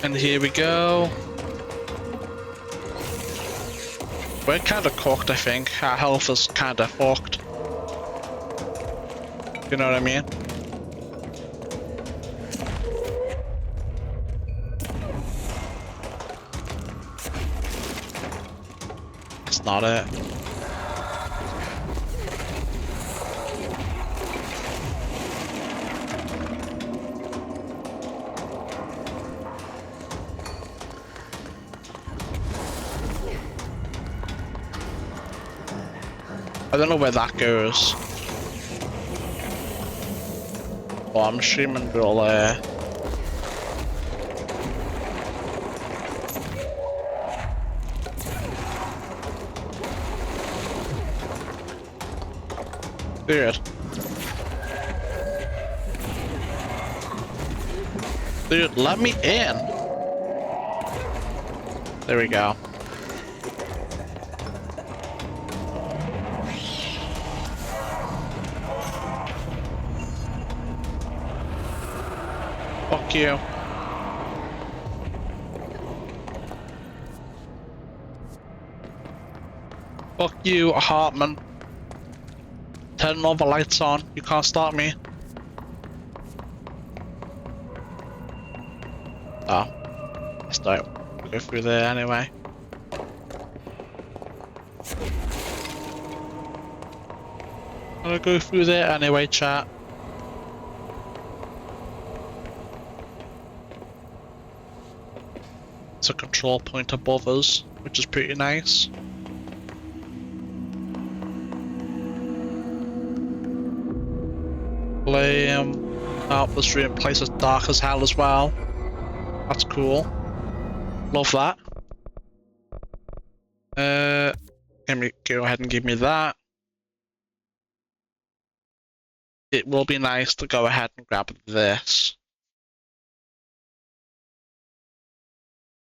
And here we go. We're kind of cooked, I think. Our health is kind of fucked. You know what I mean? That's not it. I don't know where that goes. Well, I'm assuming we'll Dude. Dude, let me in. There we go. Fuck you. Fuck you, Hartman. Turn all the lights on. You can't stop me. Oh. Let's don't go through there anyway. I'll go through there anyway, chat. It's a control point above us, which is pretty nice. Oh, this room place is dark as hell as well. That's cool. Love that. Go ahead and give me that. It will be nice to go ahead and grab this.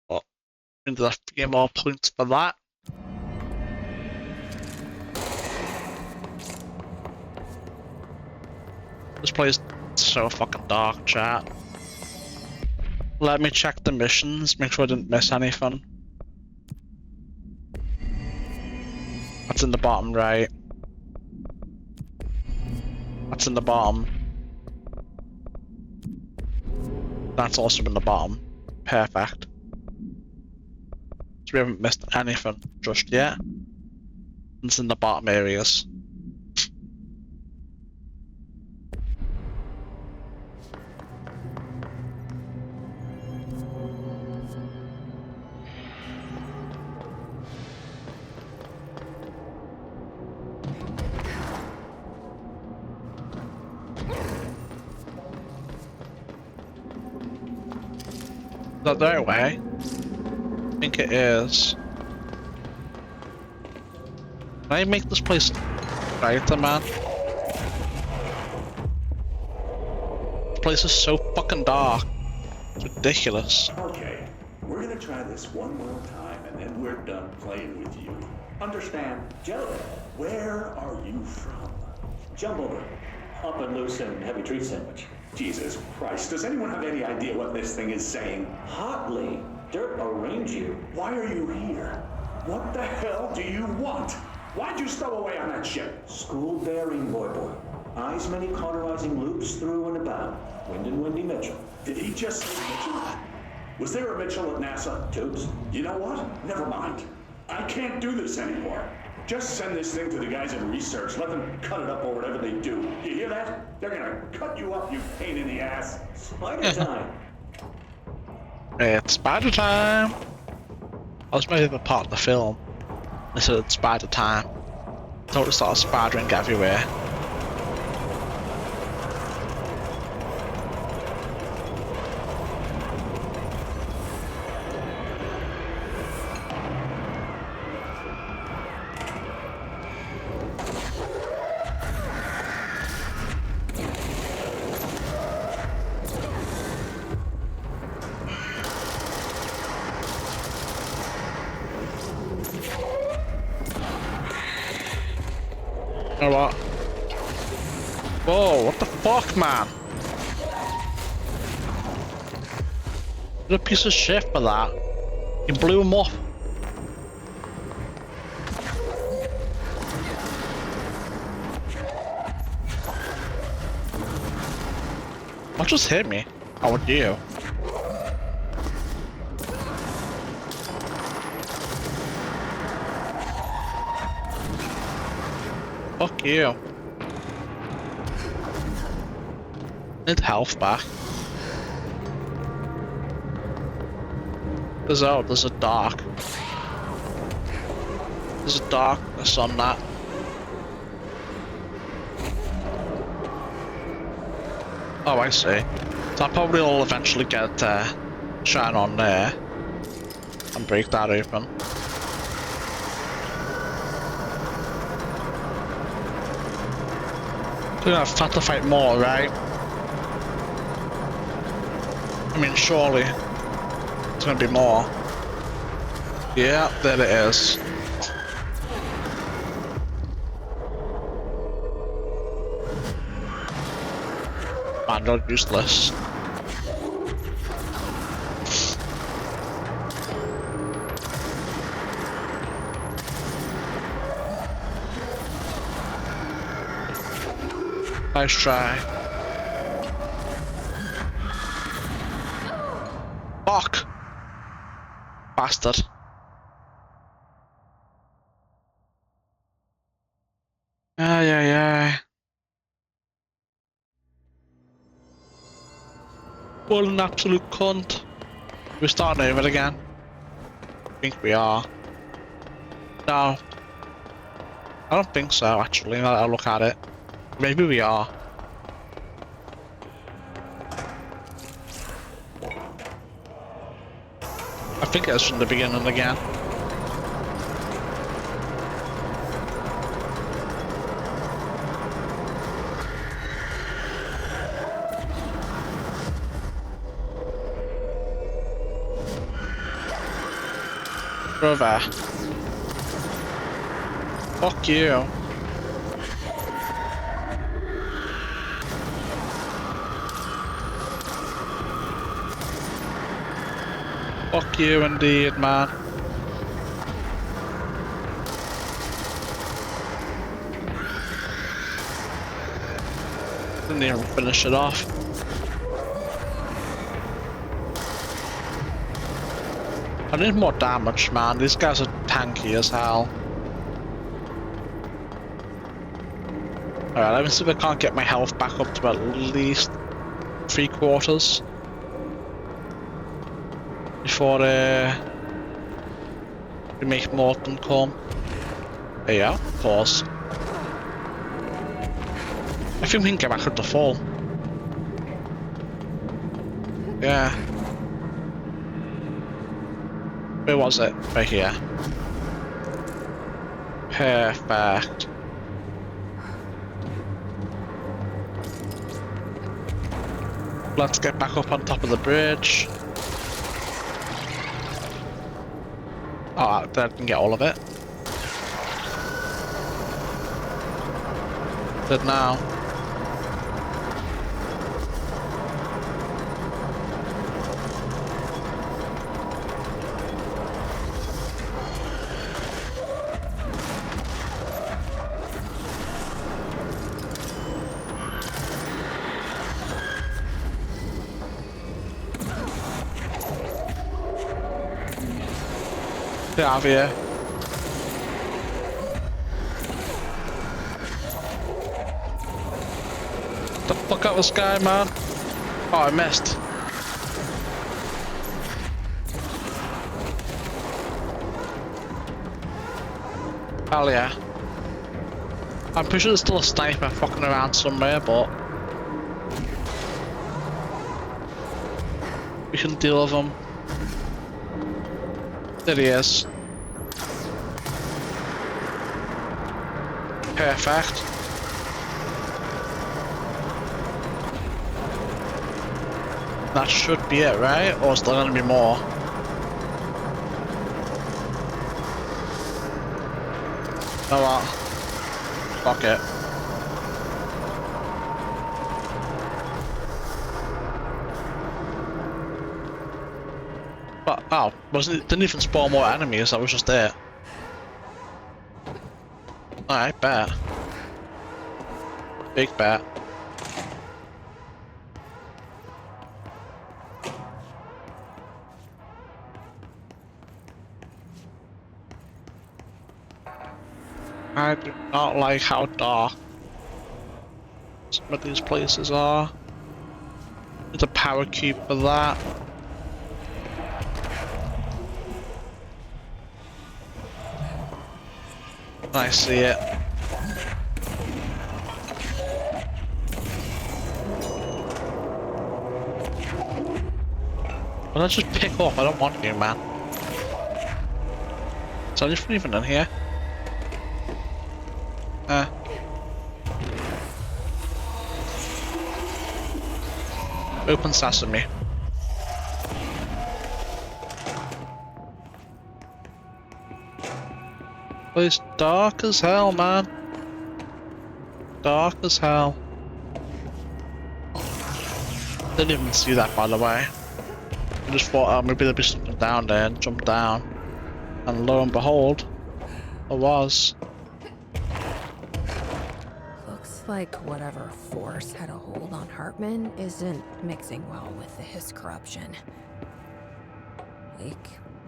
But we need a few more points for that. This place is so fucking dark, chat. Let me check the missions, make sure I didn't miss anything. That's in the bottom right. That's in the bottom. That's also in the bottom. Perfect. So we haven't missed anything just yet. It's in the bottom areas. Is that their way? I think it is. Can I make this place brighter, man? This place is so fucking dark. It's ridiculous. Okay, we're gonna try this one more time, and then we're done playing with you. Understand? Gentlemen, Where are you from? Jumbleman. Up and loose and heavy treat sandwich. Jesus Christ, does anyone have any idea what this thing is saying? Hotly. Dirt arrange you. Why are you here? What the hell do you want? Why'd you stow away on that ship? School bearing, boy. Eyes many cauterizing loops through and about. Wind and Windy Mitchell. Did he just say Mitchell? Was there a Mitchell at NASA? Tubes. You know what? Never mind. I can't do this anymore. Just send this thing to the guys in research. Let them cut it up or whatever they do. You hear that? They're gonna cut you up, you pain in the ass. Spider time. It's spider time! I was maybe a part of the film. They said it's spider time. Totally started spidering everywhere. You know what? Whoa, what the fuck, man? You're a piece of shit for that. You blew him up. What just hit me? How would you? Fuck you. Need health back. There's a dark. There's a darkness on that. Oh, I see. So I probably will eventually get shine on there and break that open. We're gonna have to fight more, right? I mean, surely there's gonna be more. Yeah, there it is. Man, they're useless. Nice try. Fuck! Bastard. Yeah. What an absolute cunt. We're starting over again. I think we are. No. I don't think so, actually, now that I look at it. Maybe we are. I think it's from the beginning again. Brother. Fuck you. Fuck you indeed, man. Didn't even finish it off. I need more damage, man. These guys are tanky as hell. Alright, let me see if I can't get my health back up to at least 3/4. Before we make Morton come. There you go, pause. I think we can get back up the fall. Yeah. Where was it? Right here. Perfect. Let's get back up on top of the bridge. Oh, I can get all of it. Good now. Get out of here. The fuck out of the sky, man. Oh, I missed. Hell yeah. I'm pretty sure there's still a sniper fucking around somewhere, but we can deal with them. There he is. Perfect. That should be it, right? Or is there gonna be more? Oh well. Fuck it. But, oh, didn't even spawn more enemies, that was just there. Alright, bet. Big bet. I do not like how dark some of these places are. There's a power cube for that. I see it. Well, let's just pick up. I don't want you, man. Is there anything even in here? Open sesame. Well, it's dark as hell, man. Dark as hell. Didn't even see that, by the way. I just thought, oh, maybe there'd be something down there, and jumped down. And lo and behold, there was. Looks like whatever force had a hold on Hartman isn't mixing well with his corruption. Lake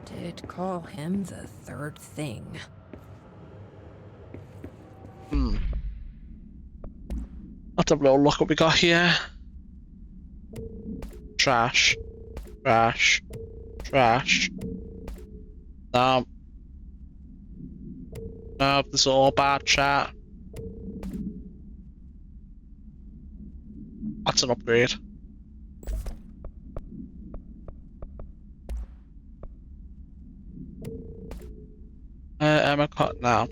did call him the third thing. Let's have a little look what we got here. Trash. Trash. Trash. No, this is all bad chat. That's an upgrade. Emma cut now.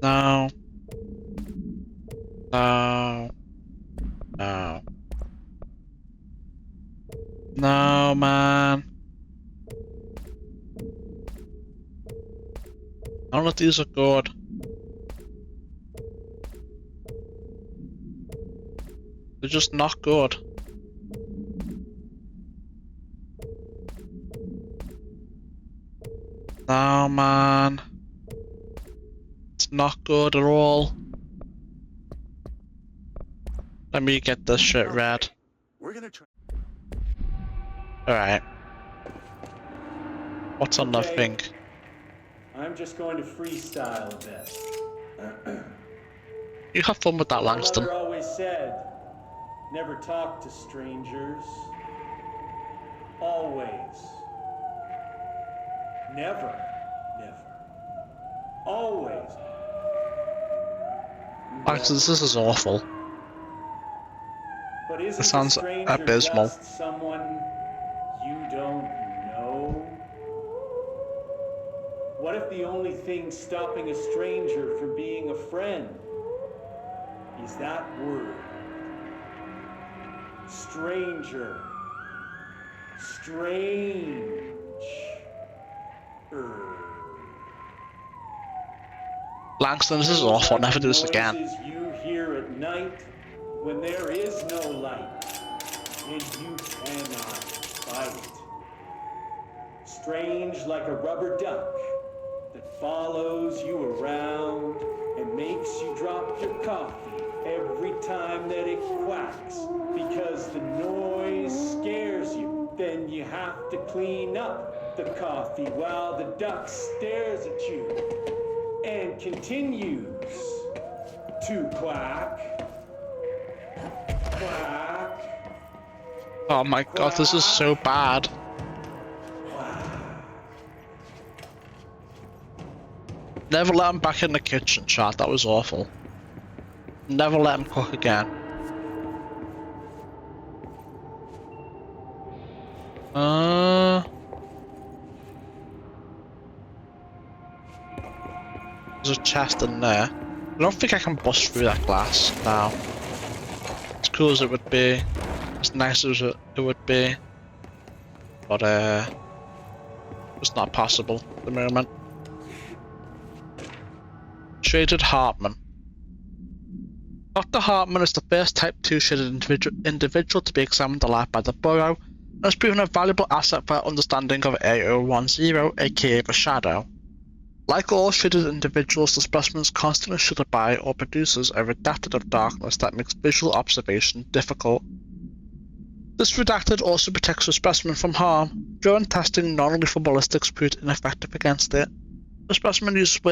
No. No. No. No, man. None of these are good. They're just not good. No, man. It's not good at all. Let me get this shit red. We're gonna try. Alright. What's on the Okay. thing? I'm just going to freestyle a bit. You have fun with that, My Langston. mother always said, never talk to strangers. Always. Never. Never. Always. This is awful. But isn't It sounds a stranger abysmal. just someone you don't know? What if the only thing stopping a stranger from being a friend is that word? Stranger. Strange. Langston, this is awful. Never do this again. Noises you hear at night when there is no light and you cannot fight. Strange like a rubber duck that follows you around and makes you drop your coffee every time that it quacks because the noise scares you. Then you have to clean up the coffee while the duck stares at you and continues to quack, quack. Oh my god, this is so bad. Never let him back in the kitchen, chat. That was awful. Never let him cook again. There's a chest in there. I don't think I can bust through that glass now. As cool as it would be, as nice as it would be, but it's not possible at the moment. Shaded Hartman. Dr. Hartman is the first Type 2 shaded individual to be examined alive by the Bureau, and has proven a valuable asset for our understanding of A010, aka the Shadow. Like all shaded individuals, the specimen is constantly shaded by or produces a redacted of darkness that makes visual observation difficult. This redacted also protects the specimen from harm. During testing, non-lethal ballistics proved ineffective against it. The specimen uses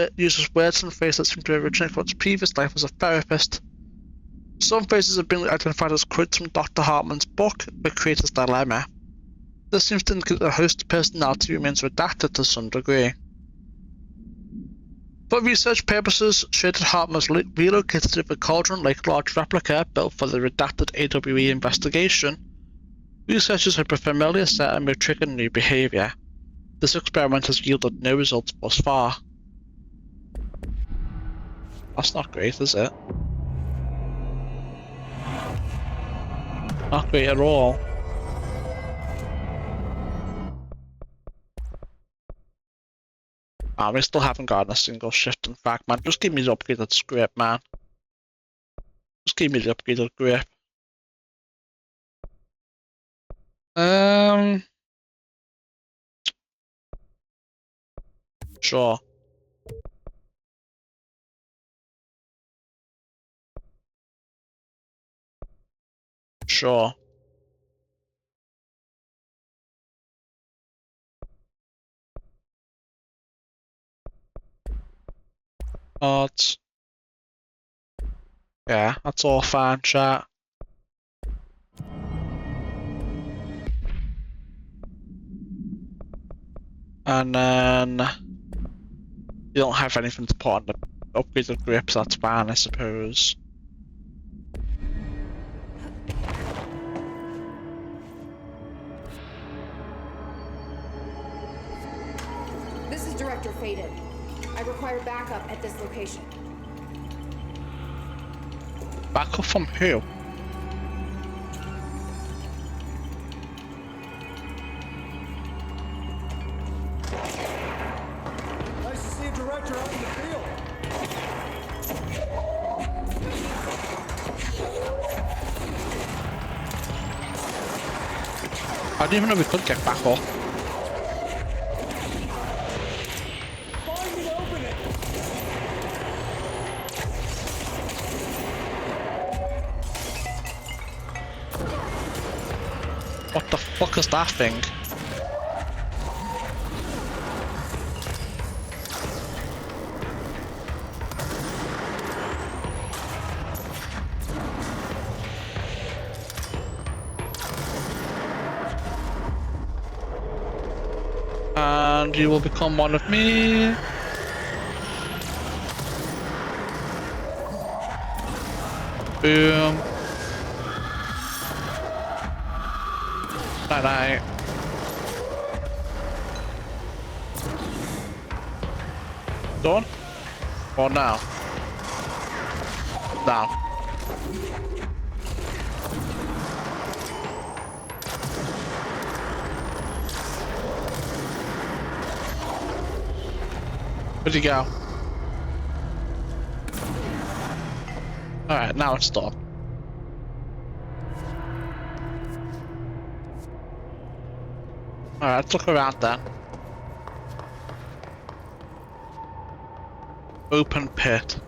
words and phrases that seem to originate from its previous life as a therapist. Some phrases have been identified as quotes from Dr. Hartman's book, The Creator's Dilemma. This seems to indicate that the host's personality remains redacted to some degree. For research purposes, Shaded Hartman was relocated to the Cauldron Lake Lodge replica built for the redacted AWE investigation. Researchers hope a familiar setting may trigger new behavior. This experiment has yielded no results thus far. That's not great, is it? Not great at all. We still haven't gotten a single shift in fact, man. Just give me the upgraded script, man. Just give me the upgraded grip. Sure. Sure. Odds. Yeah, that's all fine, chat. And then you don't have anything to put on the upgraded grips, that's fine, I suppose. This is Director Faden. I require backup at this location. Backup from who? Nice to see a director out in the field. I didn't even know we could get back up. What the fuck is that thing? And you will become one of me. Boom. Night night. Done? Or now? Now. Where'd you go? Alright, now it's done. Alright, let's look around then. Open pit.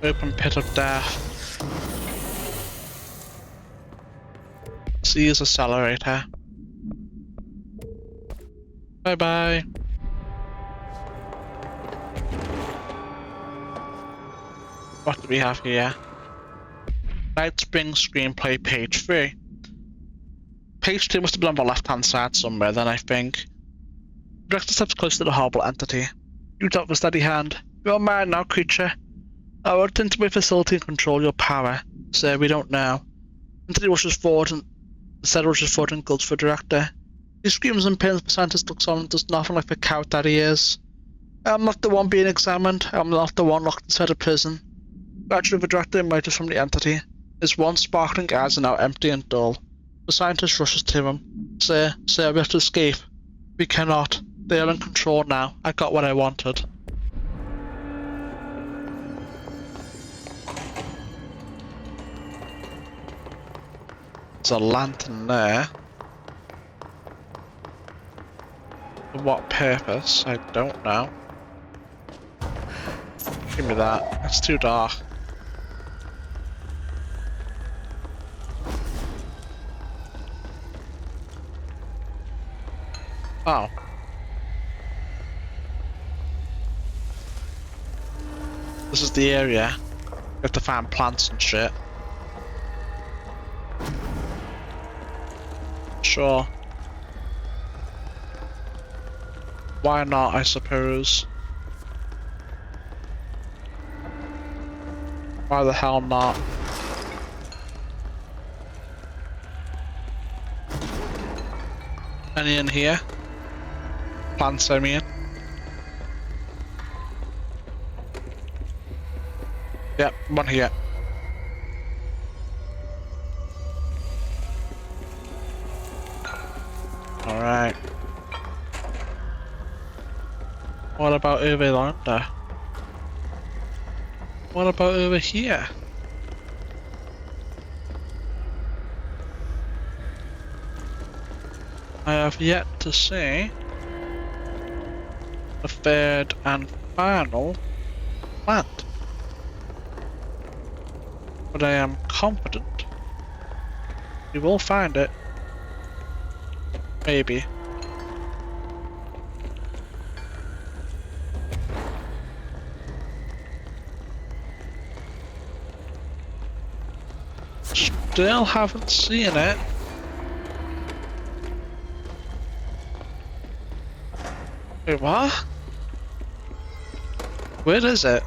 Open pit of death. C is accelerator. Bye bye. What do we have here? Night Spring Screenplay, page 3. Page 2 must have been on the left hand side somewhere then, I think. Director steps close to the horrible entity. You drop the steady hand. You're mine now, creature. I walked into my facility and control your power. Sir, we don't know. Entity rushes forward and gulps for director. He screams in pain as the scientist looks on and does nothing like the coward that he is. I'm not the one being examined. I'm not the one locked inside a prison. Gradually, the director emerges from the entity. His once sparkling eyes are now empty and dull. The scientist rushes to him. Sir, we have to escape. We cannot. They are in control now. I got what I wanted. There's a lantern there. For what purpose? I don't know. Give me that. It's too dark. Oh. This is the area. You have to find plants and shit. Sure. Why not, I suppose? Why the hell not? Any in here? Plants, I mean. Yep, one here. Alright. What about over yonder? What about over here? I have yet to see the third and final plant. But I am confident we will find it. Maybe. Still haven't seen it. Wait, what? Where is it?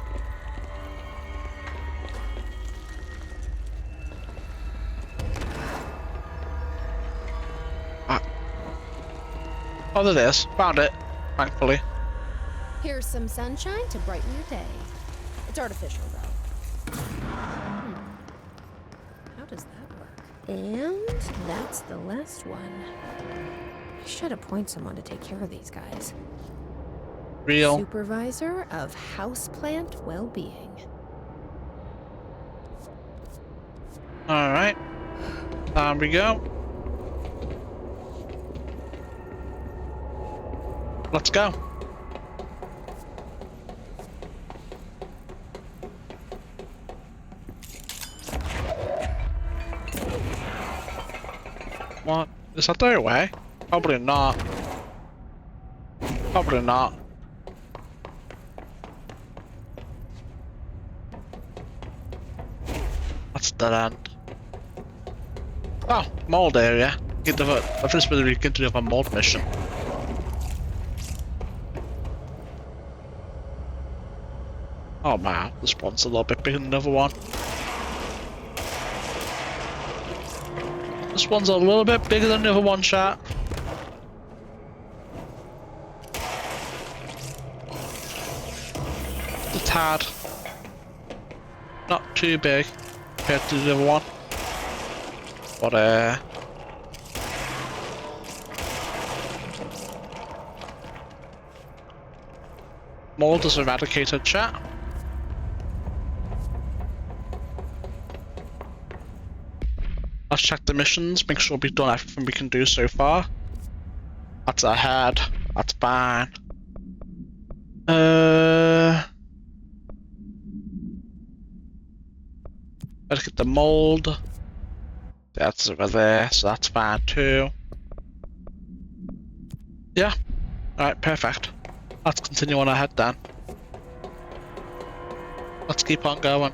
Oh, there it is. Found it, thankfully. Here's some sunshine to brighten your day. It's artificial, though. How does that work? And that's the last one. I should appoint someone to take care of these guys. Real. Supervisor of Houseplant Well-Being. Alright. There we go. Let's go. What? Is that their way? Probably not. Probably not. That's dead end. Oh, mold area. I've just been looking to do a mold mission. Oh man, this one's a little bit bigger than the other one. This one's a little bit bigger than the other one, chat. The tad. Not too big compared to the other one. But mold is eradicated, chat. Let's check the missions, make sure we've done everything we can do so far. That's ahead. That's fine. Let's get the mold. That's over there, so that's fine too. Yeah. Alright, perfect. Let's continue on ahead then. Let's keep on going.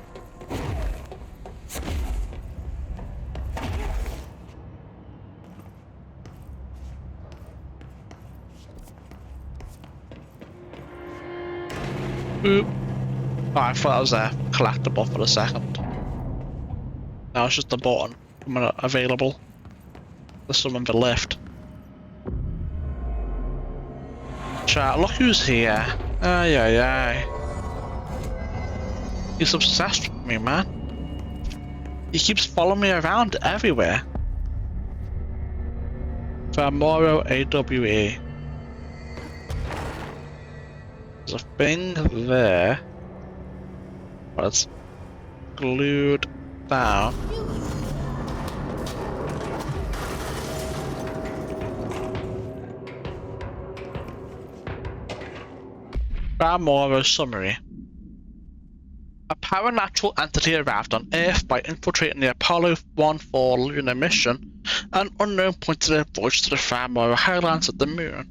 Boop. Oh, I thought that was a collectible for a second. Now it's just a button available. There's some in the lift. Chat, look who's here. Aye, aye, aye. He's obsessed with me, man. He keeps following me around everywhere. Famoro AWE. There's a thing there. But it's glued down. Famoro summary. A paranatural entity arrived on Earth by infiltrating the Apollo 1-4 lunar mission. An unknown pointed their voice to the Famoro highlands of the moon.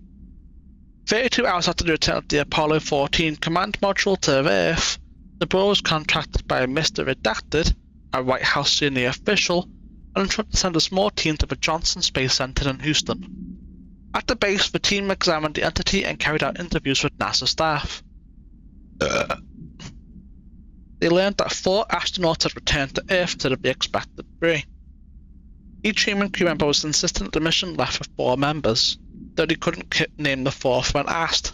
32 hours after the return of the Apollo 14 command module to Earth, the Bureau was contacted by Mr. Redacted, a White House senior official, and instructed to send a small team to the Johnson Space Center in Houston. At the base, the team examined the entity and carried out interviews with NASA staff. They learned that 4 astronauts had returned to Earth to the expected 3. Each human crew member was insistent the mission left with 4 members, though they couldn't name the 4th when asked.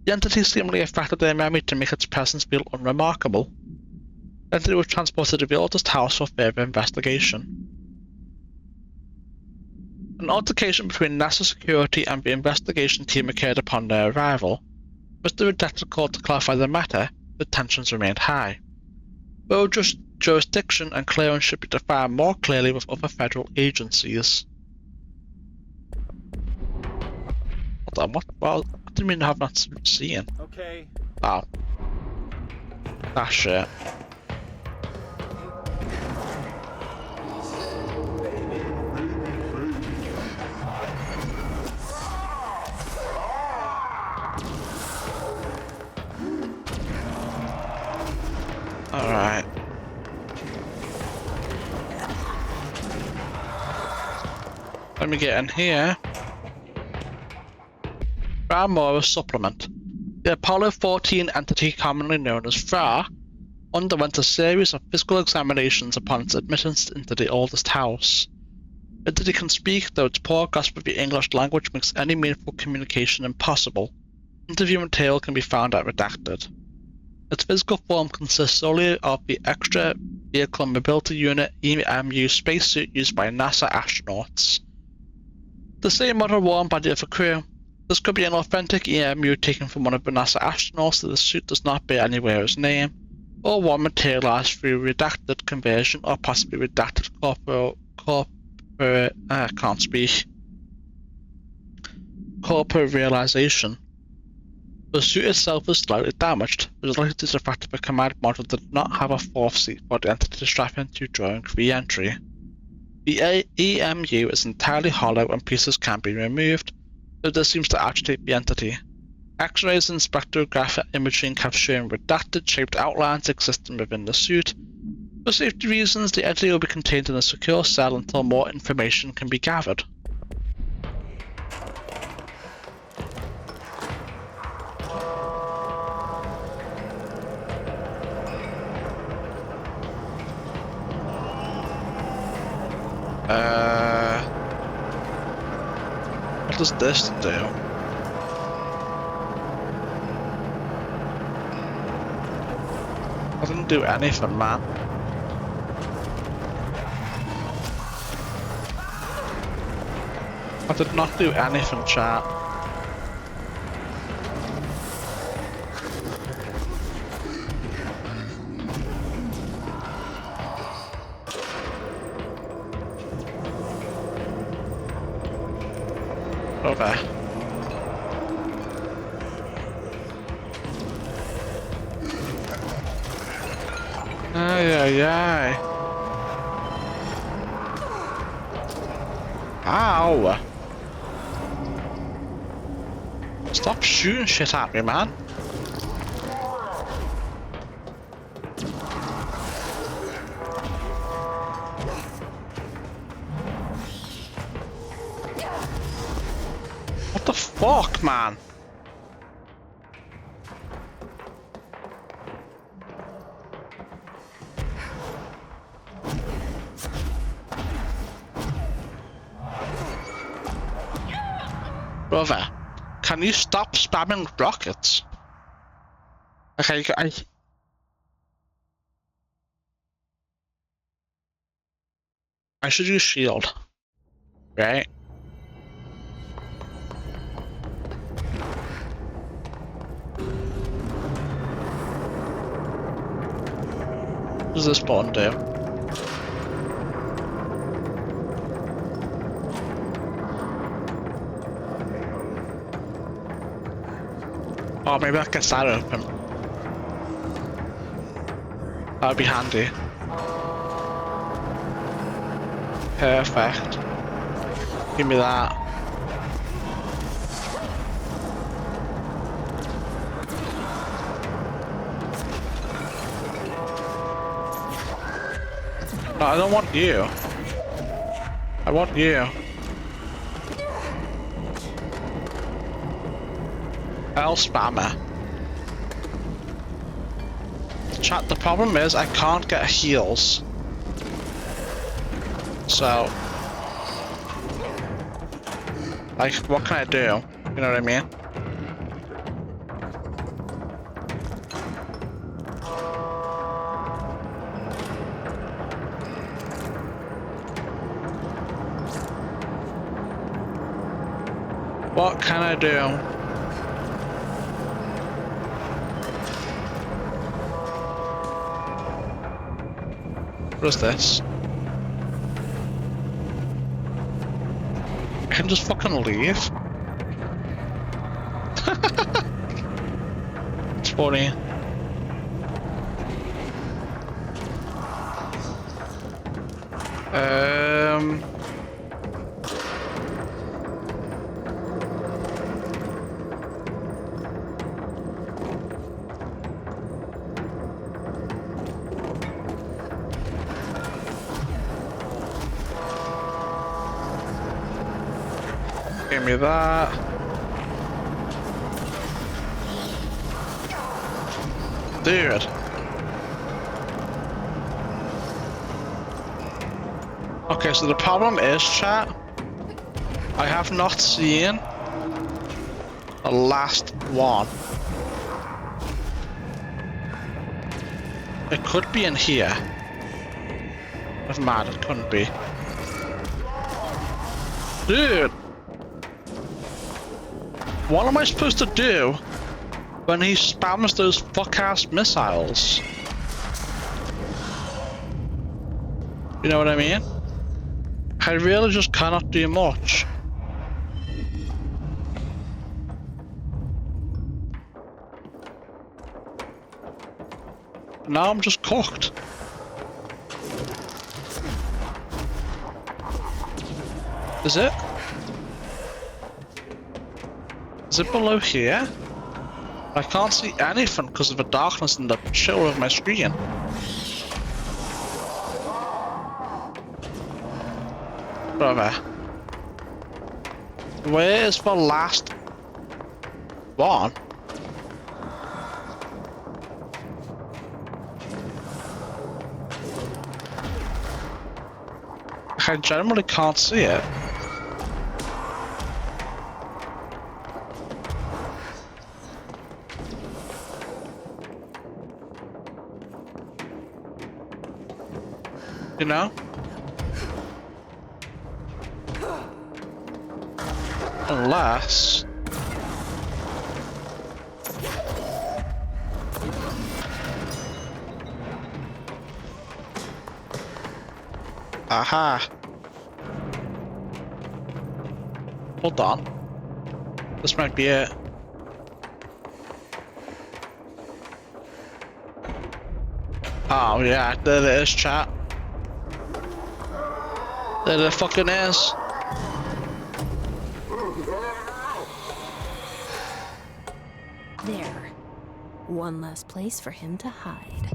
The entity seemingly affected their memory to make its presence feel unremarkable. The entity was transported to the oldest house for further investigation. An altercation between NASA security and the investigation team occurred upon their arrival. Mr. Redacted called to clarify the matter, but tensions remained high. Though jurisdiction and clearance should be defined more clearly with other federal agencies. Hold on, what? Well, I didn't mean to have not seen. Okay. Oh. Ah, shit. Alright. Let me get in here. Famoro supplement. The Apollo 14 entity, commonly known as FRA, underwent a series of physical examinations upon its admittance into the oldest house. The entity can speak, though its poor grasp of the English language makes any meaningful communication impossible. Interview material can be found at Redacted. Its physical form consists solely of the Extra Vehicle Mobility Unit EMU spacesuit used by NASA astronauts. The same model worn by the other crew. This could be an authentic EMU taken from one of the NASA astronauts, so the suit does not bear anywhere his name, or one materialized through Redacted conversion or possibly Redacted corporealization. The suit itself is slightly damaged, which is likely due to the fact that the command module did not have a 4th seat for the entity to strap into during re-entry. The EMU is entirely hollow and pieces can be removed, though this seems to agitate the entity. X-rays and spectrographic imaging have shown Redacted shaped outlines existing within the suit. For safety reasons, the entity will be contained in a secure cell until more information can be gathered. What does this do? I didn't do anything, man. I did not do anything, chat. Over. Ay, ay, ay. Ow! Stop shooting shit at me, man. What the fuck, man? Brother, can you stop spamming rockets? Okay, I should use shield, right? What does this button do? Oh, maybe I can start it open. That'd be handy. Perfect. Give me that. No, I don't want you. I want you. L spammer. Chat, the problem is I can't get heals. So, like, what can I do? You know what I mean? What can I do? What is this? I can just fucking leave. It's funny. Give me that. Dude. Okay, so the problem is, chat, I have not seen the last one. It could be in here. If mad, it couldn't be. Dude! What am I supposed to do when he spams those fuck-ass missiles? You know what I mean? I really just cannot do much. Now I'm just cooked. Is it? Is it below here? I can't see anything because of the darkness and the chill of my screen. Brother. Where is the last one? I generally can't see it. You know? Unless... Aha! Hold on. This might be it. Oh yeah, there it is, chat. There it fucking is. There. One less place for him to hide.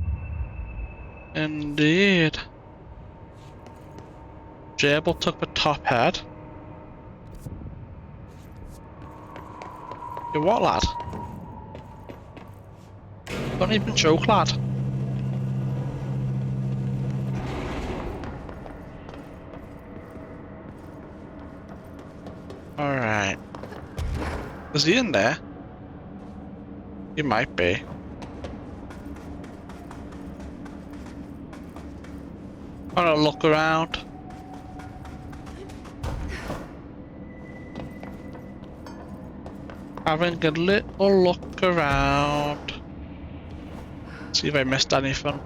Indeed. Jable took the top head. You what, lad? Don't even joke, lad. Alright. Is he in there? He might be. I'm gonna look around. Having a little look around. See if I missed anything.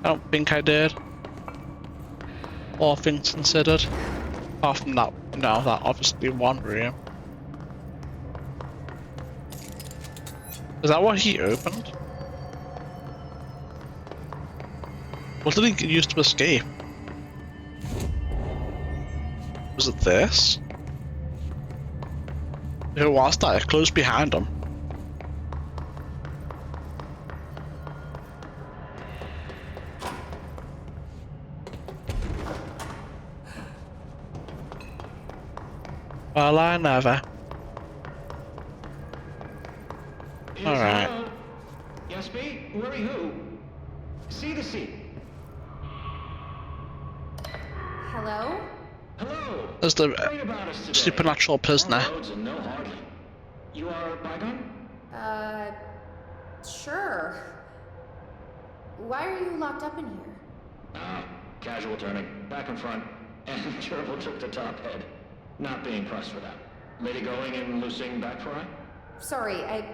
I don't think I did. All things considered. Apart from that, no, that obviously one room. Is that what he opened? What did he use to escape? Was it this? Who was that? It closed behind him. Well, I never. Alright. Yes, B? Worry who? See the seat. Hello? Hello. There's the supernatural prisoner. No hardly. You are Bygone? Sure. Why are you locked up in here? Ah, casual turning. Back in front. And Gerbil took the top head. Not being pressed for that. Lady going and loosing back for eye? Sorry, I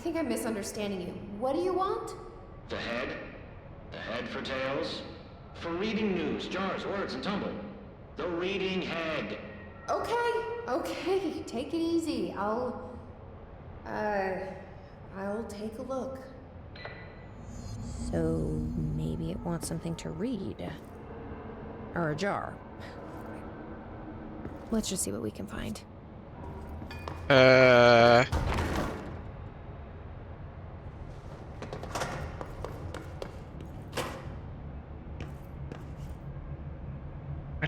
think I'm misunderstanding you. What do you want? The head. The head for tails. For reading news, jars, words, and tumble. The reading head. Okay, take it easy. I'll take a look. So maybe it wants something to read. Or a jar. Let's just see what we can find. I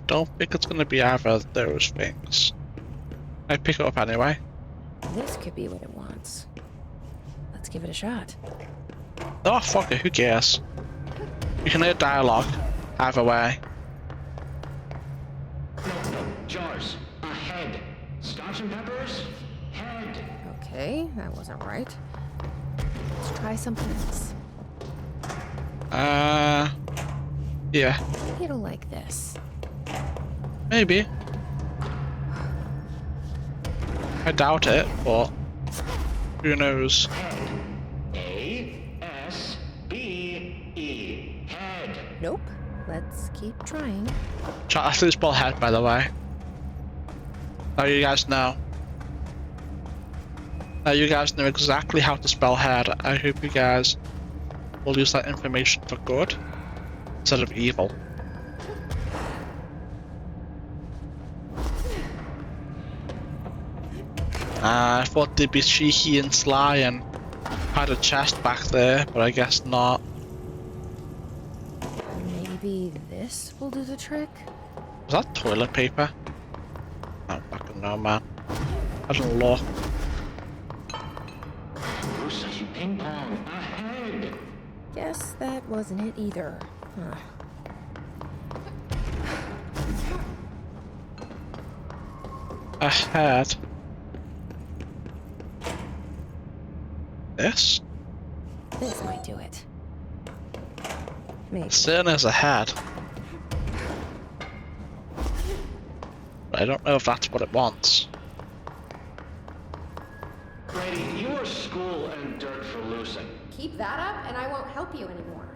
don't think it's gonna be either of those things. I pick it up anyway. This could be what it wants. Let's give it a shot. Oh fuck it, who cares? You can hear dialogue either way. No, jars. A head. Scotch and peppers? Head. Okay, that wasn't right. Let's try something else. Yeah. It'll like this. Maybe. I doubt it, but who knows? A-S-B-E. Head. Nope. Let's keep trying. Chat, I still spell head, by the way. Now you guys know. Now you guys know exactly how to spell head. I hope you guys will use that information for good instead of evil. I thought they'd be cheeky and sly and had a chest back there, but I guess not. Maybe this will do the trick? Was that toilet paper? I don't fucking know, man. I don't look. Bruce, you ping pong. A head. Guess that wasn't it either. Huh. A head. This? This might do it. Maybe. Certain as a head. but I don't know if that's what it wants. Lady, you are school and dirt for losing. Keep that up, and I won't help you anymore.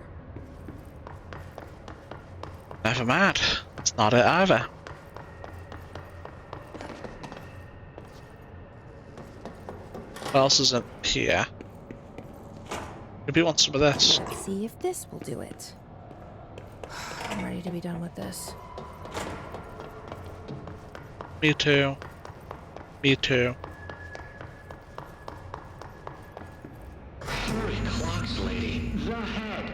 Never mind. It's not it either. What else is in here? Maybe you want some of this. Let's see if this will do it. I'm ready to be done with this. Me too. Me too. 3 clocks, lady. The head.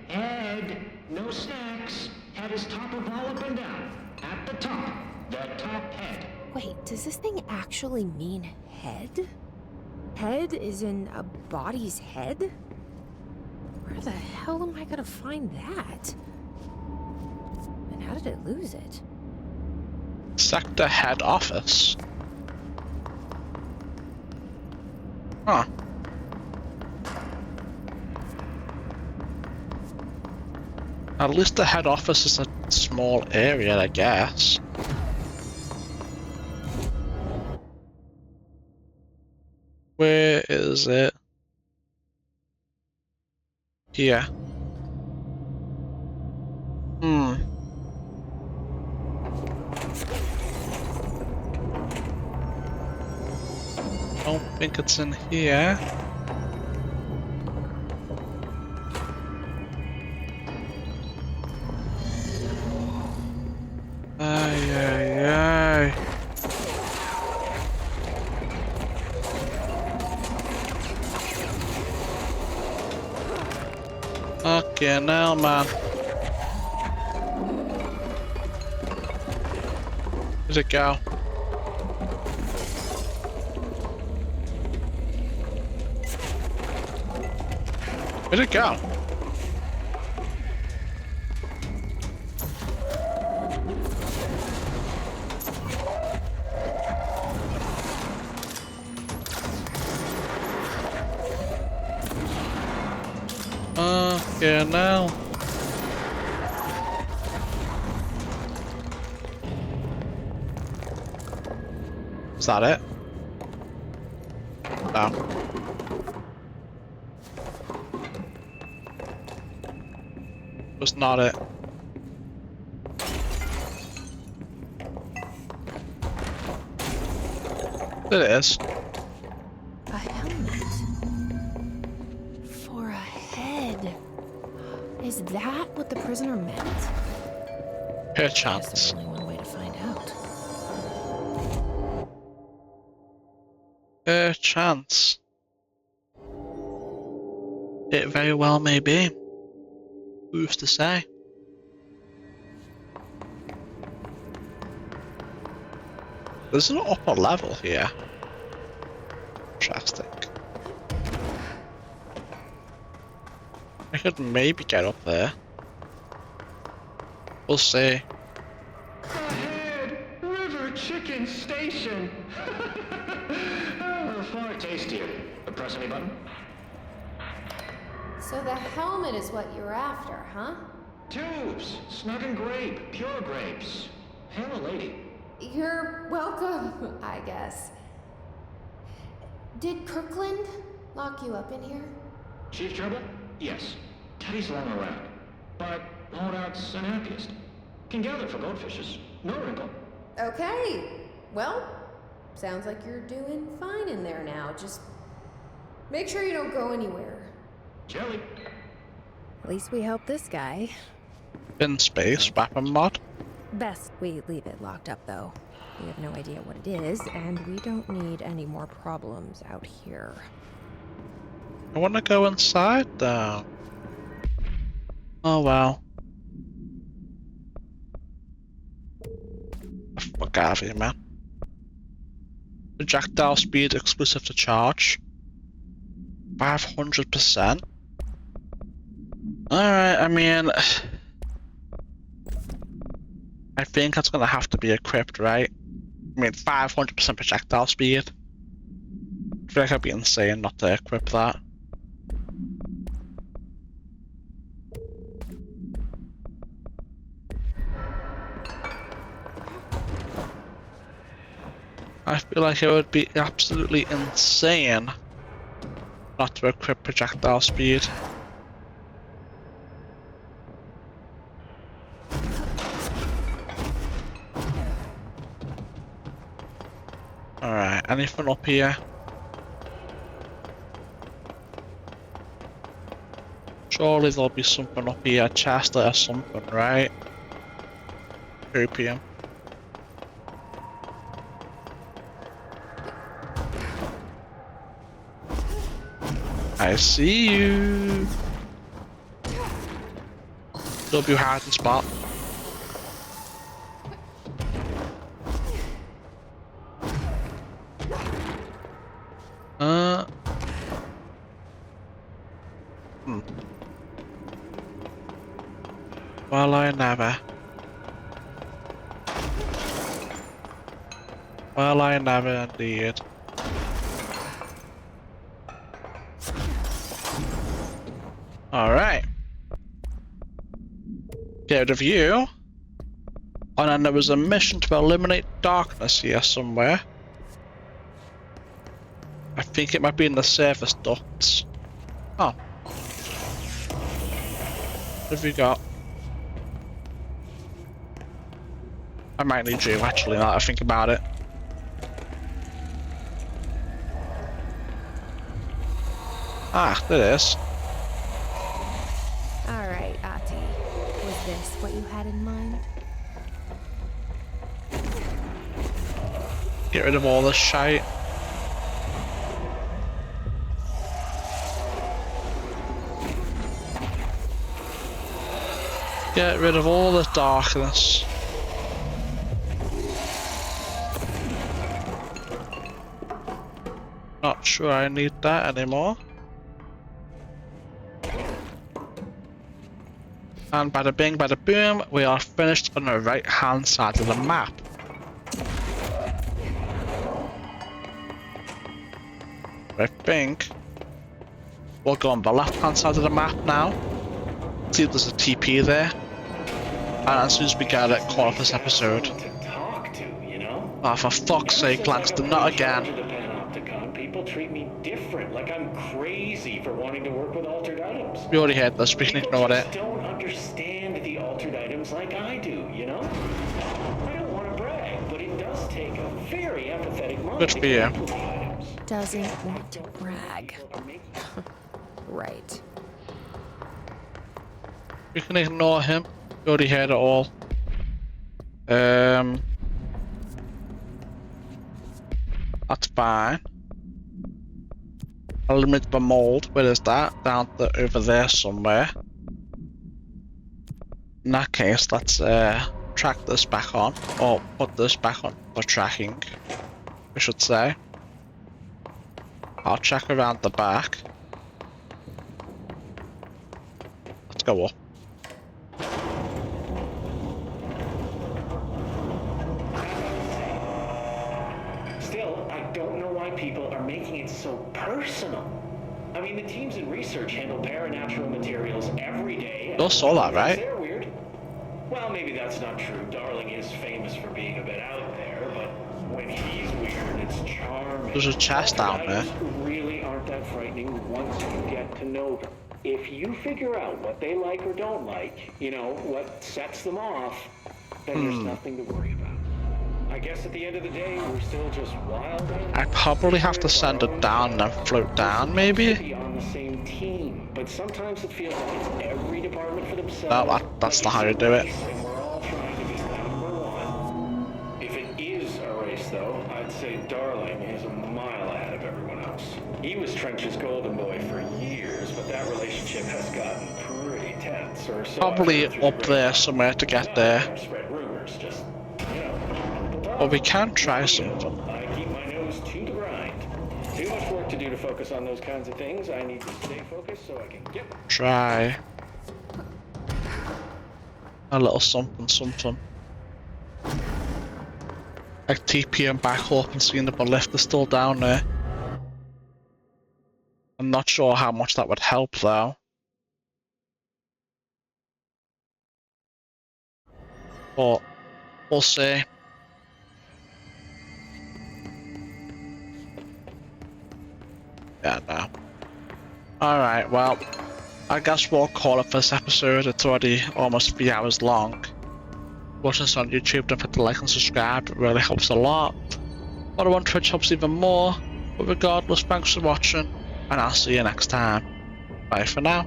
Head. No snacks. Head is top of all up and down. At the top. The top head. Wait, does this thing actually mean head? Head is in a body's head? Where the hell am I gonna find that? And how did it lose it? Sector head office. Huh. At least the head office is a small area, I guess. Where is it? Here. Don't think it's in here. Ay. Okay, now, man. Where'd it go? Where'd it go? Okay, now. Is that it? No. Was not it. It is. A helmet. For a head. Is that what the prisoner meant? Perchance. There's only one way to find out. Perchance. It very well may be. Who's to say? There's an upper level here. Interesting. I could maybe get up there. We'll see. Ahead, River Chicken Station. Far tastier. Press any button? So the helmet is what you're after, huh? Tubes, snug and grape, pure grapes. Hail a lady. You're welcome, I guess. Did Kirkland lock you up in here? Chief Trouble? Yes. Teddy's long around. But holdout's unhappiest. Can gather for goldfishes. No wrinkle. Okay. Well, sounds like you're doing fine in there now. Just make sure you don't go anywhere. Jelly. At least we helped this guy. In space, weapon mod. Best we leave it locked up, though. We have no idea what it is, and we don't need any more problems out here. I want to go inside, though. Oh, well. Fuck out of here, man. Projectile speed exclusive to charge. 500%. Alright, I mean... I think that's gonna have to be equipped, right? I mean, 500% projectile speed. I feel like I'd be insane not to equip that. I feel like it would be absolutely insane not to equip projectile speed. Alright, anything up here? Surely there'll be something up here, a chest or something, right? Opium. I see you. W hiding spot. Well, I never. Well, I never indeed. Alright. Get rid of you. And then there was a mission to eliminate darkness here somewhere. I think it might be in the surface ducts. Oh. What have we got? I might need you actually, now that I think about it. Ah, there it is. Alright, Ati. Was this what you had in mind? Get rid of all this shite. Get rid of all this darkness. Not sure I need that anymore. And bada bing, bada boom, we are finished on the right hand side of the map. I think we'll go on the left hand side of the map now. See if there's a TP there. And as soon as we get it, call off this episode. Oh, for fuck's sake, Langston, not again. People treat me different, like I'm crazy for wanting to work with altered items. We already had this, we can ignore it. Don't understand the altered items like I do, you know? I don't want to brag, but it does take a very empathetic mind. Good for you. Doesn't want to brag. Right. We can ignore him. We already heard it all. That's fine. Eliminate the mold. Where is that? Down over there somewhere. In that case, let's track this back on, or put this back on for tracking, I should say. I'll check around the back. Let's go up. Still, I don't know why people are making it so personal. I mean, the teams in research handle paranatural materials every day. You all saw that, right? They're weird. Well, maybe that's not true. Darling is famous for being a bit out there, but when he's weird, it's charming. There's a chest down there. Who really aren't that frightening once you get to know them. If you figure out what they like or don't like, you know, what sets them off, then there's nothing to worry about. I guess at the end of the day, we're still just wild. I probably have to send it down and then float down, maybe? Be on the same team, but sometimes it feels like it's every department for themselves. No, that's not how you do it. And we're all trying to be number one. If it is a race, though, I'd say Darling is a mile ahead of everyone else. He was Trench's golden boy for years, but that relationship has gotten pretty tense. Or so Probably up there somewhere to get there. Spread rumors, just, you know. But we can try something. I keep my nose to the grind. Too much work to do to focus on those kinds of things. I need to stay focused so I can get... Try a little something, something. Like TP and back up and seeing if my lift is still down there. I'm not sure how much that would help though. But we'll see. Yeah, no. Alright, well, I guess we'll call it for this episode. It's already almost 3 hours long. Watching this on YouTube, don't forget to like and subscribe, it really helps a lot. But on Twitch helps even more. But regardless, thanks for watching, and I'll see you next time. Bye for now.